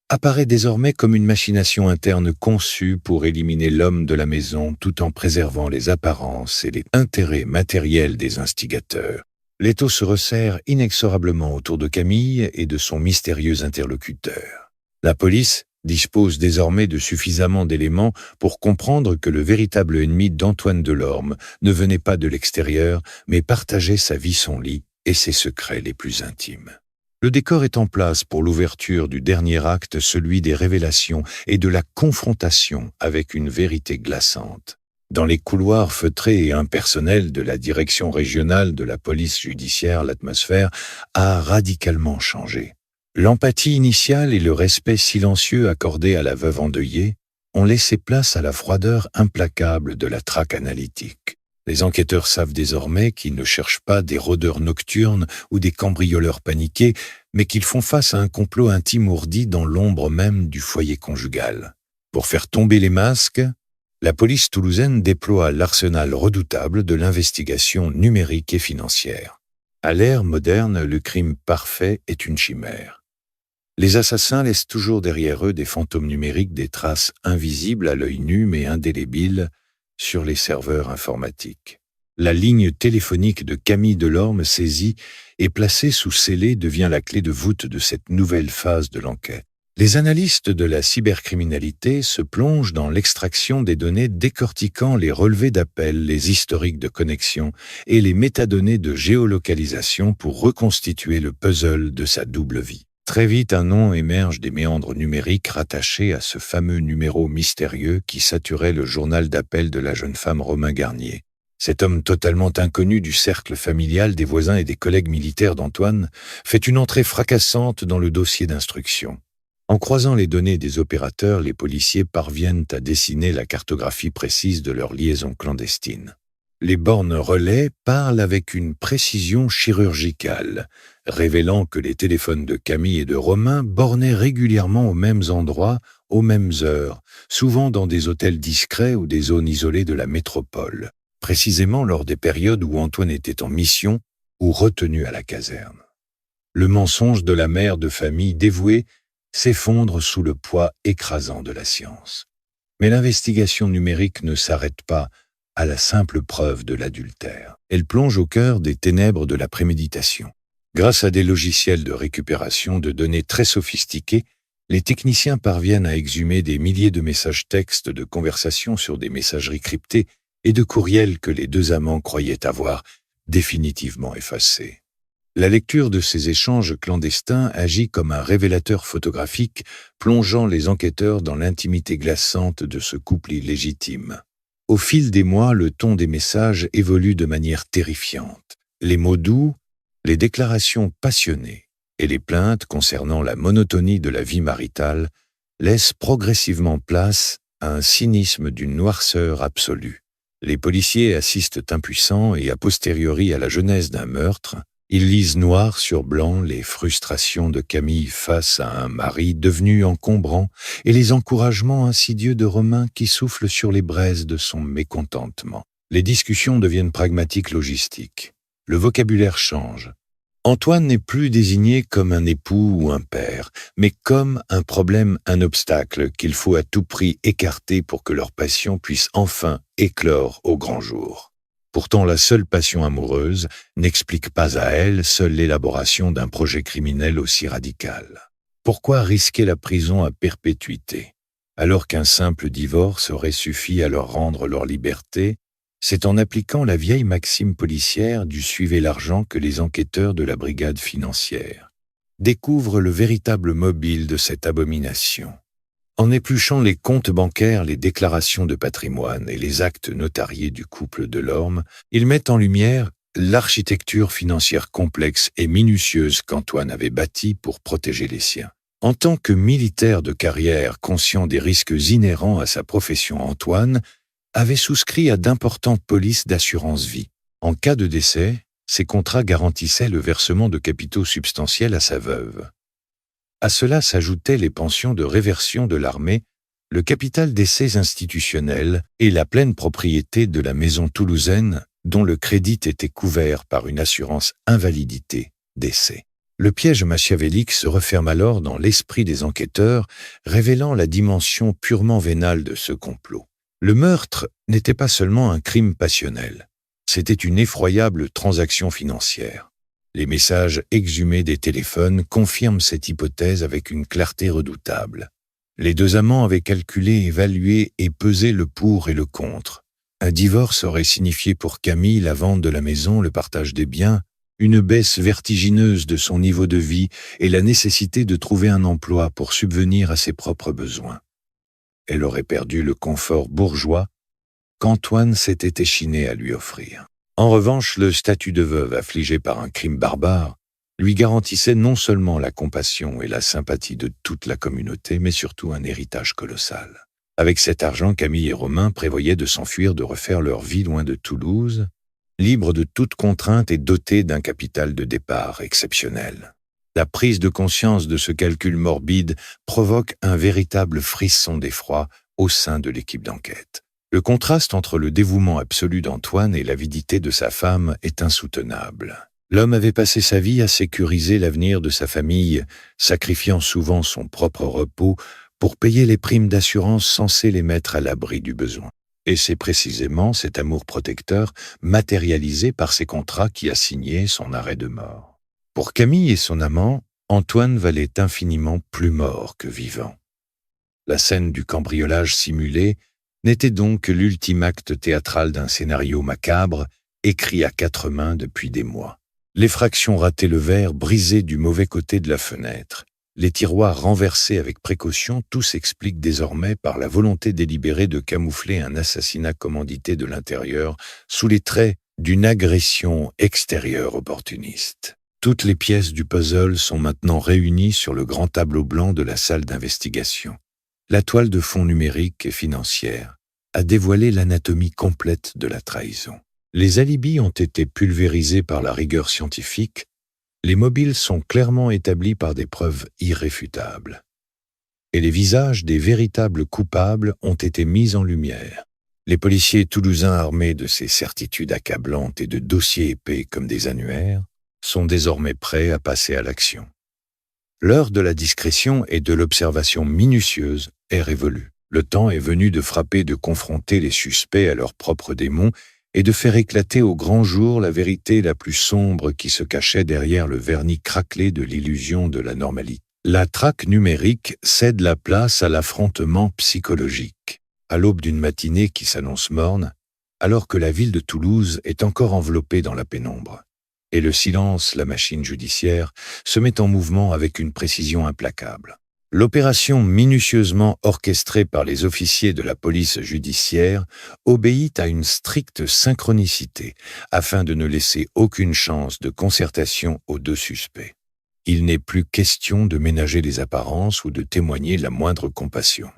apparaît désormais comme une machination interne conçue pour éliminer l'homme de la maison tout en préservant les apparences et les intérêts matériels des instigateurs. L'étau se resserre inexorablement autour de Camille et de son mystérieux interlocuteur. La police dispose désormais de suffisamment d'éléments pour comprendre que le véritable ennemi d'Antoine Delorme ne venait pas de l'extérieur, mais partageait sa vie, son lit et ses secrets les plus intimes. Le décor est en place pour l'ouverture du dernier acte, celui des révélations et de la confrontation avec une vérité glaçante. Dans les couloirs feutrés et impersonnels de la direction régionale de la police judiciaire, l'atmosphère a radicalement changé. L'empathie initiale et le respect silencieux accordé à la veuve endeuillée ont laissé place à la froideur implacable de la traque analytique. Les enquêteurs savent désormais qu'ils ne cherchent pas des rôdeurs nocturnes ou des cambrioleurs paniqués, mais qu'ils font face à un complot intime ourdi dans l'ombre même du foyer conjugal. Pour faire tomber les masques, la police toulousaine déploie l'arsenal redoutable de l'investigation numérique et financière. À l'ère moderne, le crime parfait est une chimère. Les assassins laissent toujours derrière eux des fantômes numériques, des traces invisibles à l'œil nu mais indélébiles sur les serveurs informatiques. La ligne téléphonique de Camille Delorme saisie et placée sous scellé devient la clé de voûte de cette nouvelle phase de l'enquête. Les analystes de la cybercriminalité se plongent dans l'extraction des données, décortiquant les relevés d'appels, les historiques de connexion et les métadonnées de géolocalisation pour reconstituer le puzzle de sa double vie. Très vite, un nom émerge des méandres numériques rattachés à ce fameux numéro mystérieux qui saturait le journal d'appel de la jeune femme Romain Garnier. Cet homme totalement inconnu du cercle familial, des voisins et des collègues militaires d'Antoine fait une entrée fracassante dans le dossier d'instruction. En croisant les données des opérateurs, les policiers parviennent à dessiner la cartographie précise de leur liaison clandestine. Les bornes relais parlent avec une précision chirurgicale, révélant que les téléphones de Camille et de Romain bornaient régulièrement aux mêmes endroits, aux mêmes heures, souvent dans des hôtels discrets ou des zones isolées de la métropole, précisément lors des périodes où Antoine était en mission ou retenu à la caserne. Le mensonge de la mère de famille dévouée s'effondre sous le poids écrasant de la science. Mais l'investigation numérique ne s'arrête pas à la simple preuve de l'adultère. Elle plonge au cœur des ténèbres de la préméditation. Grâce à des logiciels de récupération de données très sophistiqués, les techniciens parviennent à exhumer des milliers de messages textes de conversations sur des messageries cryptées et de courriels que les deux amants croyaient avoir définitivement effacés. La lecture de ces échanges clandestins agit comme un révélateur photographique, plongeant les enquêteurs dans l'intimité glaçante de ce couple illégitime. Au fil des mois, le ton des messages évolue de manière terrifiante. Les mots doux, les déclarations passionnées et les plaintes concernant la monotonie de la vie maritale laissent progressivement place à un cynisme d'une noirceur absolue. Les policiers assistent impuissants et a posteriori à la genèse d'un meurtre, ils lisent noir sur blanc les frustrations de Camille face à un mari devenu encombrant et les encouragements insidieux de Romain qui souffle sur les braises de son mécontentement. Les discussions deviennent pragmatiques logistiques. Le vocabulaire change. Antoine n'est plus désigné comme un époux ou un père, mais comme un problème, un obstacle qu'il faut à tout prix écarter pour que leur passion puisse enfin éclore au grand jour. Pourtant, la seule passion amoureuse n'explique pas à elle seule l'élaboration d'un projet criminel aussi radical. Pourquoi risquer la prison à perpétuité, alors qu'un simple divorce aurait suffi à leur rendre leur liberté? C'est en appliquant la vieille maxime policière du « suivez l'argent » que les enquêteurs de la brigade financière découvrent le véritable mobile de cette abomination. En épluchant les comptes bancaires, les déclarations de patrimoine et les actes notariés du couple Delorme, ils mettent en lumière l'architecture financière complexe et minutieuse qu'Antoine avait bâtie pour protéger les siens. En tant que militaire de carrière conscient des risques inhérents à sa profession, Antoine avait souscrit à d'importantes polices d'assurance vie. En cas de décès, ces contrats garantissaient le versement de capitaux substantiels à sa veuve. À cela s'ajoutaient les pensions de réversion de l'armée, le capital d'essais institutionnels et la pleine propriété de la maison toulousaine dont le crédit était couvert par une assurance invalidité d'essai. Le piège machiavélique se referme alors dans l'esprit des enquêteurs, révélant la dimension purement vénale de ce complot. Le meurtre n'était pas seulement un crime passionnel, c'était une effroyable transaction financière. Les messages exhumés des téléphones confirment cette hypothèse avec une clarté redoutable. Les deux amants avaient calculé, évalué et pesé le pour et le contre. Un divorce aurait signifié pour Camille la vente de la maison, le partage des biens, une baisse vertigineuse de son niveau de vie et la nécessité de trouver un emploi pour subvenir à ses propres besoins. Elle aurait perdu le confort bourgeois qu'Antoine s'était échiné à lui offrir. En revanche, le statut de veuve affligée par un crime barbare lui garantissait non seulement la compassion et la sympathie de toute la communauté, mais surtout un héritage colossal. Avec cet argent, Camille et Romain prévoyaient de s'enfuir, de refaire leur vie loin de Toulouse, libres de toute contrainte et dotés d'un capital de départ exceptionnel. La prise de conscience de ce calcul morbide provoque un véritable frisson d'effroi au sein de l'équipe d'enquête. Le contraste entre le dévouement absolu d'Antoine et l'avidité de sa femme est insoutenable. L'homme avait passé sa vie à sécuriser l'avenir de sa famille, sacrifiant souvent son propre repos pour payer les primes d'assurance censées les mettre à l'abri du besoin. Et c'est précisément cet amour protecteur, matérialisé par ces contrats, qui a signé son arrêt de mort. Pour Camille et son amant, Antoine valait infiniment plus mort que vivant. La scène du cambriolage simulé n'était donc que l'ultime acte théâtral d'un scénario macabre, écrit à quatre mains depuis des mois. L'effraction ratée, le verre brisé du mauvais côté de la fenêtre, les tiroirs renversés avec précaution, tout s'explique désormais par la volonté délibérée de camoufler un assassinat commandité de l'intérieur sous les traits d'une agression extérieure opportuniste. Toutes les pièces du puzzle sont maintenant réunies sur le grand tableau blanc de la salle d'investigation. La toile de fond numérique et financière a dévoilé l'anatomie complète de la trahison. Les alibis ont été pulvérisés par la rigueur scientifique, les mobiles sont clairement établis par des preuves irréfutables. Et les visages des véritables coupables ont été mis en lumière. Les policiers toulousains, armés de ces certitudes accablantes et de dossiers épais comme des annuaires, sont désormais prêts à passer à l'action. L'heure de la discrétion et de l'observation minutieuse est révolue. Le temps est venu de frapper, de confronter les suspects à leurs propres démons et de faire éclater au grand jour la vérité la plus sombre qui se cachait derrière le vernis craquelé de l'illusion de la normalité. La traque numérique cède la place à l'affrontement psychologique. À l'aube d'une matinée qui s'annonce morne, alors que la ville de Toulouse est encore enveloppée dans la pénombre. Et le silence, la machine judiciaire, se met en mouvement avec une précision implacable. L'opération minutieusement orchestrée par les officiers de la police judiciaire obéit à une stricte synchronicité afin de ne laisser aucune chance de concertation aux deux suspects. Il n'est plus question de ménager les apparences ou de témoigner la moindre compassion.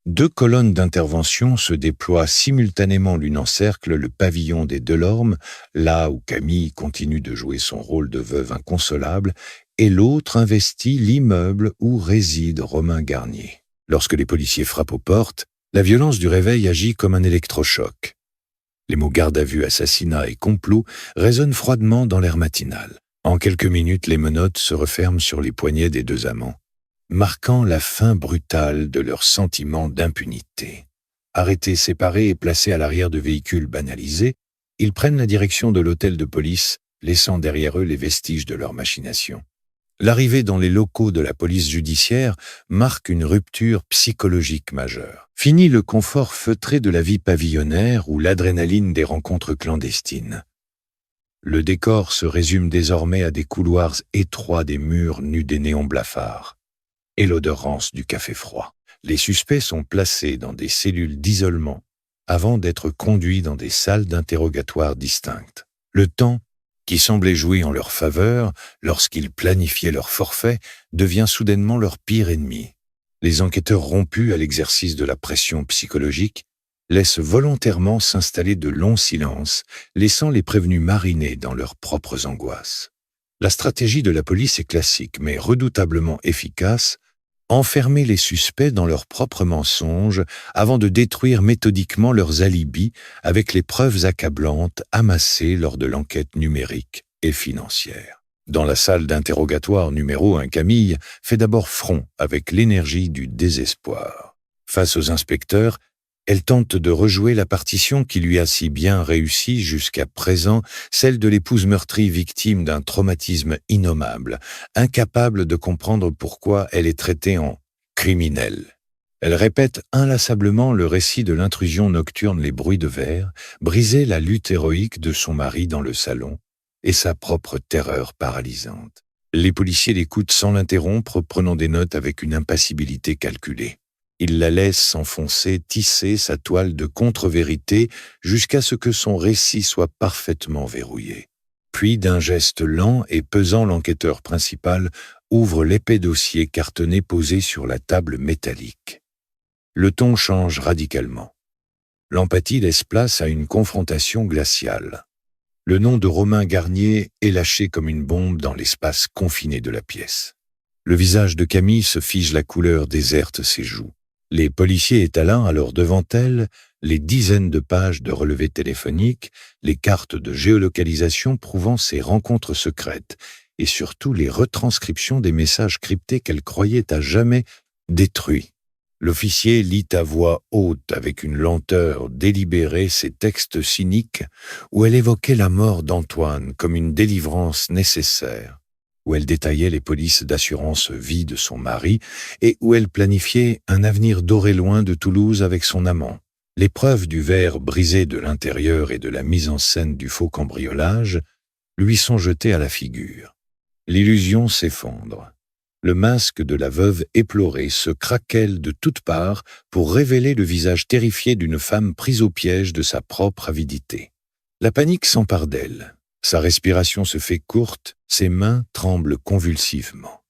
2 colonnes d'intervention se déploient simultanément, l'une encercle le pavillon des Delorme, là où Camille continue de jouer son rôle de veuve inconsolable, et l'autre investit l'immeuble où réside Romain Garnier. Lorsque les policiers frappent aux portes, la violence du réveil agit comme un électrochoc. Les mots garde à vue, assassinat et complot résonnent froidement dans l'air matinal. En quelques minutes, les menottes se referment sur les poignets des 2 amants, marquant la fin brutale de leur sentiment d'impunité. Arrêtés, séparés et placés à l'arrière de véhicules banalisés, ils prennent la direction de l'hôtel de police, laissant derrière eux les vestiges de leur machination. L'arrivée dans les locaux de la police judiciaire marque une rupture psychologique majeure. Fini le confort feutré de la vie pavillonnaire ou l'adrénaline des rencontres clandestines. Le décor se résume désormais à des couloirs étroits, des murs nus des néons blafards et l'odeur rance du café froid. Les suspects sont placés dans des cellules d'isolement avant d'être conduits dans des salles d'interrogatoire distinctes. Le temps, qui semblait jouer en leur faveur lorsqu'ils planifiaient leur forfait, devient soudainement leur pire ennemi. Les enquêteurs rompus à l'exercice de la pression psychologique laissent volontairement s'installer de longs silences, laissant les prévenus mariner dans leurs propres angoisses. La stratégie de la police est classique, mais redoutablement efficace: enfermer les suspects dans leurs propres mensonges avant de détruire méthodiquement leurs alibis avec les preuves accablantes amassées lors de l'enquête numérique et financière. Dans la salle d'interrogatoire numéro 1, Camille fait d'abord front avec l'énergie du désespoir. Face aux inspecteurs, elle tente de rejouer la partition qui lui a si bien réussi jusqu'à présent, celle de l'épouse meurtrie victime d'un traumatisme innommable, incapable de comprendre pourquoi elle est traitée en criminelle. Elle répète inlassablement le récit de l'intrusion nocturne, les bruits de verre, briser la lutte héroïque de son mari dans le salon et sa propre terreur paralysante. Les policiers l'écoutent sans l'interrompre, prenant des notes avec une impassibilité calculée. Il la laisse s'enfoncer, tisser sa toile de contre-vérité jusqu'à ce que son récit soit parfaitement verrouillé. Puis, d'un geste lent et pesant, l'enquêteur principal ouvre l'épais dossier cartonné posé sur la table métallique. Le ton change radicalement. L'empathie laisse place à une confrontation glaciale. Le nom de Romain Garnier est lâché comme une bombe dans l'espace confiné de la pièce. Le visage de Camille se fige, la couleur déserte ses joues. Les policiers étalant alors devant elle les dizaines de pages de relevés téléphoniques, les cartes de géolocalisation prouvant ses rencontres secrètes et surtout les retranscriptions des messages cryptés qu'elle croyait à jamais détruits. L'officier lit à voix haute, avec une lenteur délibérée, ces textes cyniques où elle évoquait la mort d'Antoine comme une délivrance nécessaire, où elle détaillait les polices d'assurance vie de son mari et où elle planifiait un avenir doré loin de Toulouse avec son amant. Les preuves du verre brisé de l'intérieur et de la mise en scène du faux cambriolage lui sont jetées à la figure. L'illusion s'effondre. Le masque de la veuve éplorée se craquelle de toutes parts pour révéler le visage terrifié d'une femme prise au piège de sa propre avidité. La panique s'empare d'elle. Sa respiration se fait courte, ses mains tremblent convulsivement.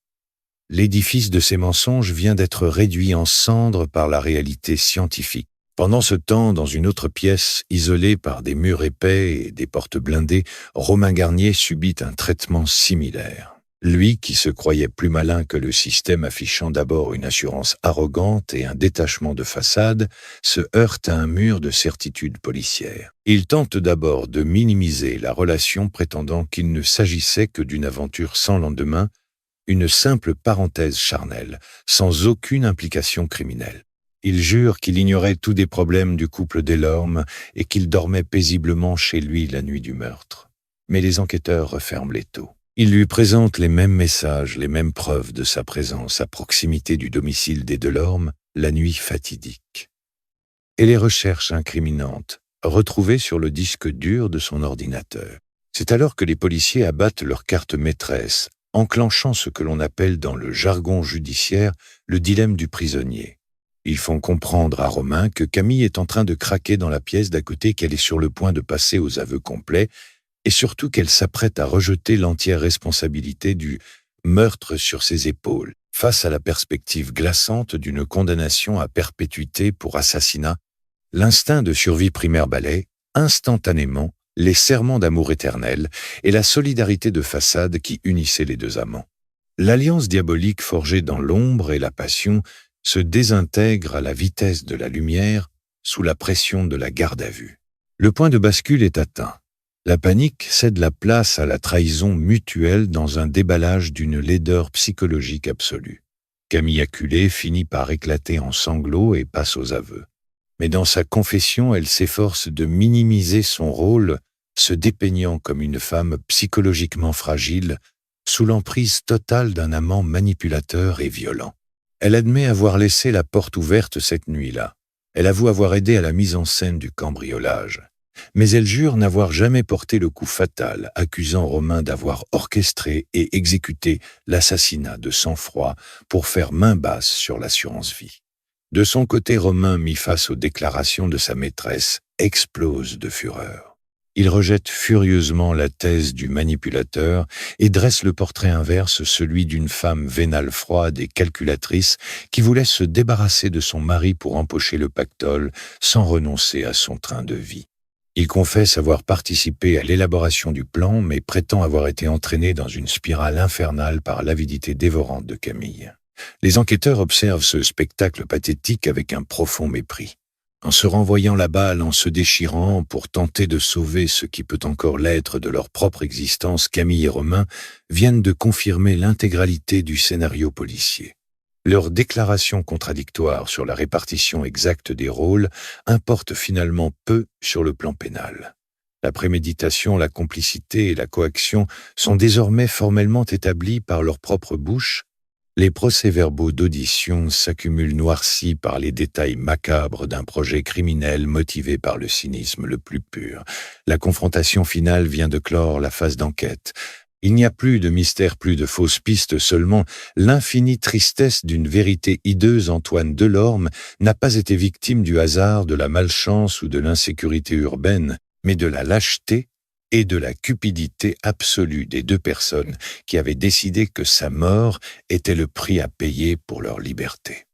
L'édifice de ses mensonges vient d'être réduit en cendres par la réalité scientifique. Pendant ce temps, dans une autre pièce, isolée par des murs épais et des portes blindées, Romain Garnier subit un traitement similaire. Lui qui se croyait plus malin que le système affichant d'abord une assurance arrogante et un détachement de façade, se heurte à un mur de certitude policière. Il tente d'abord de minimiser la relation prétendant qu'il ne s'agissait que d'une aventure sans lendemain, une simple parenthèse charnelle, sans aucune implication criminelle. Il jure qu'il ignorait tous des problèmes du couple Delorme et qu'il dormait paisiblement chez lui la nuit du meurtre. Mais les enquêteurs referment l'étau. Ils lui présentent les mêmes messages, les mêmes preuves de sa présence à proximité du domicile des Delorme, la nuit fatidique. Et les recherches incriminantes, retrouvées sur le disque dur de son ordinateur. C'est alors que les policiers abattent leur carte maîtresse, enclenchant ce que l'on appelle dans le jargon judiciaire le dilemme du prisonnier. Ils font comprendre à Romain que Camille est en train de craquer dans la pièce d'à côté, qu'elle est sur le point de passer aux aveux complets, et surtout qu'elle s'apprête à rejeter l'entière responsabilité du meurtre sur ses épaules, face à la perspective glaçante d'une condamnation à perpétuité pour assassinat. L'instinct de survie primaire balaie, instantanément, les serments d'amour éternel et la solidarité de façade qui unissaient les deux amants. L'alliance diabolique forgée dans l'ombre et la passion se désintègre à la vitesse de la lumière sous la pression de la garde à vue. Le point de bascule est atteint. La panique cède la place à la trahison mutuelle dans un déballage d'une laideur psychologique absolue. Camille acculée finit par éclater en sanglots et passe aux aveux. Mais dans sa confession, elle s'efforce de minimiser son rôle, se dépeignant comme une femme psychologiquement fragile, sous l'emprise totale d'un amant manipulateur et violent. Elle admet avoir laissé la porte ouverte cette nuit-là. Elle avoue avoir aidé à la mise en scène du cambriolage. Mais elle jure n'avoir jamais porté le coup fatal, accusant Romain d'avoir orchestré et exécuté l'assassinat de sang-froid pour faire main basse sur l'assurance-vie. De son côté, Romain, mis face aux déclarations de sa maîtresse, explose de fureur. Il rejette furieusement la thèse du manipulateur et dresse le portrait inverse, celui d'une femme vénale froide et calculatrice qui voulait se débarrasser de son mari pour empocher le pactole sans renoncer à son train de vie. Il confesse avoir participé à l'élaboration du plan, mais prétend avoir été entraîné dans une spirale infernale par l'avidité dévorante de Camille. Les enquêteurs observent ce spectacle pathétique avec un profond mépris. En se renvoyant la balle, en se déchirant pour tenter de sauver ce qui peut encore l'être de leur propre existence, Camille et Romain viennent de confirmer l'intégralité du scénario policier. Leurs déclarations contradictoires sur la répartition exacte des rôles importent finalement peu sur le plan pénal. La préméditation, la complicité et la coaction sont désormais formellement établies par leur propre bouche. Les procès-verbaux d'audition s'accumulent noircis par les détails macabres d'un projet criminel motivé par le cynisme le plus pur. La confrontation finale vient de clore la phase d'enquête. Il n'y a plus de mystère, plus de fausses pistes, seulement l'infinie tristesse d'une vérité hideuse. Antoine Delorme n'a pas été victime du hasard, de la malchance ou de l'insécurité urbaine, mais de la lâcheté et de la cupidité absolue des deux personnes qui avaient décidé que sa mort était le prix à payer pour leur liberté.